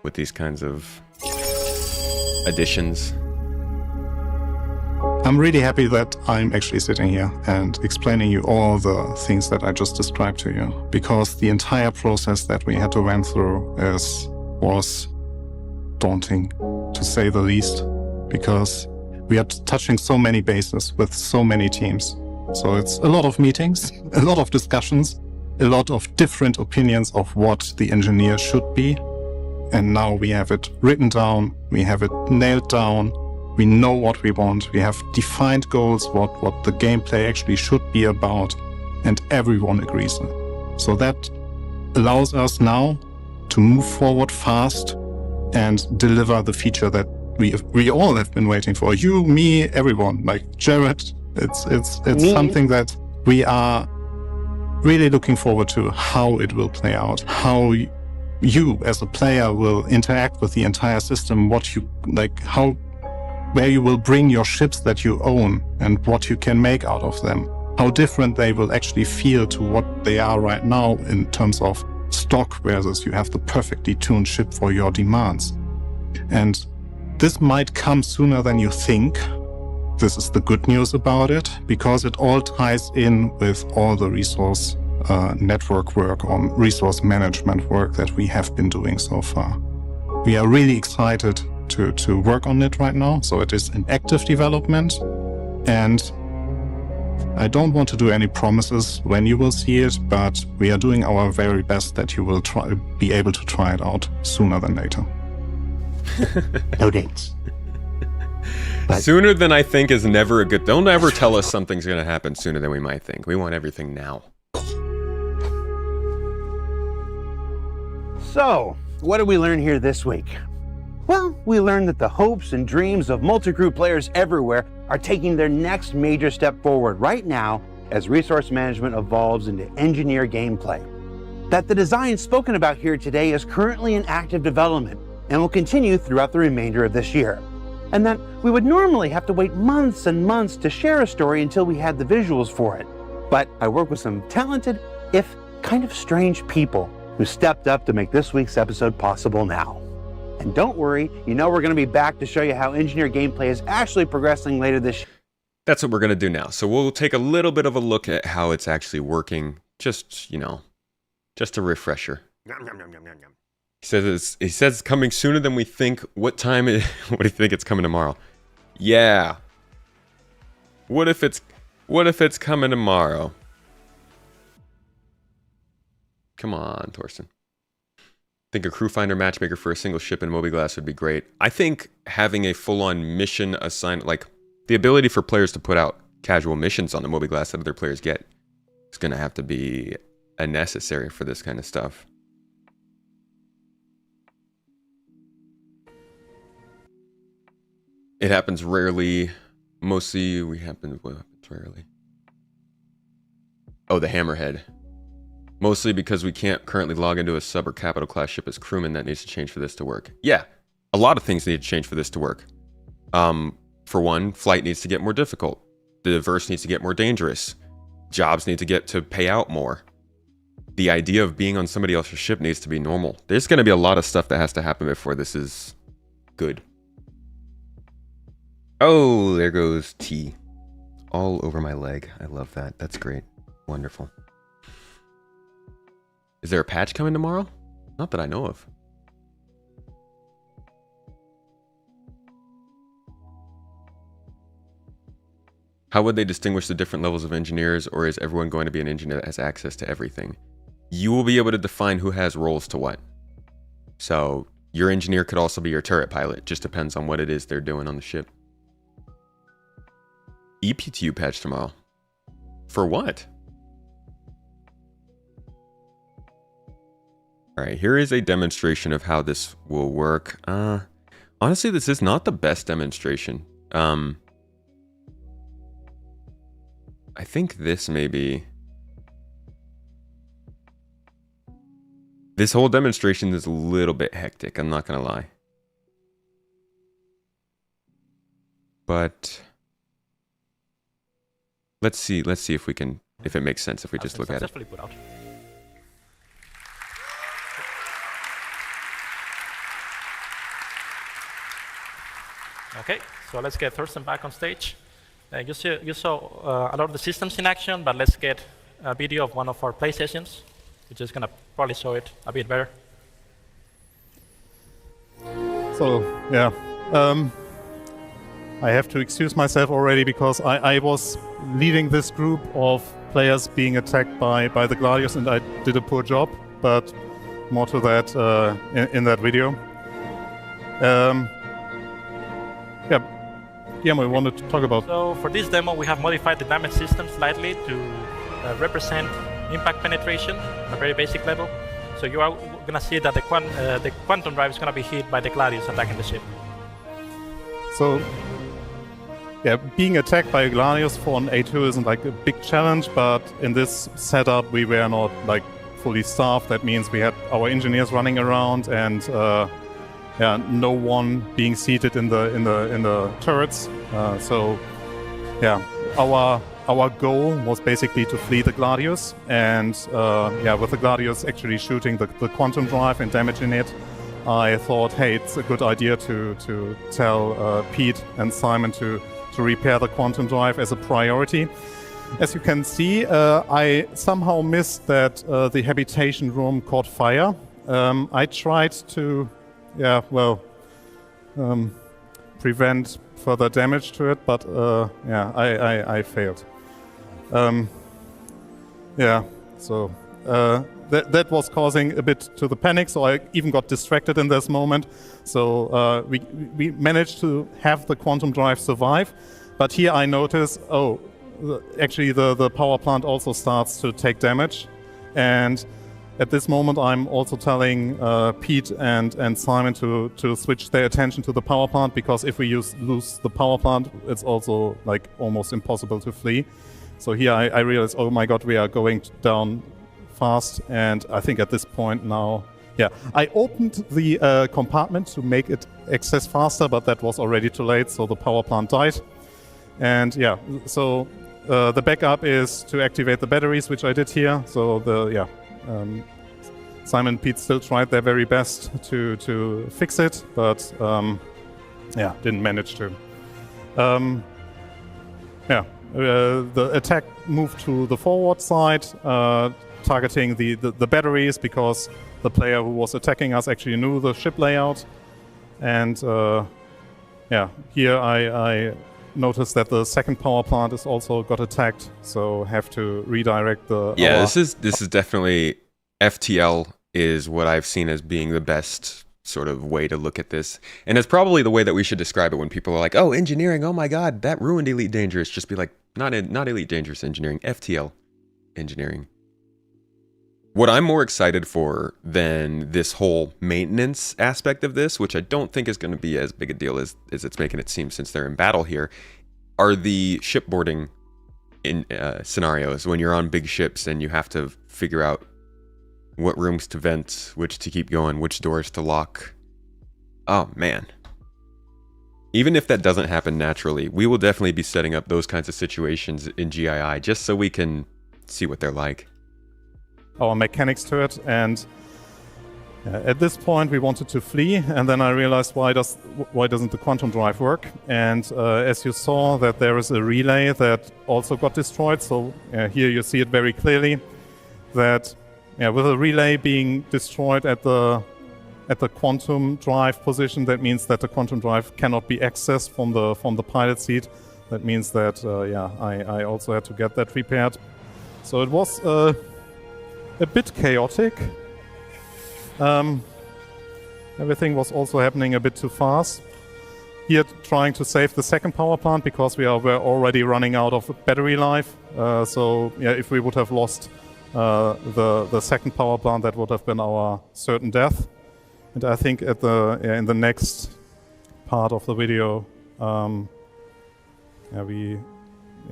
with these kinds of additions. I'm really happy that I'm actually sitting here and explaining you all the things that I just described to you, because the entire process that we had to went through was daunting, to say the least, because we are touching so many bases with so many teams. So it's a lot of meetings, a lot of discussions, a lot of different opinions of what the engineer should be. And now we have it written down, we have it nailed down, we know what we want, we have defined goals, what the gameplay actually should be about, and everyone agrees. So that allows us now to move forward fast and deliver the feature that we all have been waiting for. You, me, everyone, like Jared. It's something that we are really looking forward to, how it will play out, how you as a player will interact with the entire system, what you like, where you will bring your ships that you own and what you can make out of them, how different they will actually feel to what they are right now in terms of stock versus you have the perfectly tuned ship for your demands. And this might come sooner than you think. This is the good news about it, because it all ties in with all the resource network work on resource management work that we have been doing so far. We are really excited to work on it right now. So it is in active development, and I don't want to do any promises when you will see it, but we are doing our very best that you will be able to try it out sooner than later. No dates. But sooner than I think is never a good... Don't ever tell us something's going to happen sooner than we might think. We want everything now. So, what did we learn here this week? Well, we learned that the hopes and dreams of multi-crew players everywhere are taking their next major step forward right now as resource management evolves into engineer gameplay. That the design spoken about here today is currently in active development and will continue throughout the remainder of this year. And that we would normally have to wait months and months to share a story until we had the visuals for it. But I work with some talented, if kind of strange people who stepped up to make this week's episode possible now. And don't worry, you know we're going to be back to show you how engineer gameplay is actually progressing later this year. That's what we're going to do now. So we'll take a little bit of a look at how it's actually working. Just, you know, just a refresher. He says coming sooner than we think. What time is, what do you think it's coming tomorrow? Yeah. What if it's coming tomorrow? Come on, Torsten. I think a crew finder matchmaker for a single ship in Mobiglass would be great. I think having a full-on mission assigned, like the ability for players to put out casual missions on the Mobiglass that other players get, is going to have to be a necessary for this kind of stuff. It happens rarely. Mostly, what happens rarely? Oh, the Hammerhead. Mostly because we can't currently log into a sub or capital class ship as crewman. That needs to change for this to work. Yeah, a lot of things need to change for this to work. For one, flight needs to get more difficult. The diverse needs to get more dangerous. Jobs need to get to pay out more. The idea of being on somebody else's ship needs to be normal. There's going to be a lot of stuff that has to happen before this is good. Oh, there goes T. All over my leg. I love that. That's great. Wonderful. Is there a patch coming tomorrow? Not that I know of. How would they distinguish the different levels of engineers, or is everyone going to be an engineer that has access to everything? You will be able to define who has roles to what. So your engineer could also be your turret pilot. Just depends on what it is they're doing on the ship. EPTU patch tomorrow. For what? Alright, here is a demonstration of how this will work. Honestly, this is not the best demonstration. I think this may be... This whole demonstration is a little bit hectic, I'm not gonna lie. But... Let's see if we can, if it makes sense if we just look at it. Okay, so let's get Thurston back on stage. You saw a lot of the systems in action, but let's get a video of one of our play sessions, which is going to probably show it a bit better. So, yeah. I have to excuse myself already because I was leading this group of players being attacked by the Gladius, and I did a poor job, but more to that in that video. Yeah, Guillermo, we wanted to talk about... So for this demo, we have modified the damage system slightly to represent impact penetration at a very basic level. So you are going to see that the quantum drive is going to be hit by the Gladius attacking the ship. So, yeah, being attacked by a Gladius for an A2 isn't like a big challenge, but in this setup we were not like fully staffed. That means we had our engineers running around and yeah, no one being seated in the turrets. So, yeah, our goal was basically to flee the Gladius, and yeah, with the Gladius actually shooting the quantum drive and damaging it, I thought, hey, it's a good idea to tell Pete and Simon to repair the quantum drive as a priority. As you can see, I somehow missed that the habitation room caught fire. I tried to, yeah, well, prevent further damage to it, but yeah, I failed. Yeah, so that was causing a bit to the panic, so I even got distracted in this moment. So we managed to have the quantum drive survive, but here I notice, oh, actually the power plant also starts to take damage, and at this moment I'm also telling Pete and Simon to switch their attention to the power plant, because if we lose the power plant, it's also like almost impossible to flee. So here I realized, oh my god, we are going down fast, and I think at this point now, yeah, I opened the compartment to make it access faster, but that was already too late, so the power plant died. And yeah, so the backup is to activate the batteries, which I did here. So Simon and Pete still tried their very best to fix it, but yeah, didn't manage to. Yeah, the attack moved to the forward side, targeting the batteries, because the player who was attacking us actually knew the ship layout. And yeah, here I noticed that the second power plant is also got attacked, so have to redirect the... Yeah, this is definitely... FTL is what I've seen as being the best sort of way to look at this. And it's probably the way that we should describe it when people are like, oh, engineering, oh my god, that ruined Elite Dangerous. Just be like, not Elite Dangerous engineering, FTL engineering. What I'm more excited for than this whole maintenance aspect of this, which I don't think is going to be as big a deal as it's making it seem since they're in battle here, are the shipboarding scenarios when you're on big ships and you have to figure out what rooms to vent, which to keep going, which doors to lock. Oh man. Even if that doesn't happen naturally, we will definitely be setting up those kinds of situations in GII just so we can see what they're like. Our mechanics to it, and at this point we wanted to flee, and then I realized why doesn't the quantum drive work? And as you saw, that there is a relay that also got destroyed. So here you see it very clearly that with a relay being destroyed at the quantum drive position, that means that the quantum drive cannot be accessed from the pilot seat. That means that I also had to get that repaired. So it was a bit chaotic. Everything was also happening a bit too fast. Here, trying to save the second power plant because we're already running out of battery life. So yeah, if we would have lost the second power plant, that would have been our certain death. And I think at in the next part of the video, we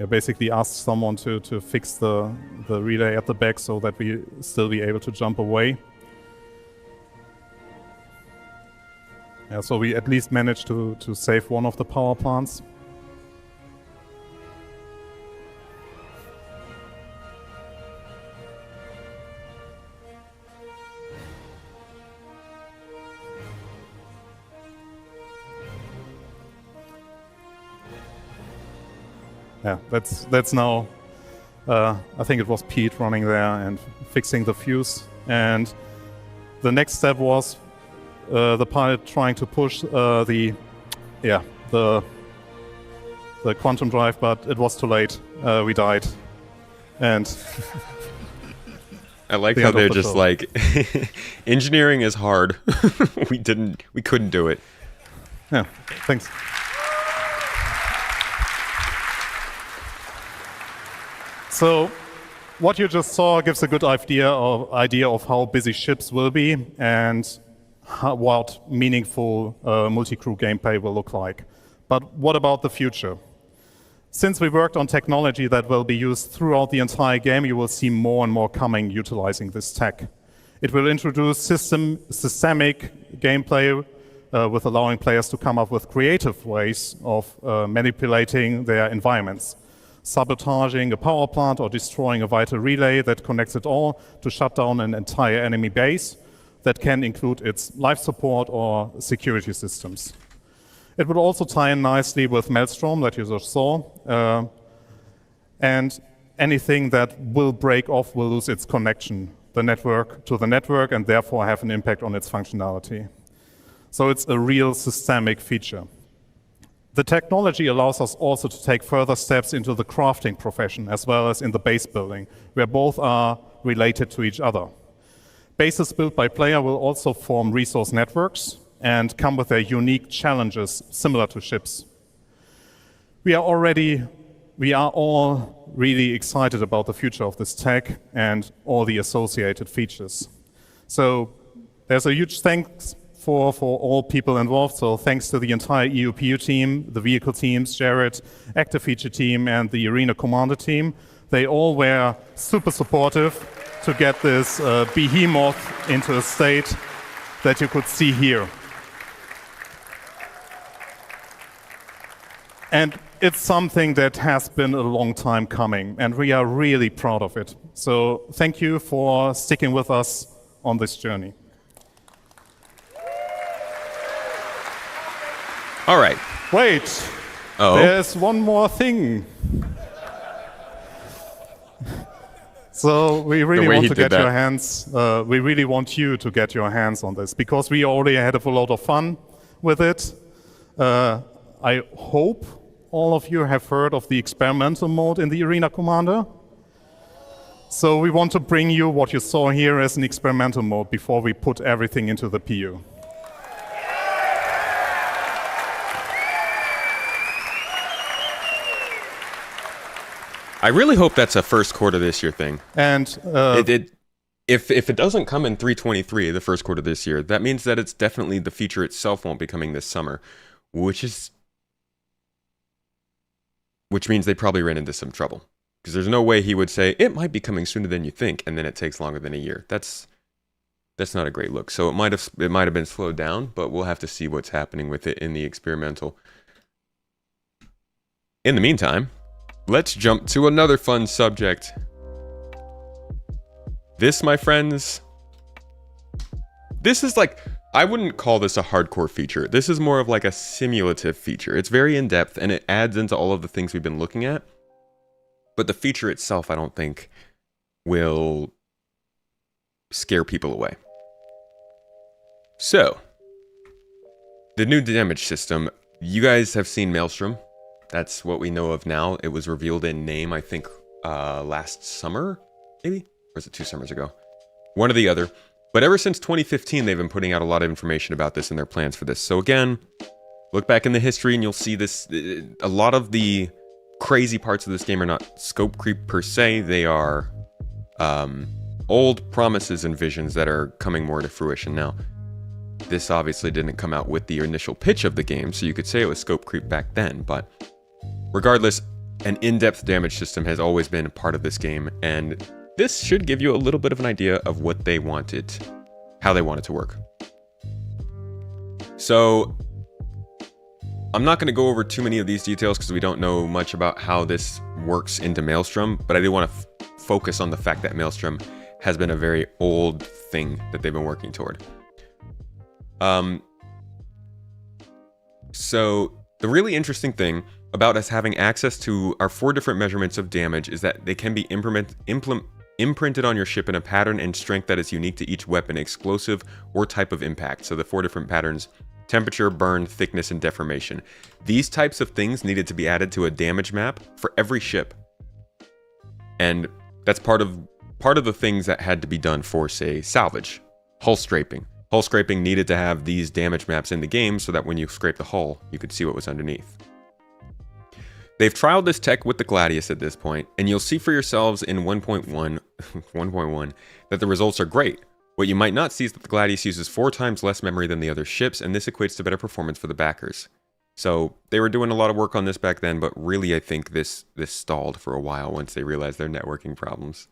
basically asked someone to fix the relay at the back so that we still be able to jump away. Yeah, so we at least managed to save one of the power plants. yeah, that's now. I think it was Pete running there and fixing the fuse. And the next step was the pilot trying to push the quantum drive, but it was too late. We died. And I like how they're just like, engineering is hard. we couldn't do it. Yeah, thanks. So, what you just saw gives a good idea of how busy ships will be and what meaningful multi-crew gameplay will look like. But what about the future? Since we worked on technology that will be used throughout the entire game, you will see more and more coming utilizing this tech. It will introduce systemic gameplay with allowing players to come up with creative ways of manipulating their environments. Sabotaging a power plant or destroying a vital relay that connects it all to shut down an entire enemy base that can include its life support or security systems. It would also tie in nicely with Maelstrom that you just saw, and anything that will break off will lose its connection to the network and therefore have an impact on its functionality. So it's a real systemic feature. The technology allows us also to take further steps into the crafting profession as well as in the base building, where both are related to each other. Bases built by player will also form resource networks and come with their unique challenges similar to ships. We are all really excited about the future of this tech and all the associated features. So there's a huge thanks for all people involved. So thanks to the entire EUPU team, the vehicle teams, Jared, active feature team, and the arena commander team. They all were super supportive to get this behemoth into a state that you could see here. And it's something that has been a long time coming, and we are really proud of it. So thank you for sticking with us on this journey. All right. Wait. Oh. There's one more thing. So we really want to get your hands. We really want you to get your hands on this because we already had a lot of fun with it. I hope all of you have heard of the experimental mode in the Arena Commander. So we want to bring you what you saw here as an experimental mode before we put everything into the PU. I really hope that's a first quarter this year thing. And if it doesn't come in 323, the first quarter this year, that means that it's definitely the feature itself won't be coming this summer, which means they probably ran into some trouble. Because there's no way he would say, it might be coming sooner than you think, and then it takes longer than a year. That's not a great look. So it might have been slowed down, but we'll have to see what's happening with it in the experimental. In the meantime, let's jump to another fun subject. This, my friends, this is like, I wouldn't call this a hardcore feature. This is more of like a simulative feature. It's very in-depth and it adds into all of the things we've been looking at. But the feature itself, I don't think, will scare people away. So, the new damage system. You guys have seen Maelstrom. That's what we know of now. It was revealed in name, I think, last summer, maybe? Or was it 2 summers ago? One or the other. But ever since 2015, they've been putting out a lot of information about this and their plans for this. So again, look back in the history and you'll see this. A lot of the crazy parts of this game are not scope creep per se. They are old promises and visions that are coming more to fruition now. This obviously didn't come out with the initial pitch of the game, so you could say it was scope creep back then, but regardless, an in-depth damage system has always been a part of this game, and this should give you a little bit of an idea of what they wanted, how they want it to work. So, I'm not going to go over too many of these details because we don't know much about how this works into Maelstrom, but I do want to focus on the fact that Maelstrom has been a very old thing that they've been working toward. So, the really interesting thing, about us having access to our 4 different measurements of damage is that they can be imprinted on your ship in a pattern and strength that is unique to each weapon, explosive, or type of impact. So the 4 different patterns: temperature, burn, thickness, and deformation. These types of things needed to be added to a damage map for every ship. And that's part of the things that had to be done for, say, salvage. Hull scraping. Hull scraping needed to have these damage maps in the game so that when you scrape the hull, you could see what was underneath. They've trialed this tech with the Gladius at this point, and you'll see for yourselves in 1.1 that the results are great. What you might not see is that the Gladius uses 4 times less memory than the other ships, and this equates to better performance for the backers. So they were doing a lot of work on this back then, but really I think this stalled for a while once they realized their networking problems.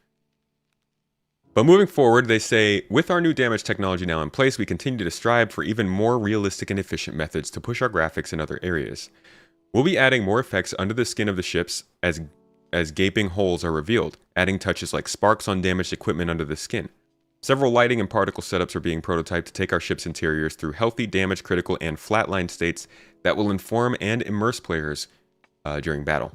But moving forward, they say, with our new damage technology now in place, we continue to strive for even more realistic and efficient methods to push our graphics in other areas. We'll be adding more effects under the skin of the ships as gaping holes are revealed, adding touches like sparks on damaged equipment under the skin. Several lighting and particle setups are being prototyped to take our ship's interiors through healthy, damage critical, and flatline states that will inform and immerse players during battle.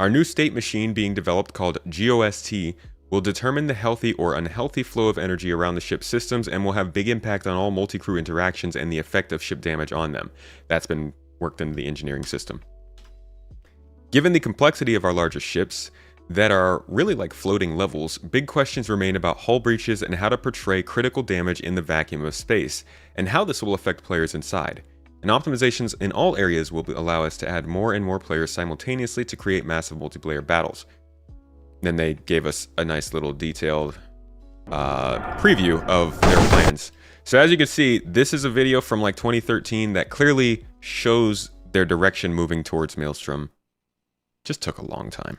Our new state machine being developed, called GOST, will determine the healthy or unhealthy flow of energy around the ship's systems and will have big impact on all multi-crew interactions and the effect of ship damage on them. That's been worked into the engineering system. Given the complexity of our larger ships that are really like floating levels, big questions remain about hull breaches and how to portray critical damage in the vacuum of space, and how this will affect players inside. And optimizations in all areas will allow us to add more and more players simultaneously to create massive multiplayer battles. Then they gave us a nice little detailed preview of their plans. So as you can see, this is a video from like 2013 that clearly shows their direction moving towards Maelstrom. Just took a long time.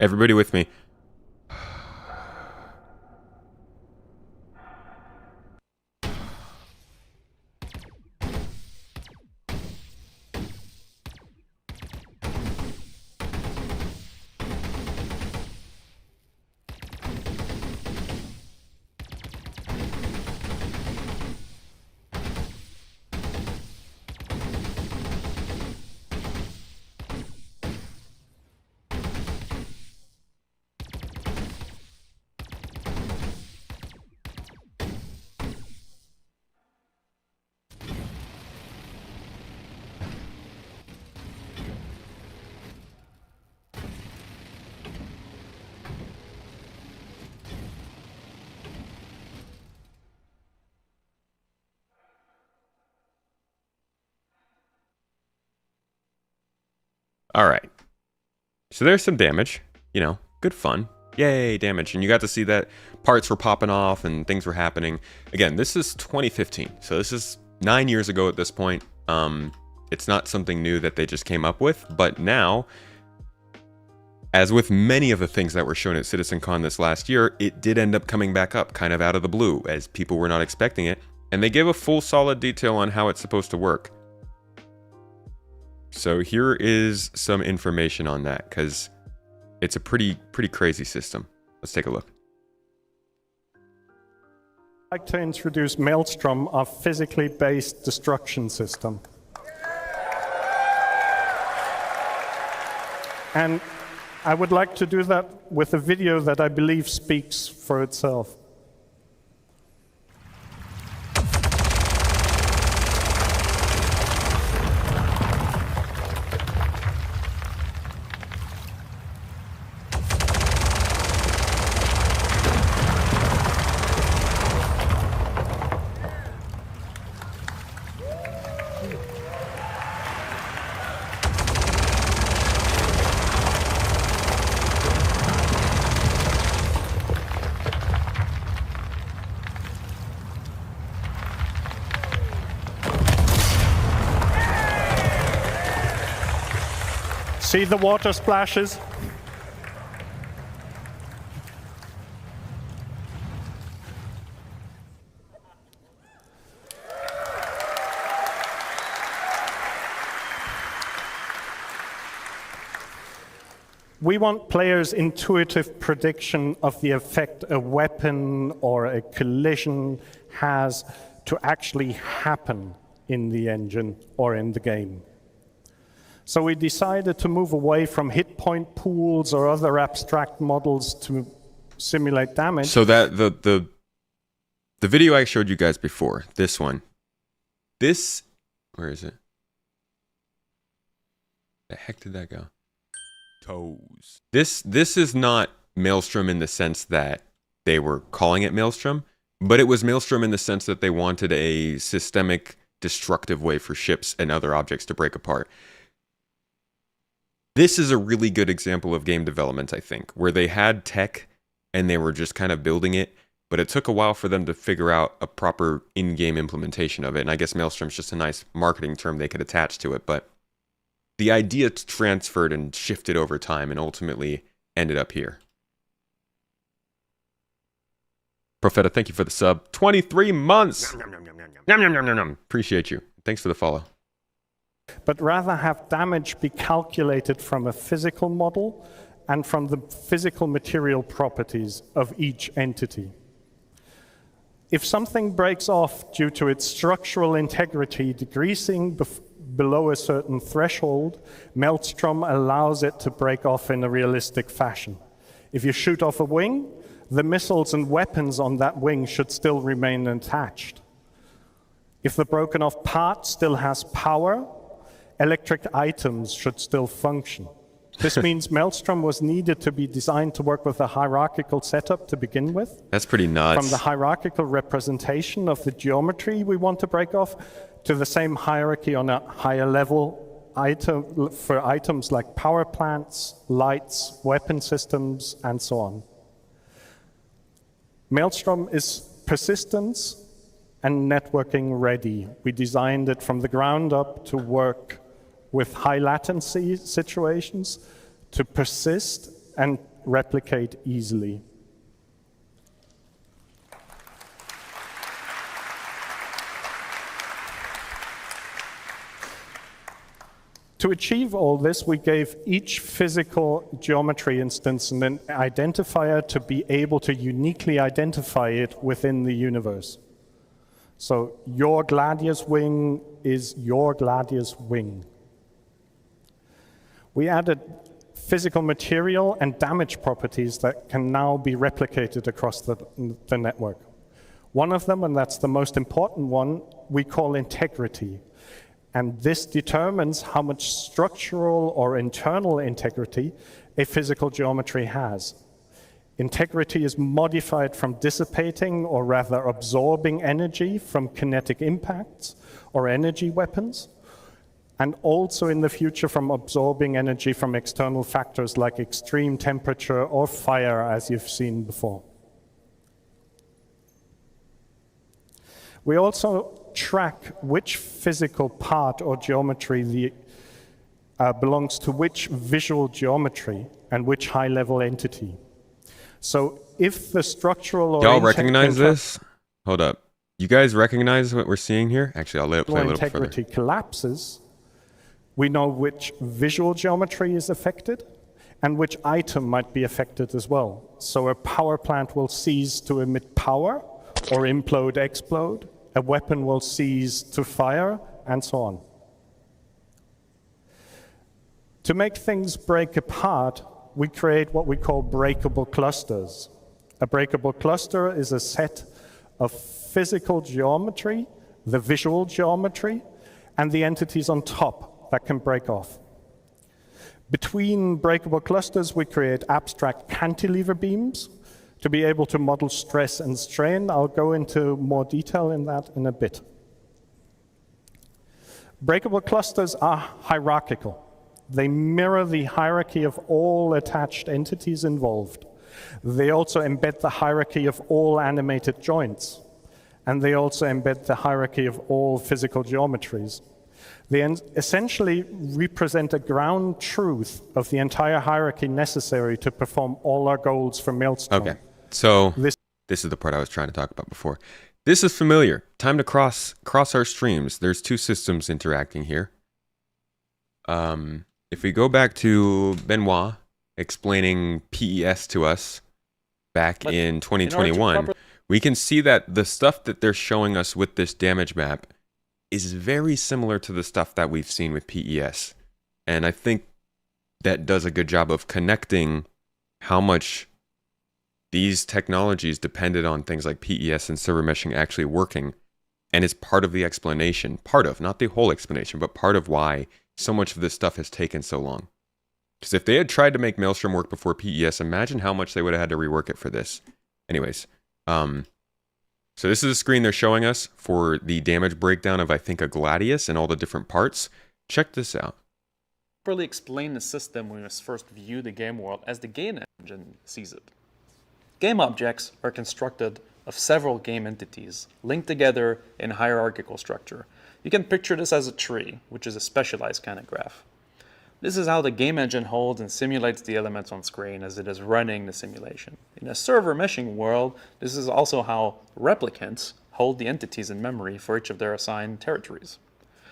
Everybody with me. All right. So there's some damage, you know, good fun. Yay, damage. And you got to see that parts were popping off and things were happening. Again, this is 2015. So this is 9 years ago at this point. It's not something new that they just came up with, but now, as with many of the things that were shown at CitizenCon this last year, it did end up coming back up kind of out of the blue as people were not expecting it. And they give a full solid detail on how it's supposed to work. So here is some information on that, because it's a pretty crazy system. Let's take a look. I'd like to introduce Maelstrom, our physically based destruction system. And I would like to do that with a video that I believe speaks for itself. See the water splashes? We want players' intuitive prediction of the effect a weapon or a collision has to actually happen in the engine or in the game. So we decided to move away from hit point pools or other abstract models to simulate damage. So that the video I showed you guys before, this one, where is it? The heck did that go? Toes. This is not Maelstrom in the sense that they were calling it Maelstrom, but it was Maelstrom in the sense that they wanted a systemic, destructive way for ships and other objects to break apart. This is a really good example of game development, I think, where they had tech and they were just kind of building it, but it took a while for them to figure out a proper in-game implementation of it. And I guess Maelstrom's just a nice marketing term they could attach to it, but the idea transferred and shifted over time and ultimately ended up here. Profeta, thank you for the sub. 23 months! Appreciate you. Thanks for the follow. But rather have damage be calculated from a physical model and from the physical material properties of each entity. If something breaks off due to its structural integrity decreasing below a certain threshold, Maelstrom allows it to break off in a realistic fashion. If you shoot off a wing, the missiles and weapons on that wing should still remain attached. If the broken off part still has power, electric items should still function. This means Maelstrom was needed to be designed to work with a hierarchical setup to begin with. That's pretty nuts. From the hierarchical representation of the geometry we want to break off to the same hierarchy on a higher level for items like power plants, lights, weapon systems, and so on. Maelstrom is persistence and networking ready. We designed it from the ground up to work with high latency situations, to persist and replicate easily. To achieve all this, we gave each physical geometry instance an identifier to be able to uniquely identify it within the universe. So your Gladius wing is your Gladius wing. We added physical material and damage properties that can now be replicated across the network. One of them, and that's the most important one, we call integrity. And this determines how much structural or internal integrity a physical geometry has. Integrity is modified from dissipating, or rather absorbing, energy from kinetic impacts or energy weapons, and also in the future from absorbing energy from external factors like extreme temperature or fire, as you've seen before. We also track which physical part or geometry belongs to which visual geometry and which high-level entity. So if the structural or y'all recognize this? Hold up. You guys recognize what we're seeing here? Actually, I'll let it play a little further. Integrity collapses, we know which visual geometry is affected and which item might be affected as well. So a power plant will cease to emit power or implode, explode. A weapon will cease to fire, and so on. To make things break apart, we create what we call breakable clusters. A breakable cluster is a set of physical geometry, the visual geometry, and the entities on top that can break off. Between breakable clusters, we create abstract cantilever beams to be able to model stress and strain. I'll go into more detail in that in a bit. Breakable clusters are hierarchical. They mirror the hierarchy of all attached entities involved. They also embed the hierarchy of all animated joints. And they also embed the hierarchy of all physical geometries. They essentially represent a ground truth of the entire hierarchy necessary to perform all our goals for Maelstrom. Okay, so this is the part I was trying to talk about before. This is familiar. Time to cross our streams. There's two systems interacting here. If we go back to Benoit explaining PES to us back in 2021, we can see that the stuff that they're showing us with this damage map is very similar to the stuff that we've seen with PES. And I think that does a good job of connecting how much these technologies depended on things like PES and server meshing actually working, and is part of the explanation, not the whole explanation, but part of why so much of this stuff has taken so long. Because if they had tried to make Maelstrom work before PES, imagine how much they would have had to rework it for this. Anyways, so this is a screen they're showing us for the damage breakdown of, I think, a Gladius and all the different parts. Check this out. Properly explain the system when we first view the game world as the game engine sees it. Game objects are constructed of several game entities linked together in hierarchical structure. You can picture this as a tree, which is a specialized kind of graph. This is how the game engine holds and simulates the elements on screen as it is running the simulation. In a server meshing world, this is also how replicants hold the entities in memory for each of their assigned territories.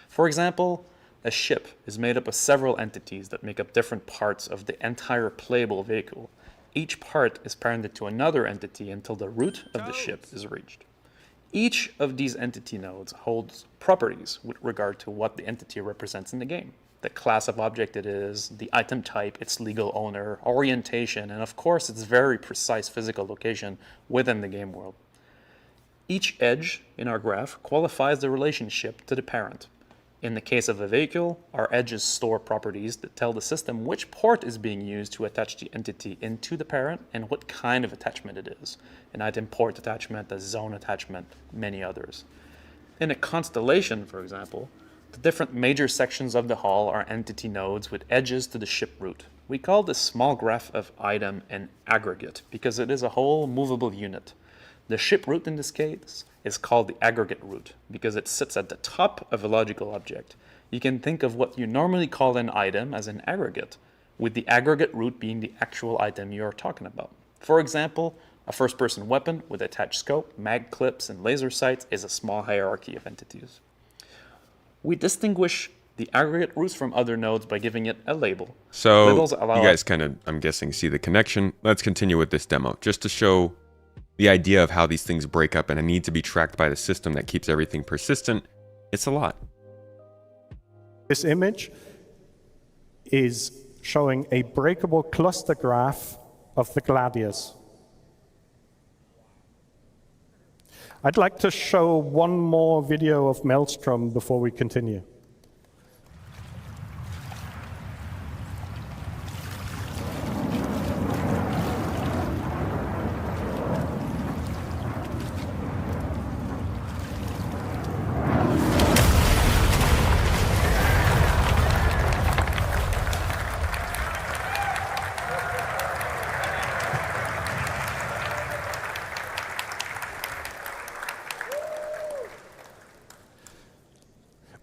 For example, a ship is made up of several entities that make up different parts of the entire playable vehicle. Each part is parented to another entity until the root of the ship is reached. Each of these entity nodes holds properties with regard to what the entity represents in the game. The class of object it is, the item type, its legal owner, orientation, and of course its very precise physical location within the game world. Each edge in our graph qualifies the relationship to the parent. In the case of a vehicle, our edges store properties that tell the system which port is being used to attach the entity into the parent and what kind of attachment it is. An item port attachment, a zone attachment, many others. In a constellation, for example, the different major sections of the hull are entity nodes with edges to the ship root. We call this small graph of item an aggregate because it is a whole movable unit. The ship root in this case is called the aggregate root because it sits at the top of a logical object. You can think of what you normally call an item as an aggregate, with the aggregate root being the actual item you are talking about. For example, a first-person weapon with attached scope, mag clips, and laser sights is a small hierarchy of entities. We distinguish the aggregate roots from other nodes by giving it a label. So you guys kind of, I'm guessing, see the connection. Let's continue with this demo, just to show the idea of how these things break up and need to be tracked by the system that keeps everything persistent. It's a lot. This image is showing a breakable cluster graph of the Gladius. I'd like to show one more video of Maelstrom before we continue.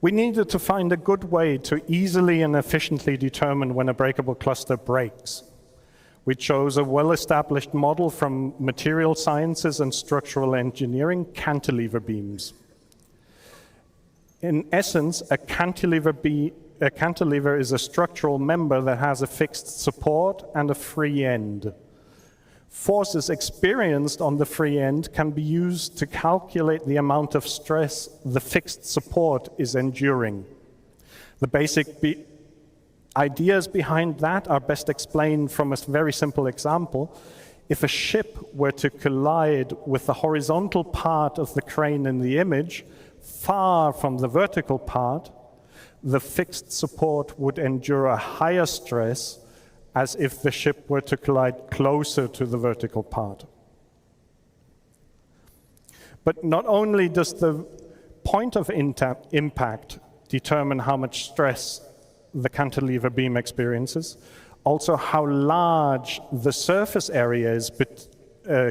We needed to find a good way to easily and efficiently determine when a breakable cluster breaks. We chose a well-established model from material sciences and structural engineering, cantilever beams. In essence, a cantilever is a structural member that has a fixed support and a free end. Forces experienced on the free end can be used to calculate the amount of stress the fixed support is enduring. The basic ideas behind that are best explained from a very simple example. If a ship were to collide with the horizontal part of the crane in the image, far from the vertical part, the fixed support would endure a higher stress as if the ship were to collide closer to the vertical part. But not only does the point of impact determine how much stress the cantilever beam experiences, also how large the surface area is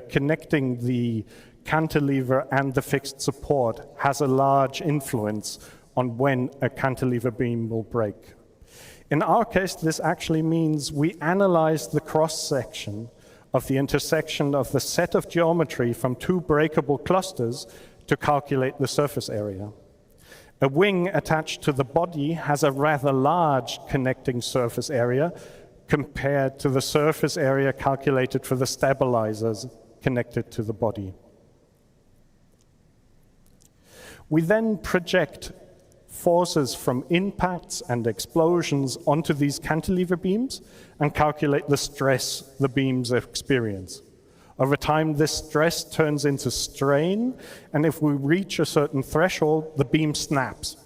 connecting the cantilever and the fixed support has a large influence on when a cantilever beam will break. In our case, this actually means we analyze the cross-section of the intersection of the set of geometry from two breakable clusters to calculate the surface area. A wing attached to the body has a rather large connecting surface area compared to the surface area calculated for the stabilizers connected to the body. We then project forces from impacts and explosions onto these cantilever beams and calculate the stress the beams experience. Over time, this stress turns into strain, and if we reach a certain threshold, the beam snaps.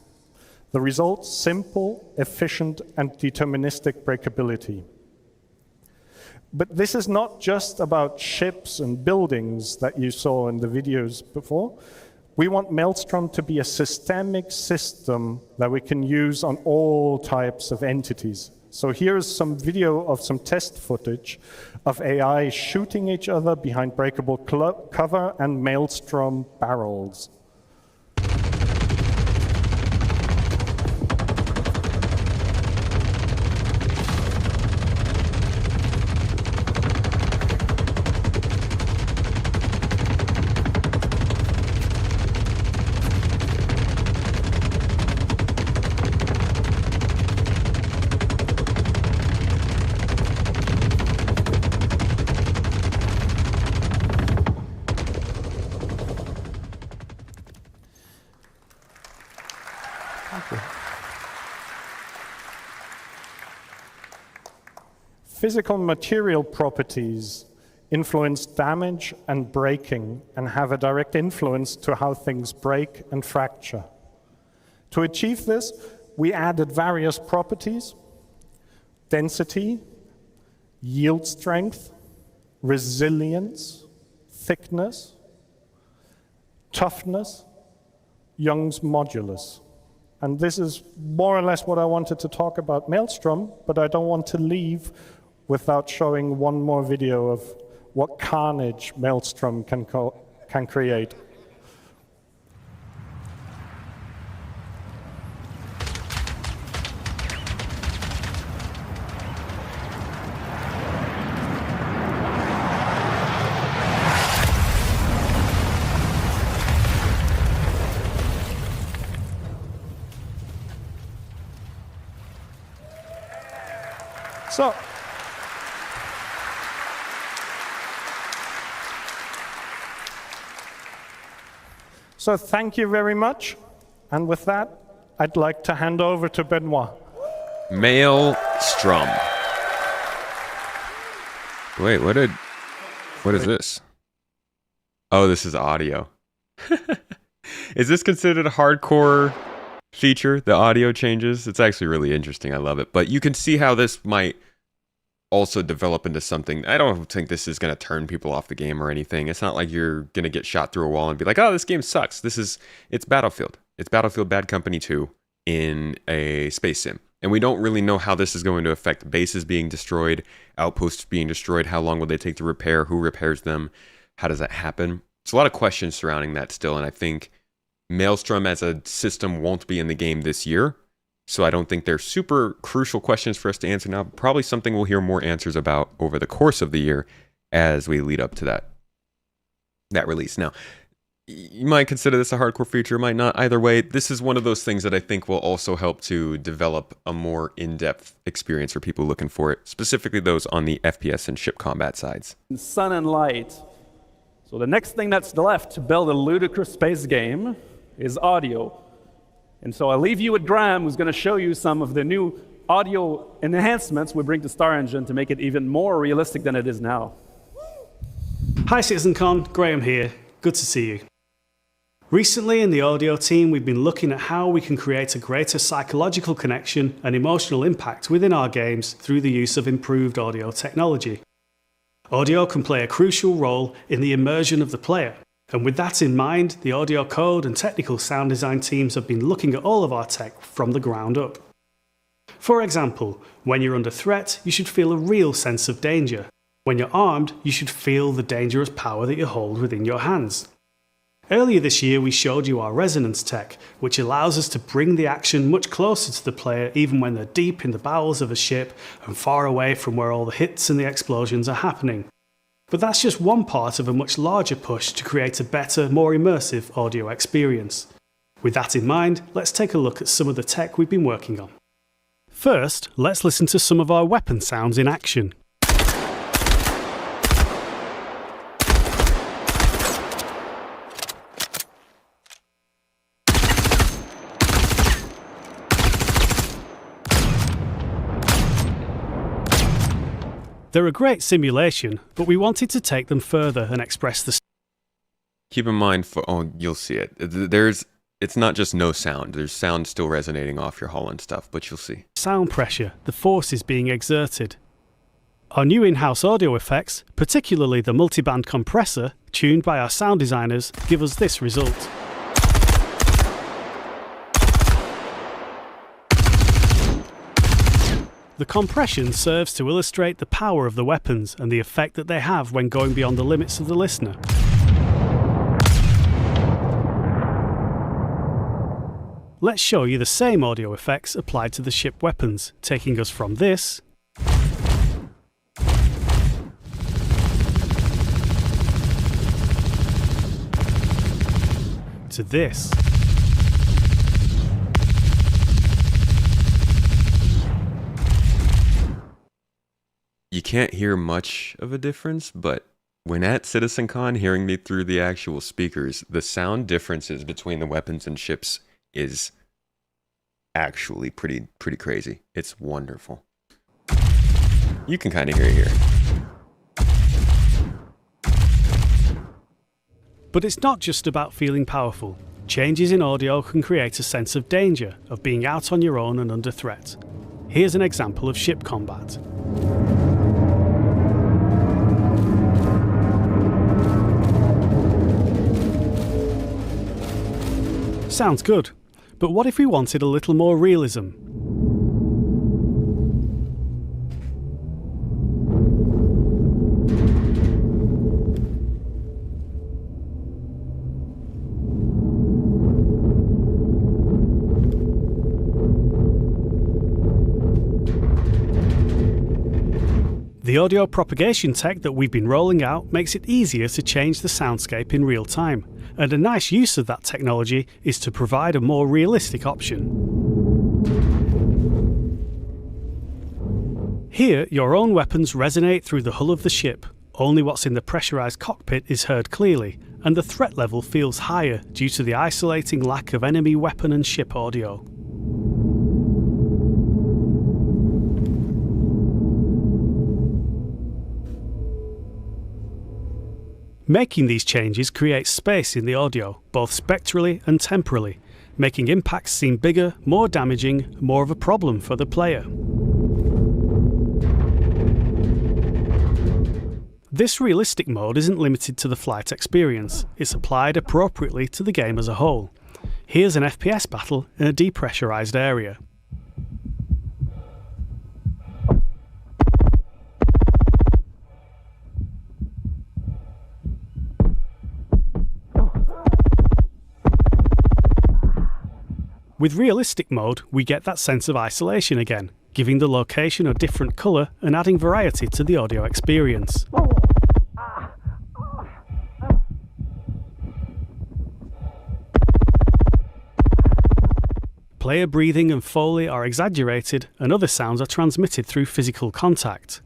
The result, simple, efficient, and deterministic breakability. But this is not just about ships and buildings that you saw in the videos before. We want Maelstrom to be a systemic system that we can use on all types of entities. So here's some video of some test footage of AI shooting each other behind breakable cover and Maelstrom barrels. Physical material properties influence damage and breaking and have a direct influence to how things break and fracture. To achieve this, we added various properties: density, yield strength, resilience, thickness, toughness, Young's modulus. And this is more or less what I wanted to talk about Maelstrom, but I don't want to leave without showing one more video of what carnage Maelstrom can create. So thank you very much. And with that, I'd like to hand over to Benoit. Maelstrom. Wait, what is this? Oh, this is audio. Is this considered a hardcore feature? The audio changes? It's actually really interesting. I love it. But you can see how this might also develop into something. I don't think this is going to turn people off the game or anything. It's not like you're going to get shot through a wall and be like, oh, this game sucks. It's Battlefield. It's Battlefield Bad Company 2 in a space sim. And we don't really know how this is going to affect bases being destroyed, outposts being destroyed. How long will they take to repair? Who repairs them? How does that happen? There's a lot of questions surrounding that still. And I think Maelstrom as a system won't be in the game this year. So I don't think they're super crucial questions for us to answer now. Probably something we'll hear more answers about over the course of the year as we lead up to that release. Now, you might consider this a hardcore feature, might not. Either way, this is one of those things that I think will also help to develop a more in-depth experience for people looking for it, specifically those on the FPS and ship combat sides. Sun and light. So the next thing that's left to build a ludicrous space game is audio. And so I'll leave you with Graham, who's going to show you some of the new audio enhancements we bring to Star Engine to make it even more realistic than it is now. Hi CitizenCon, Graham here. Good to see you. Recently in the audio team, we've been looking at how we can create a greater psychological connection and emotional impact within our games through the use of improved audio technology. Audio can play a crucial role in the immersion of the player. And with that in mind, the audio code and technical sound design teams have been looking at all of our tech from the ground up. For example, when you're under threat, you should feel a real sense of danger. When you're armed, you should feel the dangerous power that you hold within your hands. Earlier this year, we showed you our resonance tech, which allows us to bring the action much closer to the player even when they're deep in the bowels of a ship and far away from where all the hits and the explosions are happening. But that's just one part of a much larger push to create a better, more immersive audio experience. With that in mind, let's take a look at some of the tech we've been working on. First, let's listen to some of our weapon sounds in action. They're a great simulation, but we wanted to take them further and express the... Keep in mind, you'll see it. It's not just no sound. There's sound still resonating off your hull and stuff, but you'll see. Sound pressure, the forces being exerted. Our new in-house audio effects, particularly the multiband compressor, tuned by our sound designers, give us this result. The compression serves to illustrate the power of the weapons and the effect that they have when going beyond the limits of the listener. Let's show you the same audio effects applied to the ship weapons, taking us from this to this. You can't hear much of a difference, but when at CitizenCon, hearing me through the actual speakers, the sound differences between the weapons and ships is actually pretty crazy. It's wonderful. You can kind of hear it here. But it's not just about feeling powerful. Changes in audio can create a sense of danger, of being out on your own and under threat. Here's an example of ship combat. Sounds good, but what if we wanted a little more realism? The audio propagation tech that we've been rolling out makes it easier to change the soundscape in real time, and a nice use of that technology is to provide a more realistic option. Here, your own weapons resonate through the hull of the ship, only what's in the pressurized cockpit is heard clearly, and the threat level feels higher due to the isolating lack of enemy weapon and ship audio. Making these changes creates space in the audio, both spectrally and temporally, making impacts seem bigger, more damaging, more of a problem for the player. This realistic mode isn't limited to the flight experience, it's applied appropriately to the game as a whole. Here's an FPS battle in a depressurized area. With realistic mode, we get that sense of isolation again, giving the location a different colour and adding variety to the audio experience. Player breathing and foley are exaggerated, and other sounds are transmitted through physical contact.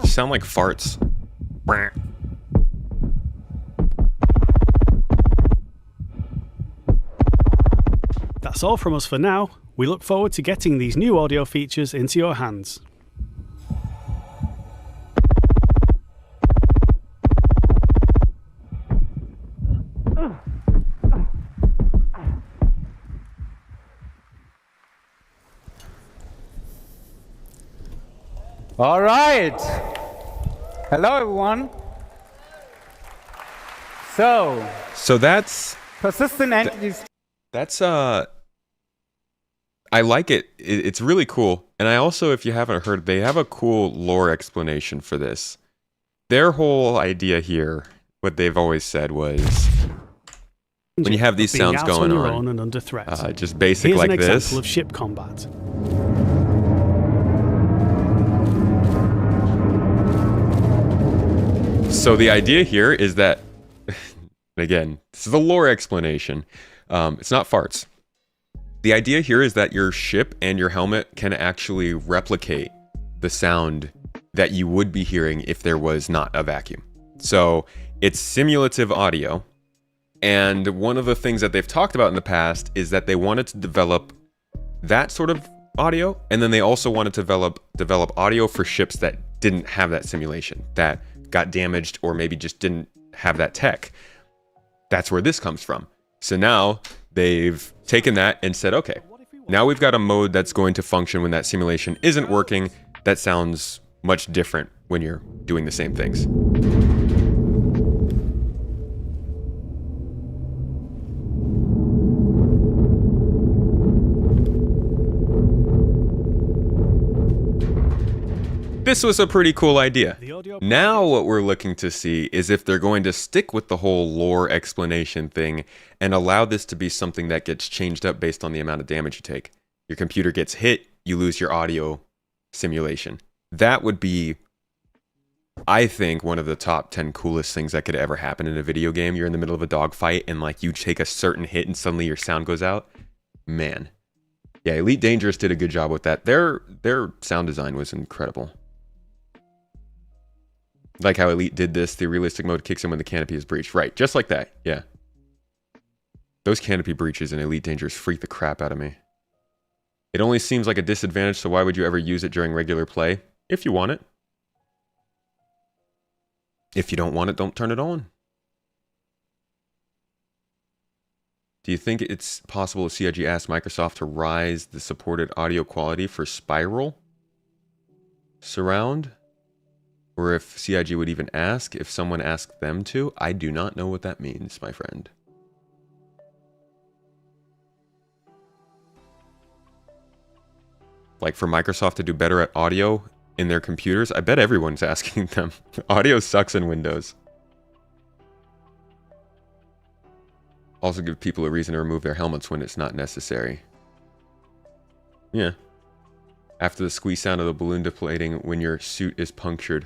Sound like farts. That's all from us for now. We look forward to getting these new audio features into your hands. All right. Hello, everyone. So that's persistent entities. That's I like it. It's really cool. And I also, if you haven't heard, they have a cool lore explanation for this. Their whole idea here, what they've always said was, when you have these Being sounds out going your on, own and under threat. just basic Here's like an this. example of ship combat. So the idea here is that, again, this is a lore explanation. It's not farts. The idea here is that your ship and your helmet can actually replicate the sound that you would be hearing if there was not a vacuum. So it's simulative audio. And one of the things that they've talked about in the past is that they wanted to develop that sort of audio, and then they also wanted to develop audio for ships that didn't have that simulation, that got damaged or maybe just didn't have that tech. That's where this comes from. So now they've taken that and said, okay, now we've got a mode that's going to function when that simulation isn't working. That sounds much different when you're doing the same things. This was a pretty cool idea. Now what we're looking to see is if they're going to stick with the whole lore explanation thing and allow this to be something that gets changed up based on the amount of damage you take. Your computer gets hit, you lose your audio simulation. That would be, I think, one of the top 10 coolest things that could ever happen in a video game. You're in the middle of a dogfight and like you take a certain hit and suddenly your sound goes out. Man. Yeah, Elite Dangerous did a good job with that. Their sound design was incredible. Like how Elite did this, the realistic mode kicks in when the canopy is breached. Right, just like that, yeah. Those canopy breaches in Elite Dangerous freak the crap out of me. It only seems like a disadvantage, so why would you ever use it during regular play? If you want it. If you don't want it, don't turn it on. Do you think it's possible if CIG asked Microsoft to rise the supported audio quality for Spiral Surround? Or if CIG would even ask, if someone asked them to? I do not know what that means, my friend. Like for Microsoft to do better at audio in their computers? I bet everyone's asking them. Audio sucks in Windows. Also give people a reason to remove their helmets when it's not necessary. Yeah. After the squeeze sound of the balloon deflating when your suit is punctured.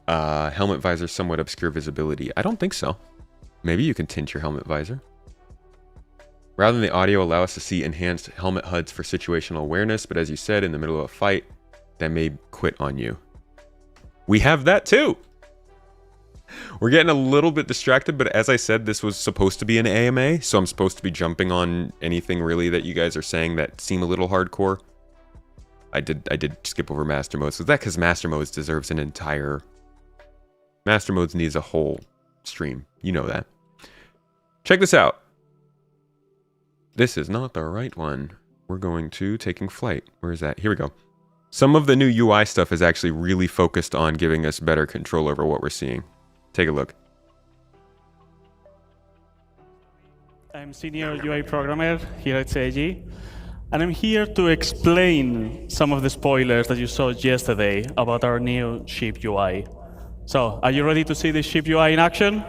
Helmet visor, somewhat obscure visibility. I don't think so. Maybe you can tint your helmet visor. Rather than the audio, allow us to see enhanced helmet HUDs for situational awareness, but as you said, in the middle of a fight, that may quit on you. We have that too! We're getting a little bit distracted, but as I said, this was supposed to be an AMA, so I'm supposed to be jumping on anything really that you guys are saying that seem a little hardcore. I did skip over Master Modes. So that because Master Modes deserves an entire... Master Modes needs a whole stream. You know that. Check this out. This is not the right one. We're going to Taking Flight. Where is that? Here we go. Some of the new UI stuff is actually really focused on giving us better control over what we're seeing. Take a look. I'm senior UI programmer here at CIG, and I'm here to explain some of the spoilers that you saw yesterday about our new ship UI. So, are you ready to see the ship UI in action?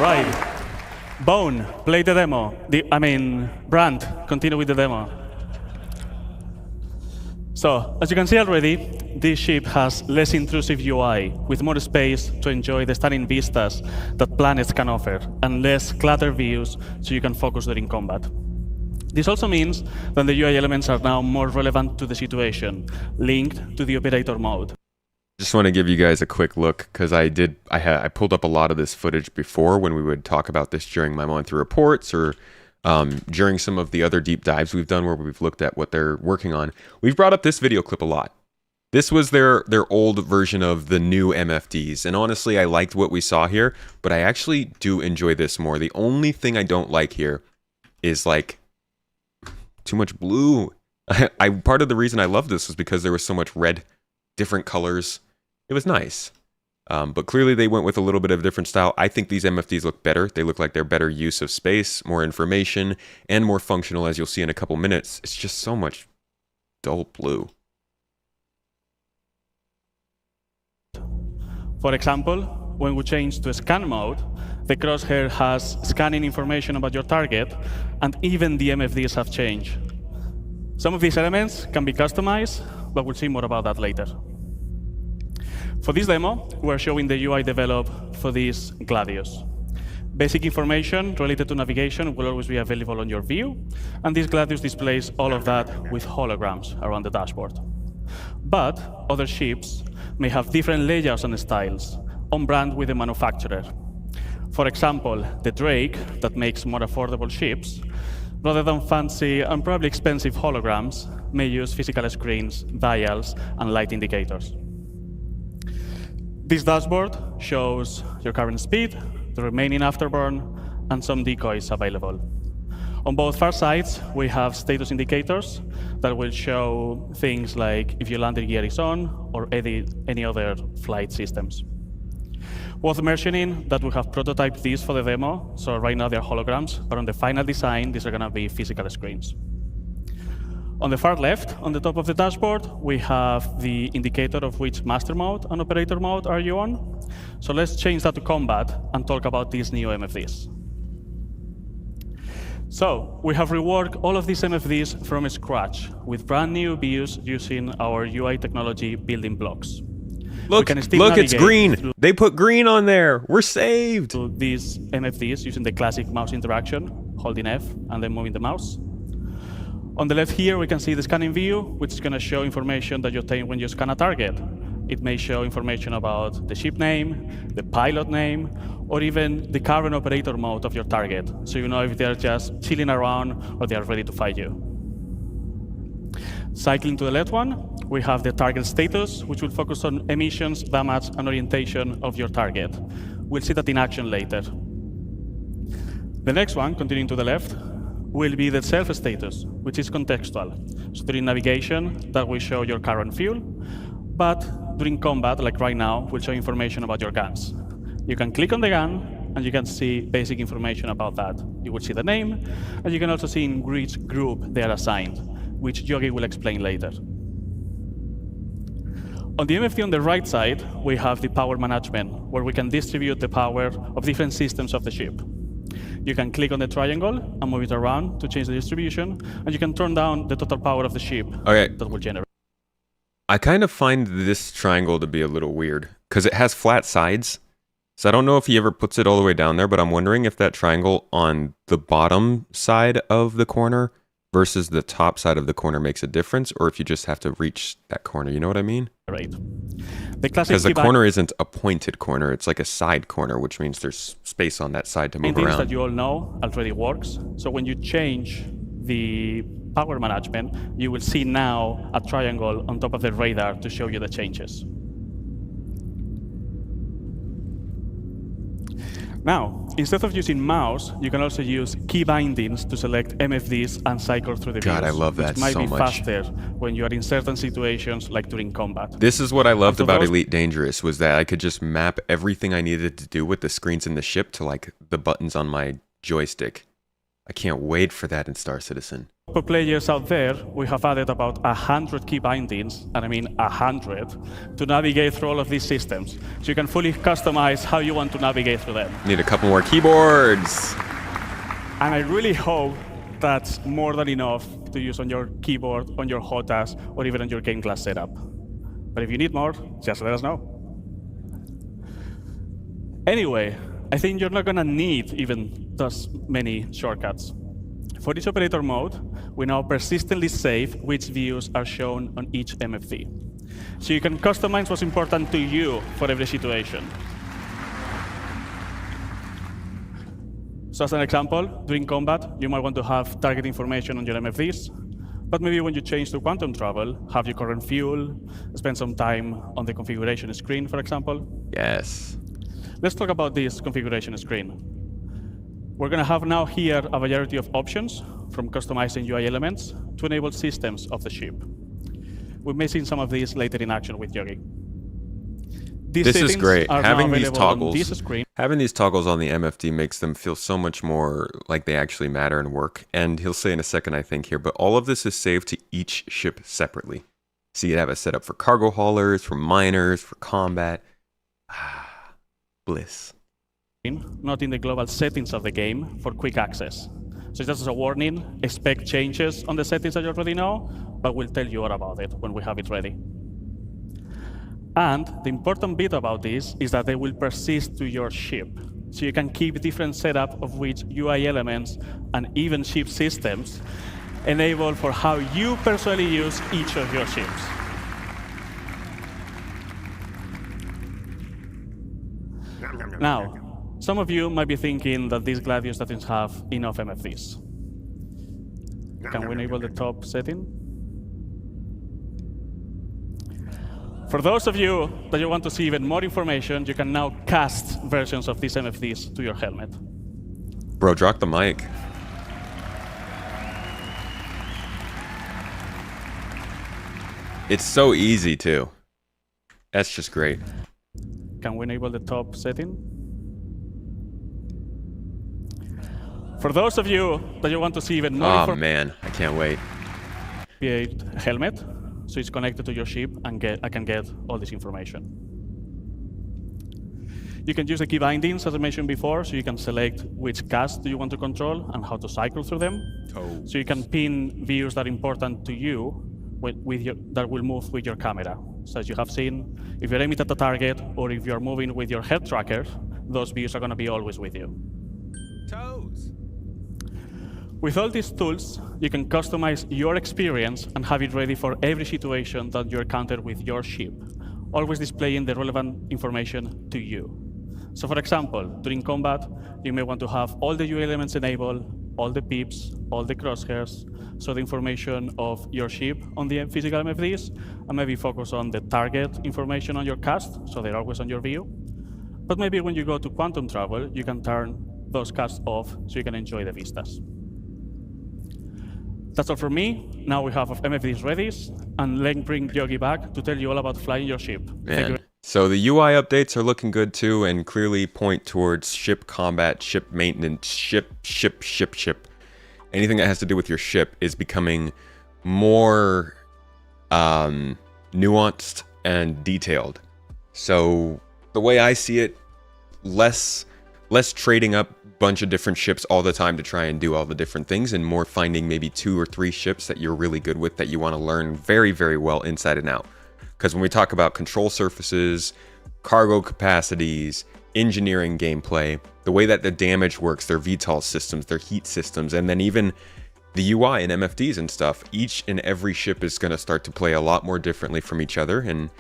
Right. Bone, play the demo. Brand, continue with the demo. So, as you can see already, this ship has less intrusive UI, with more space to enjoy the stunning vistas that planets can offer, and less cluttered views so you can focus during combat. This also means that the UI elements are now more relevant to the situation, linked to the operator mode. Just want to give you guys a quick look, because I pulled up a lot of this footage before when we would talk about this during my monthly reports or during some of the other deep dives we've done where we've looked at what they're working on. We've brought up this video clip a lot. This was their old version of the new MFDs, and honestly, I liked what we saw here, but I actually do enjoy this more. The only thing I don't like here is like too much blue. Part of the reason I love this was because there was so much red, different colors. It was nice. But clearly they went with a little bit of a different style. I think these MFDs look better. They look like they're better use of space, more information, and more functional, as you'll see in a couple minutes. It's just so much dull blue. For example, when we change to scan mode, the crosshair has scanning information about your target, and even the MFDs have changed. Some of these elements can be customized, but we'll see more about that later. For this demo, we're showing the UI developed for this Gladius. Basic information related to navigation will always be available on your view, and this Gladius displays all of that with holograms around the dashboard. But other ships may have different layouts and styles, on brand with the manufacturer. For example, the Drake, that makes more affordable ships, rather than fancy and probably expensive holograms, may use physical screens, dials, and light indicators. This dashboard shows your current speed, the remaining afterburn, and some decoys available. On both far sides, we have status indicators that will show things like if your landing gear is on or any other flight systems. Worth mentioning that we have prototyped these for the demo, so right now they're holograms, but on the final design, these are going to be physical screens. On the far left, on the top of the dashboard, we have the indicator of which master mode and operator mode are you on. So let's change that to combat and talk about these new MFDs. So we have reworked all of these MFDs from scratch with brand new views using our UI technology building blocks. Look, it's green. They put green on there. We're saved. So these MFDs using the classic mouse interaction, holding F and then moving the mouse. On the left here, we can see the scanning view, which is going to show information that you obtain when you scan a target. It may show information about the ship name, the pilot name, or even the current operator mode of your target, so you know if they're just chilling around or they are ready to fight you. Cycling to the left one, we have the target status, which will focus on emissions, damage, and orientation of your target. We'll see that in action later. The next one, continuing to the left, will be the self status, which is contextual. So during navigation, that will show your current fuel, but during combat, like right now, will show information about your guns. You can click on the gun, and you can see basic information about that. You will see the name, and you can also see in which group they are assigned, which Yogi will explain later. On the MFD on the right side, we have the power management, where we can distribute the power of different systems of the ship. You can click on the triangle and move it around to change the distribution, and you can turn down the total power of the ship that will generate. I kind of find this triangle to be a little weird, because it has flat sides. So I don't know if he ever puts it all the way down there, but I'm wondering if that triangle on the bottom side of the corner versus the top side of the corner makes a difference, or if you just have to reach that corner. You know what I mean? Right. Because the corner isn't a pointed corner, it's like a side corner, which means there's space on that side to move things around. That you all know already works. So when you change the power management, you will see now a triangle on top of the radar to show you the changes. Now, instead of using mouse, you can also use key bindings to select MFDs and cycle through the views. God, I love that so much. Which might be faster when you are in certain situations, like during combat. This is what I loved about Elite Dangerous, was that I could just map everything I needed to do with the screens in the ship to like the buttons on my joystick. I can't wait for that in Star Citizen. For players out there, we have added about 100 key bindings, and I mean 100, to navigate through all of these systems. So you can fully customize how you want to navigate through them. Need a couple more keyboards. And I really hope that's more than enough to use on your keyboard, on your HOTAS, or even on your game class setup. But if you need more, just let us know. Anyway, I think you're not going to need even those many shortcuts. For each operator mode, we now persistently save which views are shown on each MFD. So you can customize what's important to you for every situation. So as an example, during combat, you might want to have target information on your MFDs, but maybe when you change to quantum travel, have your current fuel, spend some time on the configuration screen, for example. Yes. Let's talk about this configuration screen. We're going to have now here a variety of options, from customizing UI elements to enable systems of the ship. We may see some of these later in action with Yogi. These This is settings great. are now Having these available on toggles, this screen. having these toggles on the MFD makes them feel so much more like they actually matter and work. And he'll say in a second, I think here, but all of this is saved to each ship separately. So you have it set up for cargo haulers, for miners, for combat. Bliss. Not in the global settings of the game for quick access. So just as a warning, expect changes on the settings that you already know, but we'll tell you all about it when we have it ready. And the important bit about this is that they will persist to your ship. So you can keep different setup of which UI elements and even ship systems enable for how you personally use each of your ships. Now, some of you might be thinking that this Gladius doesn't have enough MFDs. Can we enable the top setting? For those of you that you want to see even more information, you can now cast versions of these MFDs to your helmet. Bro, drop the mic. It's so easy too. That's just great. Can we enable the top setting? For those of you that you want to see even more Oh man, I can't wait. Create a helmet, so it's connected to your ship and I can get all this information. You can use the key bindings, as I mentioned before, so you can select which cast do you want to control and how to cycle through them. Oh. So you can pin views that are important to you that will move with your camera. So as you have seen, if you're aiming at the target or if you're moving with your head tracker, those views are going to be always with you. Toes. With all these tools, you can customize your experience and have it ready for every situation that you encounter with your ship, always displaying the relevant information to you. So for example, during combat, you may want to have all the UI elements enabled, all the pips, all the crosshairs, so the information of your ship on the physical MFDs, and maybe focus on the target information on your cast, so they're always on your view. But maybe when you go to quantum travel, you can turn those casts off so you can enjoy the vistas. That's all from me. Now we have MFDs ready, and let's bring Yogi back to tell you all about flying your ship. Man. So the UI updates are looking good too, and clearly point towards ship combat, ship maintenance, ship. Anything that has to do with your ship is becoming more nuanced and detailed. So the way I see it, less trading up a bunch of different ships all the time to try and do all the different things, and more finding maybe 2 or 3 ships that you're really good with, that you want to learn very, very well inside and out. Because when we talk about control surfaces, cargo capacities, engineering gameplay, the way that the damage works, their VTOL systems, their heat systems, and then even the UI and MFDs and stuff, each and every ship is going to start to play a lot more differently from each other. And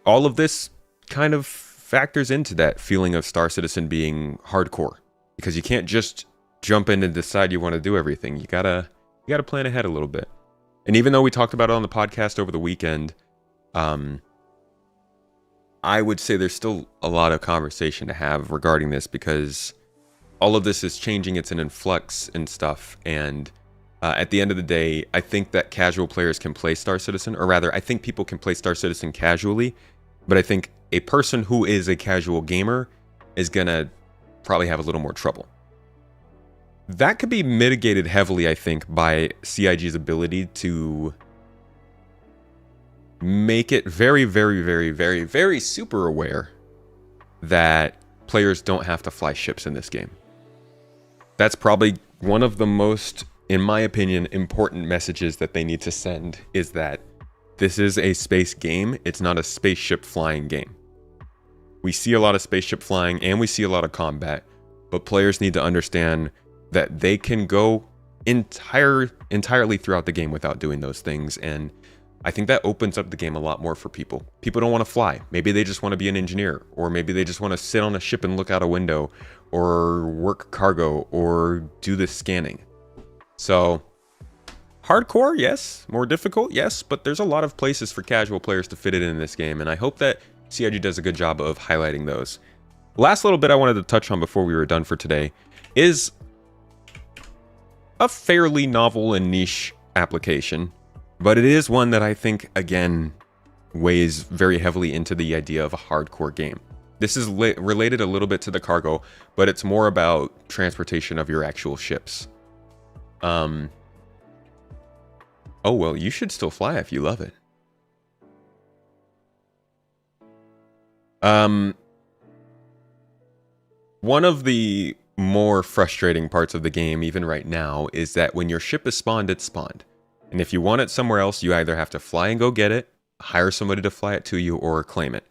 all of this kind of factors into that feeling of Star Citizen being hardcore, because you can't just jump in and decide you want to do everything. You gotta plan ahead a little bit. And even though we talked about it on the podcast over the weekend, I would say there's still a lot of conversation to have regarding this, because all of this is changing. It's an influx and stuff. And at the end of the day, I think that casual players can play Star Citizen, or rather, I think people can play Star Citizen casually, but I think a person who is a casual gamer is gonna probably have a little more trouble. That could be mitigated heavily, I think, by CIG's ability to make it very, very, very, very, very super aware that players don't have to fly ships in this game. That's probably one of the most, in my opinion, important messages that they need to send, is that this is a space game. It's not a spaceship flying game. We see a lot of spaceship flying and we see a lot of combat, but players need to understand that they can go entirely throughout the game without doing those things. And I think that opens up the game a lot more for people. People don't want to fly. Maybe they just want to be an engineer, or maybe they just want to sit on a ship and look out a window, or work cargo, or do the scanning. So hardcore, yes. More difficult, yes. But there's a lot of places for casual players to fit it in this game, and I hope that CIG does a good job of highlighting those. Last little bit I wanted to touch on before we were done for today is a fairly novel and niche application, but it is one that I think, again, weighs very heavily into the idea of a hardcore game. This is related a little bit to the cargo, but it's more about transportation of your actual ships. Oh, well, you should still fly if you love it. One of the more frustrating parts of the game, even right now, is that when your ship is spawned, it's spawned. And if you want it somewhere else, you either have to fly and go get it, hire somebody to fly it to you, or claim it.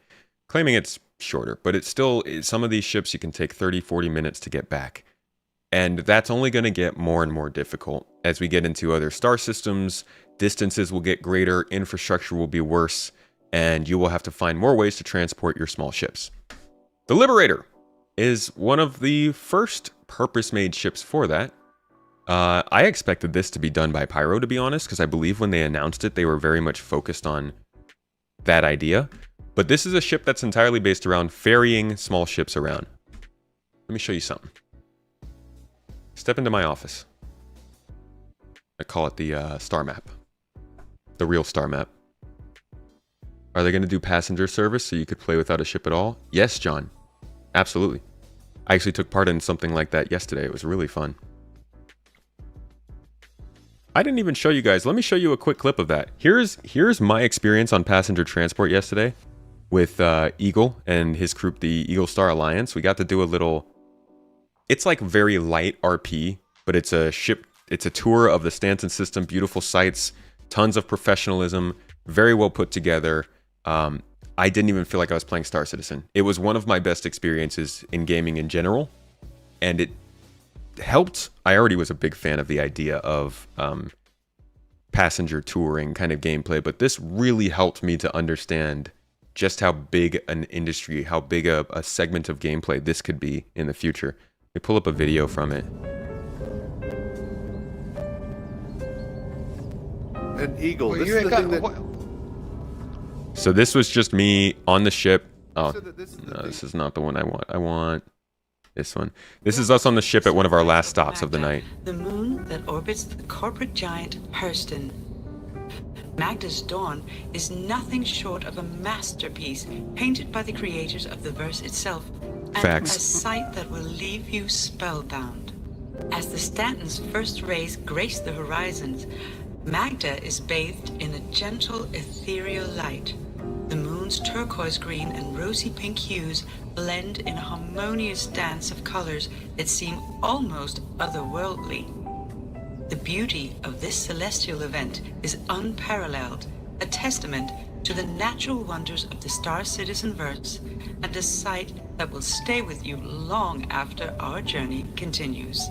Claiming it's shorter, but it's still, some of these ships you can take 30, 40 minutes to get back. And that's only going to get more and more difficult. As we get into other star systems, distances will get greater, infrastructure will be worse, and you will have to find more ways to transport your small ships. The Liberator is one of the first purpose-made ships for that. I expected this to be done by Pyro, to be honest, because I believe when they announced it, they were very much focused on that idea. But this is a ship that's entirely based around ferrying small ships around. Let me show you something. Step into my office. I call it the star map. The real star map. Are they going to do passenger service so you could play without a ship at all? Yes, John. Absolutely. I actually took part in something like that yesterday. It was really fun. I didn't even show you guys. Let me show you a quick clip of that. Here's my experience on passenger transport yesterday with Eagle and his group, the Eagle Star Alliance. We got to do a little... It's like very light RP, but it's a ship. It's a tour of the Stanton system. Beautiful sights, tons of professionalism, very well put together. I didn't even feel like I was playing Star Citizen. It was one of my best experiences in gaming in general, and it helped. I already was a big fan of the idea of passenger touring kind of gameplay, but this really helped me to understand just how big an industry, how big a segment of gameplay this could be in the future. Let me pull up a video from it. And Eagle, this is the thing that... So this was just me on the ship. Oh, no, this is not the one I want. I want this one. This is us on the ship at one of our last stops of the night. The moon that orbits the corporate giant Hurston. Magda's Dawn is nothing short of a masterpiece painted by the creators of the verse itself, and Facts. a sight that will leave you spellbound. As the Stanton's first rays grace the horizons, Magda is bathed in a gentle, ethereal light. The moon's turquoise green and rosy pink hues blend in a harmonious dance of colors that seem almost otherworldly. The beauty of this celestial event is unparalleled, a testament to the natural wonders of the Star Citizen verse, and a sight that will stay with you long after our journey continues.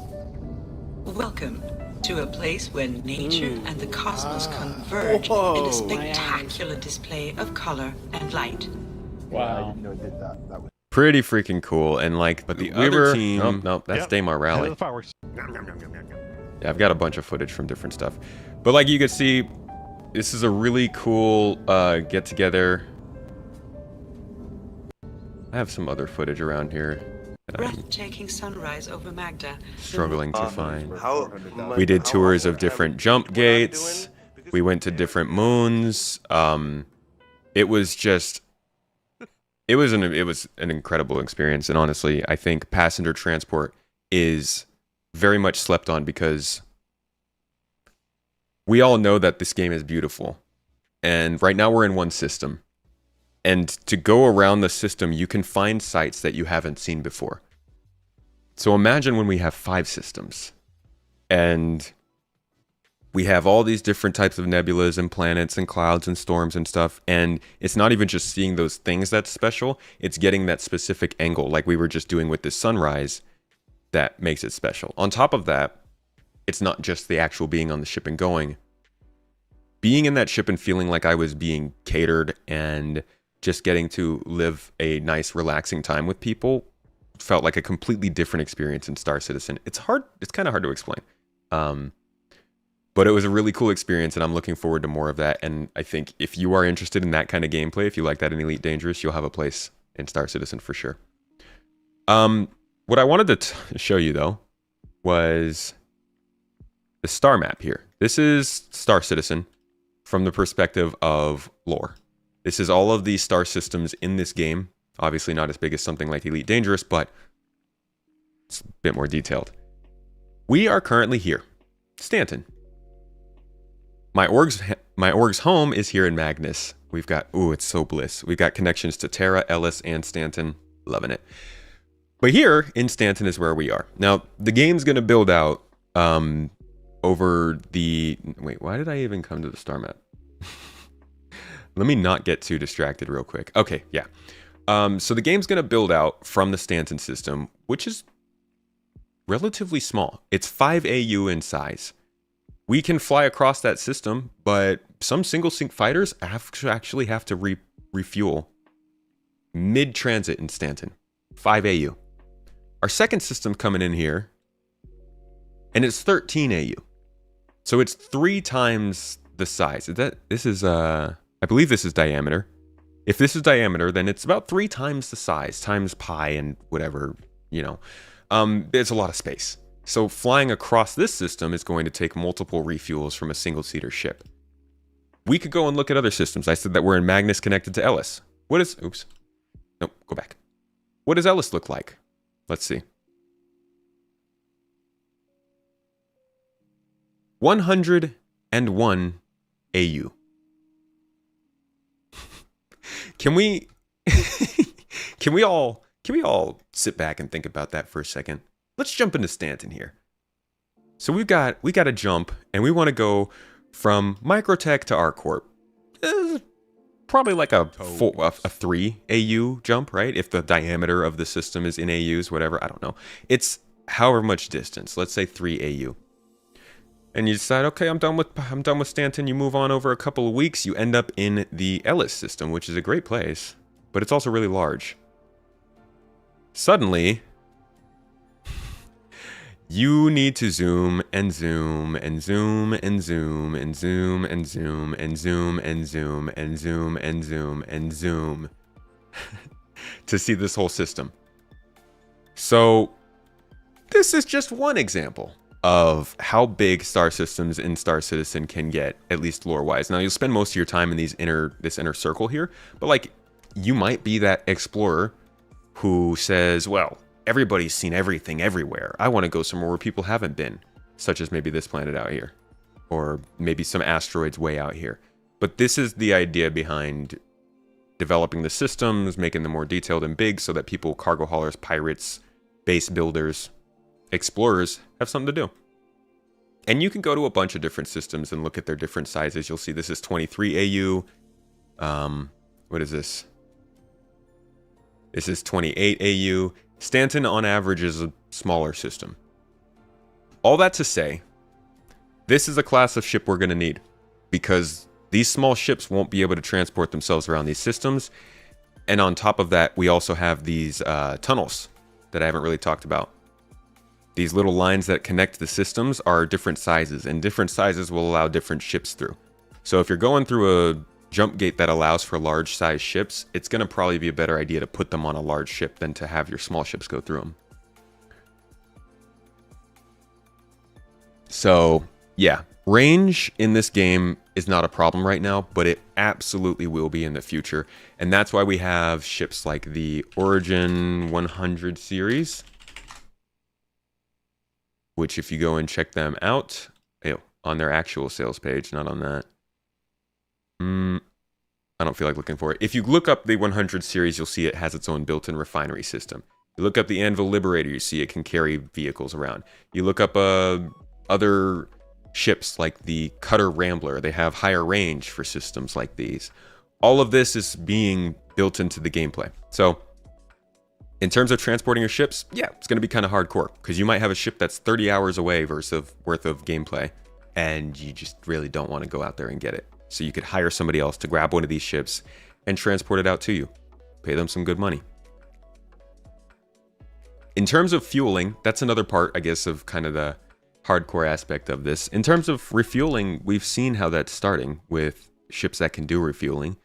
Welcome to a place where nature and the cosmos converge in a spectacular display of color and light. Wow. I didn't know it did that. That was Pretty freaking cool. And like, but the other team, oh, nope, that's Daymar Rally. Yeah, I've got a bunch of footage from different stuff. But like you can see, this is a really cool get together. I have some other footage around here that I'm Breathtaking sunrise over Magda. struggling to find. We did tours of different jump gates. We went to different moons. It was just, it was an incredible experience. And honestly, I think passenger transport is very much slept on because we all know that this game is beautiful. And right now we're in one system. And to go around the system, you can find sites that you haven't seen before. So imagine when we have 5 systems. And we have all these different types of nebulas and planets and clouds and storms and stuff. And it's not even just seeing those things that's special. It's getting that specific angle like we were just doing with this sunrise that makes it special. On top of that, it's not just the actual being on the ship and going. Being in that ship and feeling like I was being catered and just getting to live a nice, relaxing time with people felt like a completely different experience in Star Citizen. It's kind of hard to explain. But it was a really cool experience, and I'm looking forward to more of that. And I think if you are interested in that kind of gameplay, if you like that in Elite Dangerous, you'll have a place in Star Citizen for sure. What I wanted to show you, though, was the star map here. This is Star Citizen from the perspective of lore. This is all of these star systems in this game. Obviously not as big as something like Elite Dangerous, but it's a bit more detailed. We are currently here, Stanton. My org's home is here in Magnus. We've got, ooh, it's so bliss. We've got connections to Terra, Ellis, and Stanton. Loving it. But here in Stanton is where we are. Now, the game's going to build out over the... Wait, why did I even come to the star map? Let me not get too distracted real quick. Okay, yeah. So the game's going to build out from the Stanton system, which is relatively small. It's 5 AU in size. We can fly across that system, but some single sync fighters actually have to refuel mid-transit in Stanton. 5 AU. Our second system coming in here, and it's 13 AU. So it's 3 times the size. This is I believe this is diameter. If this is diameter, then it's about 3 times the size, times pi and whatever, you know. It's a lot of space. So flying across this system is going to take multiple refuels from a single-seater ship. We could go and look at other systems. I said that we're in Magnus connected to Ellis. What is... Oops. Nope, go back. What does Ellis look like? Let's see. 101 AU. Can we all sit back and think about that for a second? Let's jump into Stanton here. So we got a jump, and we want to go from Microtech to ArcCorp. Probably like a 3 AU jump, right? If the diameter of the system is in AUs, whatever, I don't know. It's however much distance. Let's say 3 AU. And you decide, okay, I'm done with Stanton. You move on over a couple of weeks. You end up in the Ellis system, which is a great place, but it's also really large. Suddenly, you need to zoom and zoom and zoom and zoom and zoom and zoom and zoom and zoom and zoom and zoom and zoom to see this whole system. So this is just one example of how big star systems in Star Citizen can get, at least lore-wise. Now, you'll spend most of your time in this inner circle here, but like, you might be that explorer who says, well, everybody's seen everything everywhere. I want to go somewhere where people haven't been, such as maybe this planet out here, or maybe some asteroids way out here. But this is the idea behind developing the systems, making them more detailed and big so that people, cargo haulers, pirates, base builders, explorers, have something to do. And you can go to a bunch of different systems and look at their different sizes. You'll see this is 23 AU. What is this? This is 28 AU. Stanton, on average, is a smaller system. All that to say, this is a class of ship we're going to need, because these small ships won't be able to transport themselves around these systems. And on top of that, we also have these tunnels that I haven't really talked about. These little lines that connect the systems are different sizes, and different sizes will allow different ships through. So if you're going through a jump gate that allows for large size ships, it's going to probably be a better idea to put them on a large ship than to have your small ships go through them. So yeah, range in this game is not a problem right now, but it absolutely will be in the future. And that's why we have ships like the Origin 100 series, which if you go and check them out, on their actual sales page, not on that. I don't feel like looking for it. If you look up the 100 series, you'll see it has its own built-in refinery system. You look up the Anvil Liberator, you see it can carry vehicles around. You look up other ships like the Cutter Rambler. They have higher range for systems like these. All of this is being built into the gameplay. So in terms of transporting your ships, yeah, it's going to be kind of hardcore, because you might have a ship that's 30 hours away worth of gameplay, and you just really don't want to go out there and get it. So you could hire somebody else to grab one of these ships and transport it out to you. Pay them some good money. In terms of fueling, that's another part, I guess, of kind of the hardcore aspect of this. In terms of refueling, we've seen how that's starting with ships that can do refueling.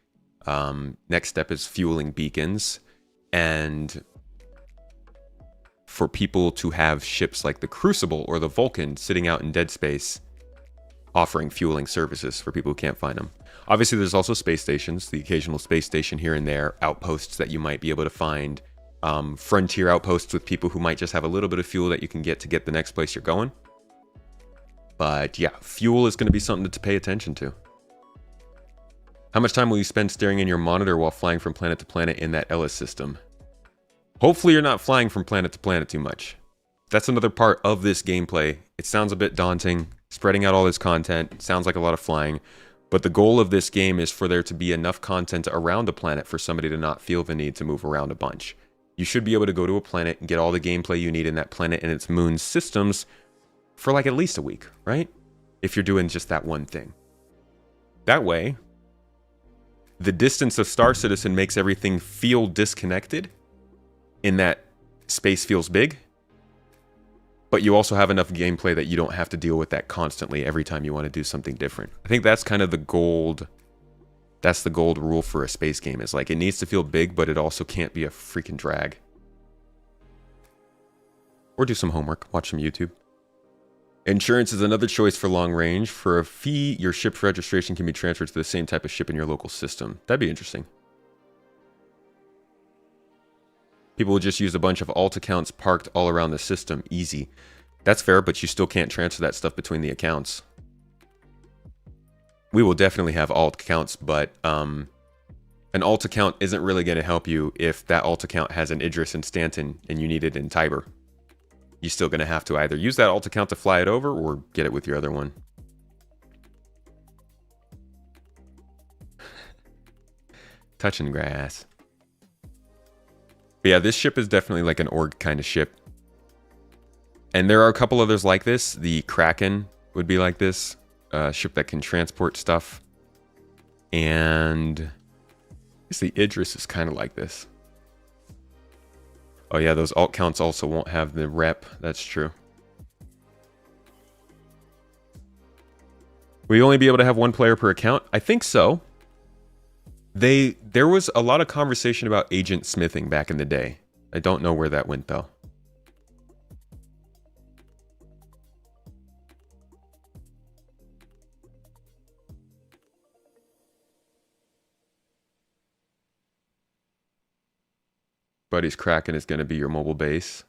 Next step is fueling beacons. And for people to have ships like the Crucible or the Vulcan sitting out in dead space offering fueling services for people who can't find them. Obviously, there's also space stations, the occasional space station here and there, outposts that you might be able to find, frontier outposts with people who might just have a little bit of fuel that you can get to get the next place you're going. But yeah, fuel is going to be something to pay attention to. How much time will you spend staring in your monitor while flying from planet to planet in that Ellis system? Hopefully you're not flying from planet to planet too much. That's another part of this gameplay. It sounds a bit daunting, spreading out all this content, sounds like a lot of flying, but the goal of this game is for there to be enough content around a planet for somebody to not feel the need to move around a bunch. You should be able to go to a planet and get all the gameplay you need in that planet and its moon systems for like at least a week, right? If you're doing just that one thing. That way, the distance of Star Citizen makes everything feel disconnected in that space feels big, but you also have enough gameplay that you don't have to deal with that constantly every time you want to do something different. I think that's kind of the gold, that's the gold rule for a space game, is like it needs to feel big, but it also can't be a freaking drag. Or do some homework, watch some YouTube. Insurance is another choice for long range. For a fee, your ship's registration can be transferred to the same type of ship in your local system. That'd be interesting. People will just use a bunch of alt accounts parked all around the system. Easy. That's fair, but you still can't transfer that stuff between the accounts. We will definitely have alt accounts, but an alt account isn't really going to help you if that alt account has an Idris in Stanton and you need it in Tiber. You're still going to have to either use that alt account to fly it over or get it with your other one. Touching grass. But yeah, this ship is definitely like an org kind of ship. And there are a couple others like this. The Kraken would be like this. A ship that can transport stuff. And I guess the Idris is kind of like this. Oh yeah, those alt counts also won't have the rep. That's true. Will you only be able to have one player per account? I think so. There was a lot of conversation about agent smithing back in the day. I don't know where that went though. Buddy's Kraken is going to be your mobile base.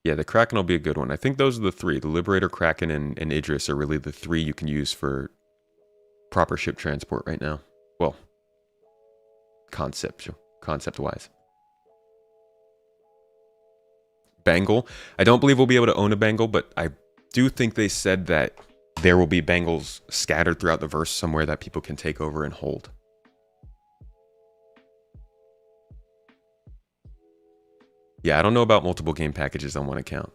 Yeah, the Kraken will be a good one. I think those are the three. The Liberator, Kraken, and Idris are really the three you can use for proper ship transport right now. Well, concept-wise. Bangle. I don't believe we'll be able to own a Bangle, but I do think they said that there will be Bangles scattered throughout the verse somewhere that people can take over and hold. Yeah, I don't know about multiple game packages on one account.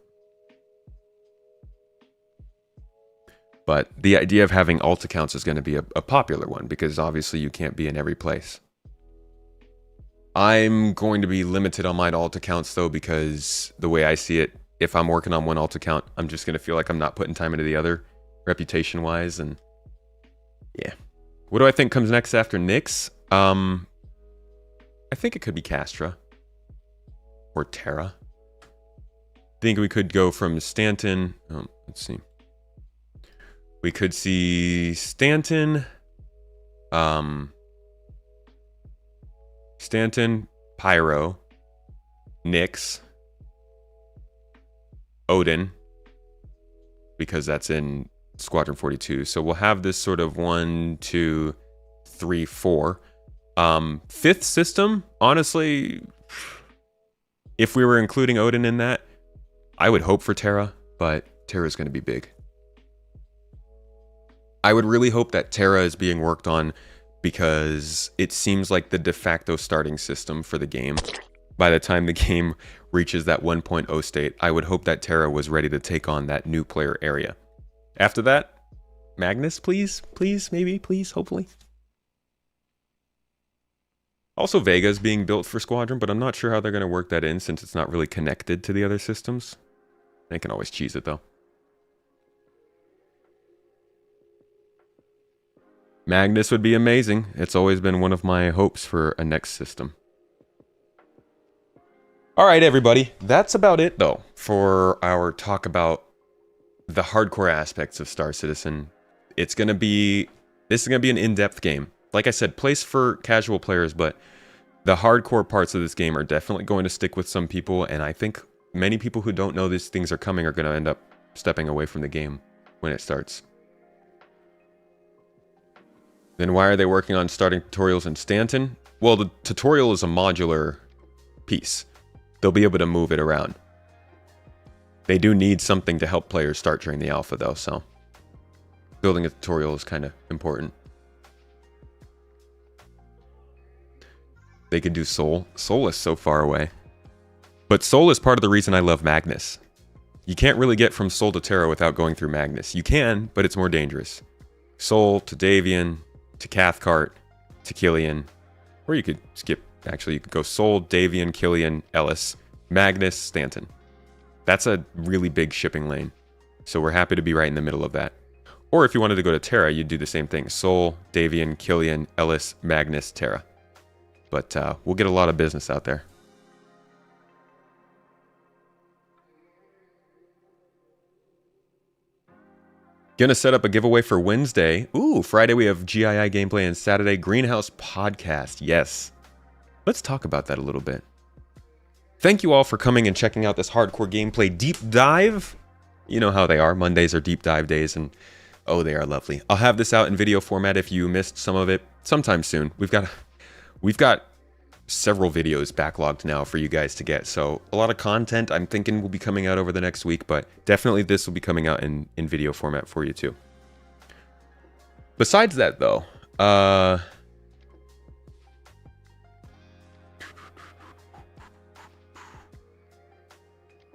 But the idea of having alt accounts is going to be a popular one because obviously you can't be in every place. I'm going to be limited on my alt accounts though because the way I see it, if I'm working on one alt account, I'm just going to feel like I'm not putting time into the other, reputation-wise, and yeah. What do I think comes next after Nyx? I think it could be Castra. Or Terra. I think we could go from Stanton. Oh, let's see. We could see Stanton. Stanton, Pyro, Nyx, Odin, because that's in Squadron 42. So we'll have this sort of 1, 2, 3, 4. Fifth system, honestly. If we were including Odin in that, I would hope for Terra, but Terra's going to be big. I would really hope that Terra is being worked on because it seems like the de facto starting system for the game. By the time the game reaches that 1.0 state, I would hope that Terra was ready to take on that new player area. After that, Magnus, please, maybe, please, hopefully. Also, Vega is being built for Squadron, but I'm not sure how they're going to work that in since it's not really connected to the other systems. They can always cheese it, though. Magnus would be amazing. It's always been one of my hopes for a next system. All right, everybody. That's about it, though, for our talk about the hardcore aspects of Star Citizen. This is gonna be an in-depth game. Like I said, place for casual players, but the hardcore parts of this game are definitely going to stick with some people, and I think many people who don't know these things are coming are going to end up stepping away from the game when it starts. Then why are they working on starting tutorials in Stanton? Well, the tutorial is a modular piece. They'll be able to move it around. They do need something to help players start during the alpha, though, so building a tutorial is kind of important. They could do Sol. Sol is so far away. But Sol is part of the reason I love Magnus. You can't really get from Sol to Terra without going through Magnus. You can, but it's more dangerous. Sol to Davian, to Cathcart, to Killian. Or you could skip, actually, you could go Sol, Davian, Killian, Ellis, Magnus, Stanton. That's a really big shipping lane. So we're happy to be right in the middle of that. Or if you wanted to go to Terra, you'd do the same thing. Sol, Davian, Killian, Ellis, Magnus, Terra. But we'll get a lot of business out there. Gonna set up a giveaway for Wednesday. Ooh, Friday we have GII gameplay and Saturday Greenhouse podcast. Yes. Let's talk about that a little bit. Thank you all for coming and checking out this hardcore gameplay deep dive. You know how they are. Mondays are deep dive days, and oh, they are lovely. I'll have this out in video format if you missed some of it sometime soon. We've got several videos backlogged now for you guys to get, so a lot of content I'm thinking will be coming out over the next week, but definitely this will be coming out in video format for you too. Besides that though, what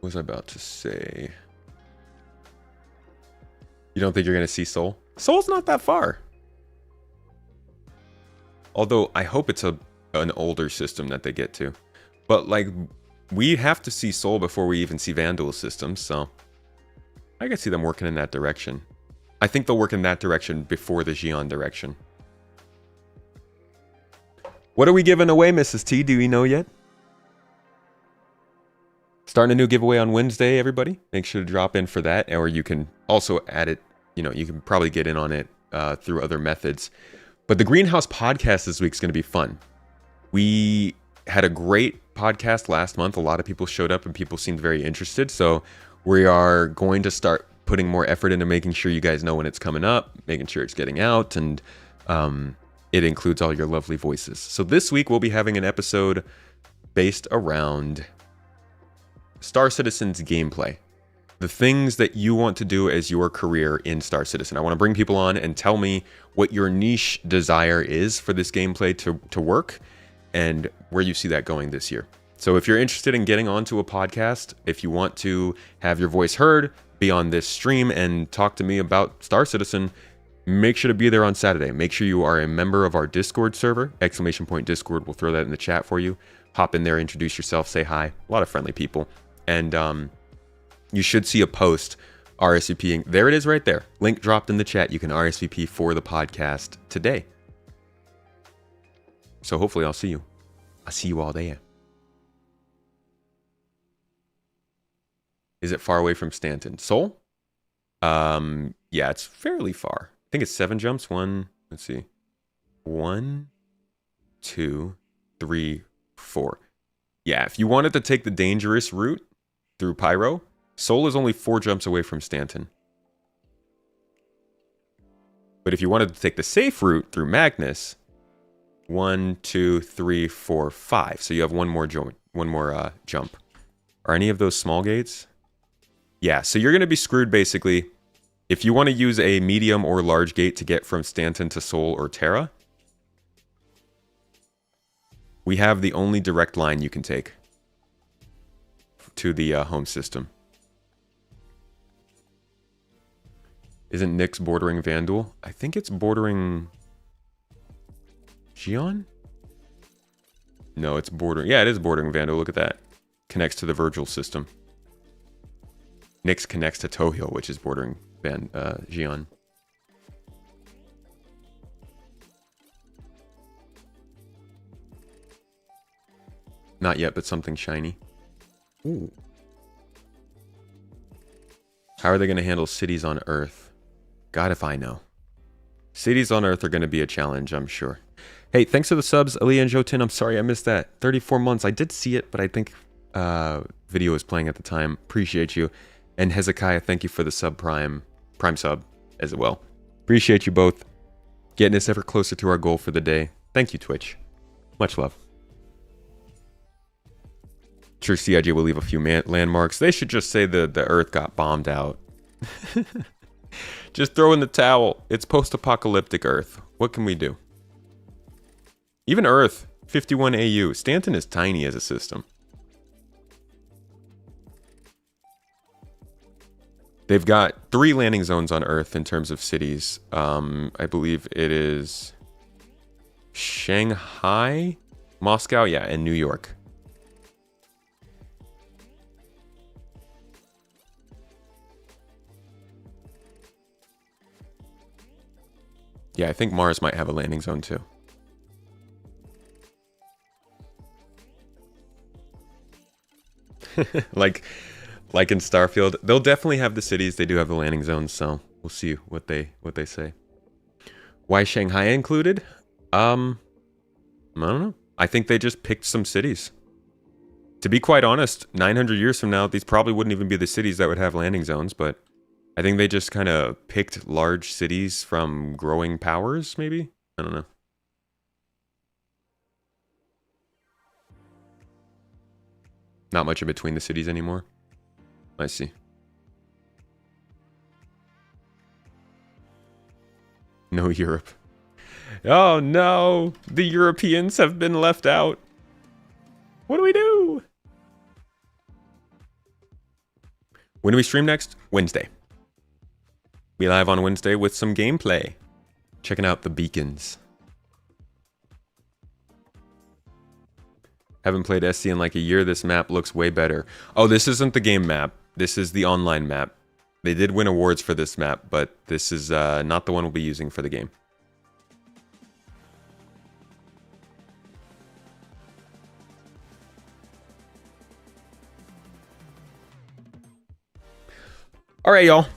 was I about to say? You don't think you're gonna see Sol? Sol's not that far. Although I hope it's an older system that they get to. But like, we have to see Sol before we even see Vandal systems, so I can see them working in that direction. I think they'll work in that direction before the Xion direction. What are we giving away, Mrs. T? Do we know yet? Starting a new giveaway on Wednesday, everybody. Make sure to drop in for that, or you can also add it, you know, you can probably get in on it through other methods. But the Greenhouse podcast this week is going to be fun. We had a great podcast last month. A lot of people showed up and people seemed very interested. So we are going to start putting more effort into making sure you guys know when it's coming up, making sure it's getting out, and it includes all your lovely voices. So this week we'll be having an episode based around Star Citizen's gameplay. The things that you want to do as your career in Star Citizen. I want to bring people on and tell me what your niche desire is for this gameplay to work, and where you see that going this year. So if you're interested in getting onto a podcast, if you want to have your voice heard, be on this stream and talk to me about Star Citizen, make sure to be there on Saturday. Make sure you are a member of our Discord server, !Discord. We'll throw that in the chat for you. Hop in there, introduce yourself, say hi. A lot of friendly people. And you should see a post RSVPing. There it is right there. Link dropped in the chat. You can RSVP for the podcast today. So hopefully I'll see you. I'll see you all there. Is it far away from Stanton? Sol? Yeah, it's fairly far. I think it's 7 jumps. Let's see. 1, 2, 3, 4. Yeah, if you wanted to take the dangerous route through Pyro, Sol is only 4 jumps away from Stanton. But if you wanted to take the safe route through Magnus, 1, 2, 3, 4, 5. So you have one more jump. Are any of those small gates? Yeah, so you're going to be screwed basically. If you want to use a medium or large gate to get from Stanton to Sol or Terra, we have the only direct line you can take to the home system. Isn't Nyx bordering Vandal? I think it's bordering Xion? No, it's bordering. Yeah, it is bordering Vandal. Look at that. Connects to the Virgil system. Nyx connects to Tohil, which is bordering Xion. Not yet, but something shiny. Ooh. How are they going to handle cities on Earth? God, if I know. Cities on Earth are going to be a challenge, I'm sure. Hey, thanks for the subs, Ali and Jotun. I'm sorry I missed that. 34 months. I did see it, but I think video was playing at the time. Appreciate you. And Hezekiah, thank you for the prime sub as well. Appreciate you both. Getting us ever closer to our goal for the day. Thank you, Twitch. Much love. Sure, CIG will leave a few landmarks. They should just say the Earth got bombed out. Just throw in the towel. It's post-apocalyptic Earth. What can we do? Even Earth, 51 AU. Stanton is tiny as a system. They've got 3 landing zones on Earth in terms of cities. I believe it is Shanghai, Moscow, yeah, and New York. Yeah, I think Mars might have a landing zone too. like in Starfield, they'll definitely have the cities. They do have the landing zones, so we'll see what they say. Why Shanghai included? I don't know. I think they just picked some cities. To be quite honest, 900 years from now, these probably wouldn't even be the cities that would have landing zones, but I think they just kind of picked large cities from growing powers, maybe? I don't know. Not much in between the cities anymore. I see. No Europe. Oh no! The Europeans have been left out. What do we do? When do we stream next? Wednesday. Be live on Wednesday with some gameplay. Checking out the beacons. Haven't played SC in like a year. This map looks way better. Oh, this isn't the game map. This is the online map. They did win awards for this map, but this is not the one we'll be using for the game. All right, y'all.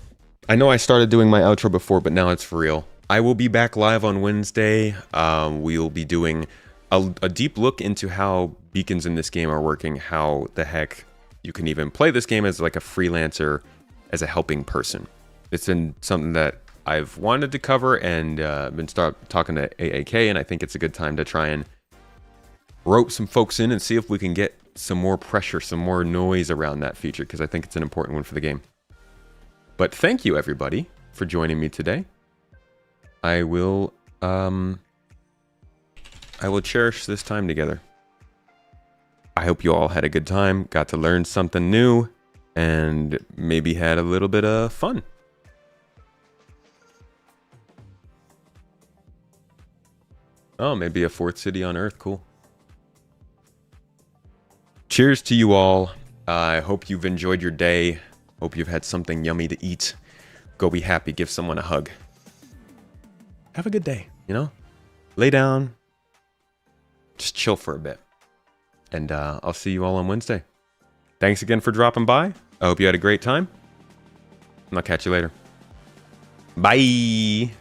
I know I started doing my outro before, but now it's for real. I will be back live on Wednesday. We'll be doing a deep look into how beacons in this game are working, how the heck you can even play this game as like a freelancer, as a helping person. It's been something that I've wanted to cover and been talking to AAK, and I think it's a good time to try and rope some folks in and see if we can get some more pressure, some more noise around that feature, because I think it's an important one for the game. But thank you, everybody, for joining me today. I will cherish this time together. I hope you all had a good time, got to learn something new, and maybe had a little bit of fun. Oh, maybe a 4th city on Earth. Cool. Cheers to you all. I hope you've enjoyed your day. Hope you've had something yummy to eat. Go be happy. Give someone a hug. Have a good day, you know? Lay down. Just chill for a bit. And I'll see you all on Wednesday. Thanks again for dropping by. I hope you had a great time. And I'll catch you later. Bye.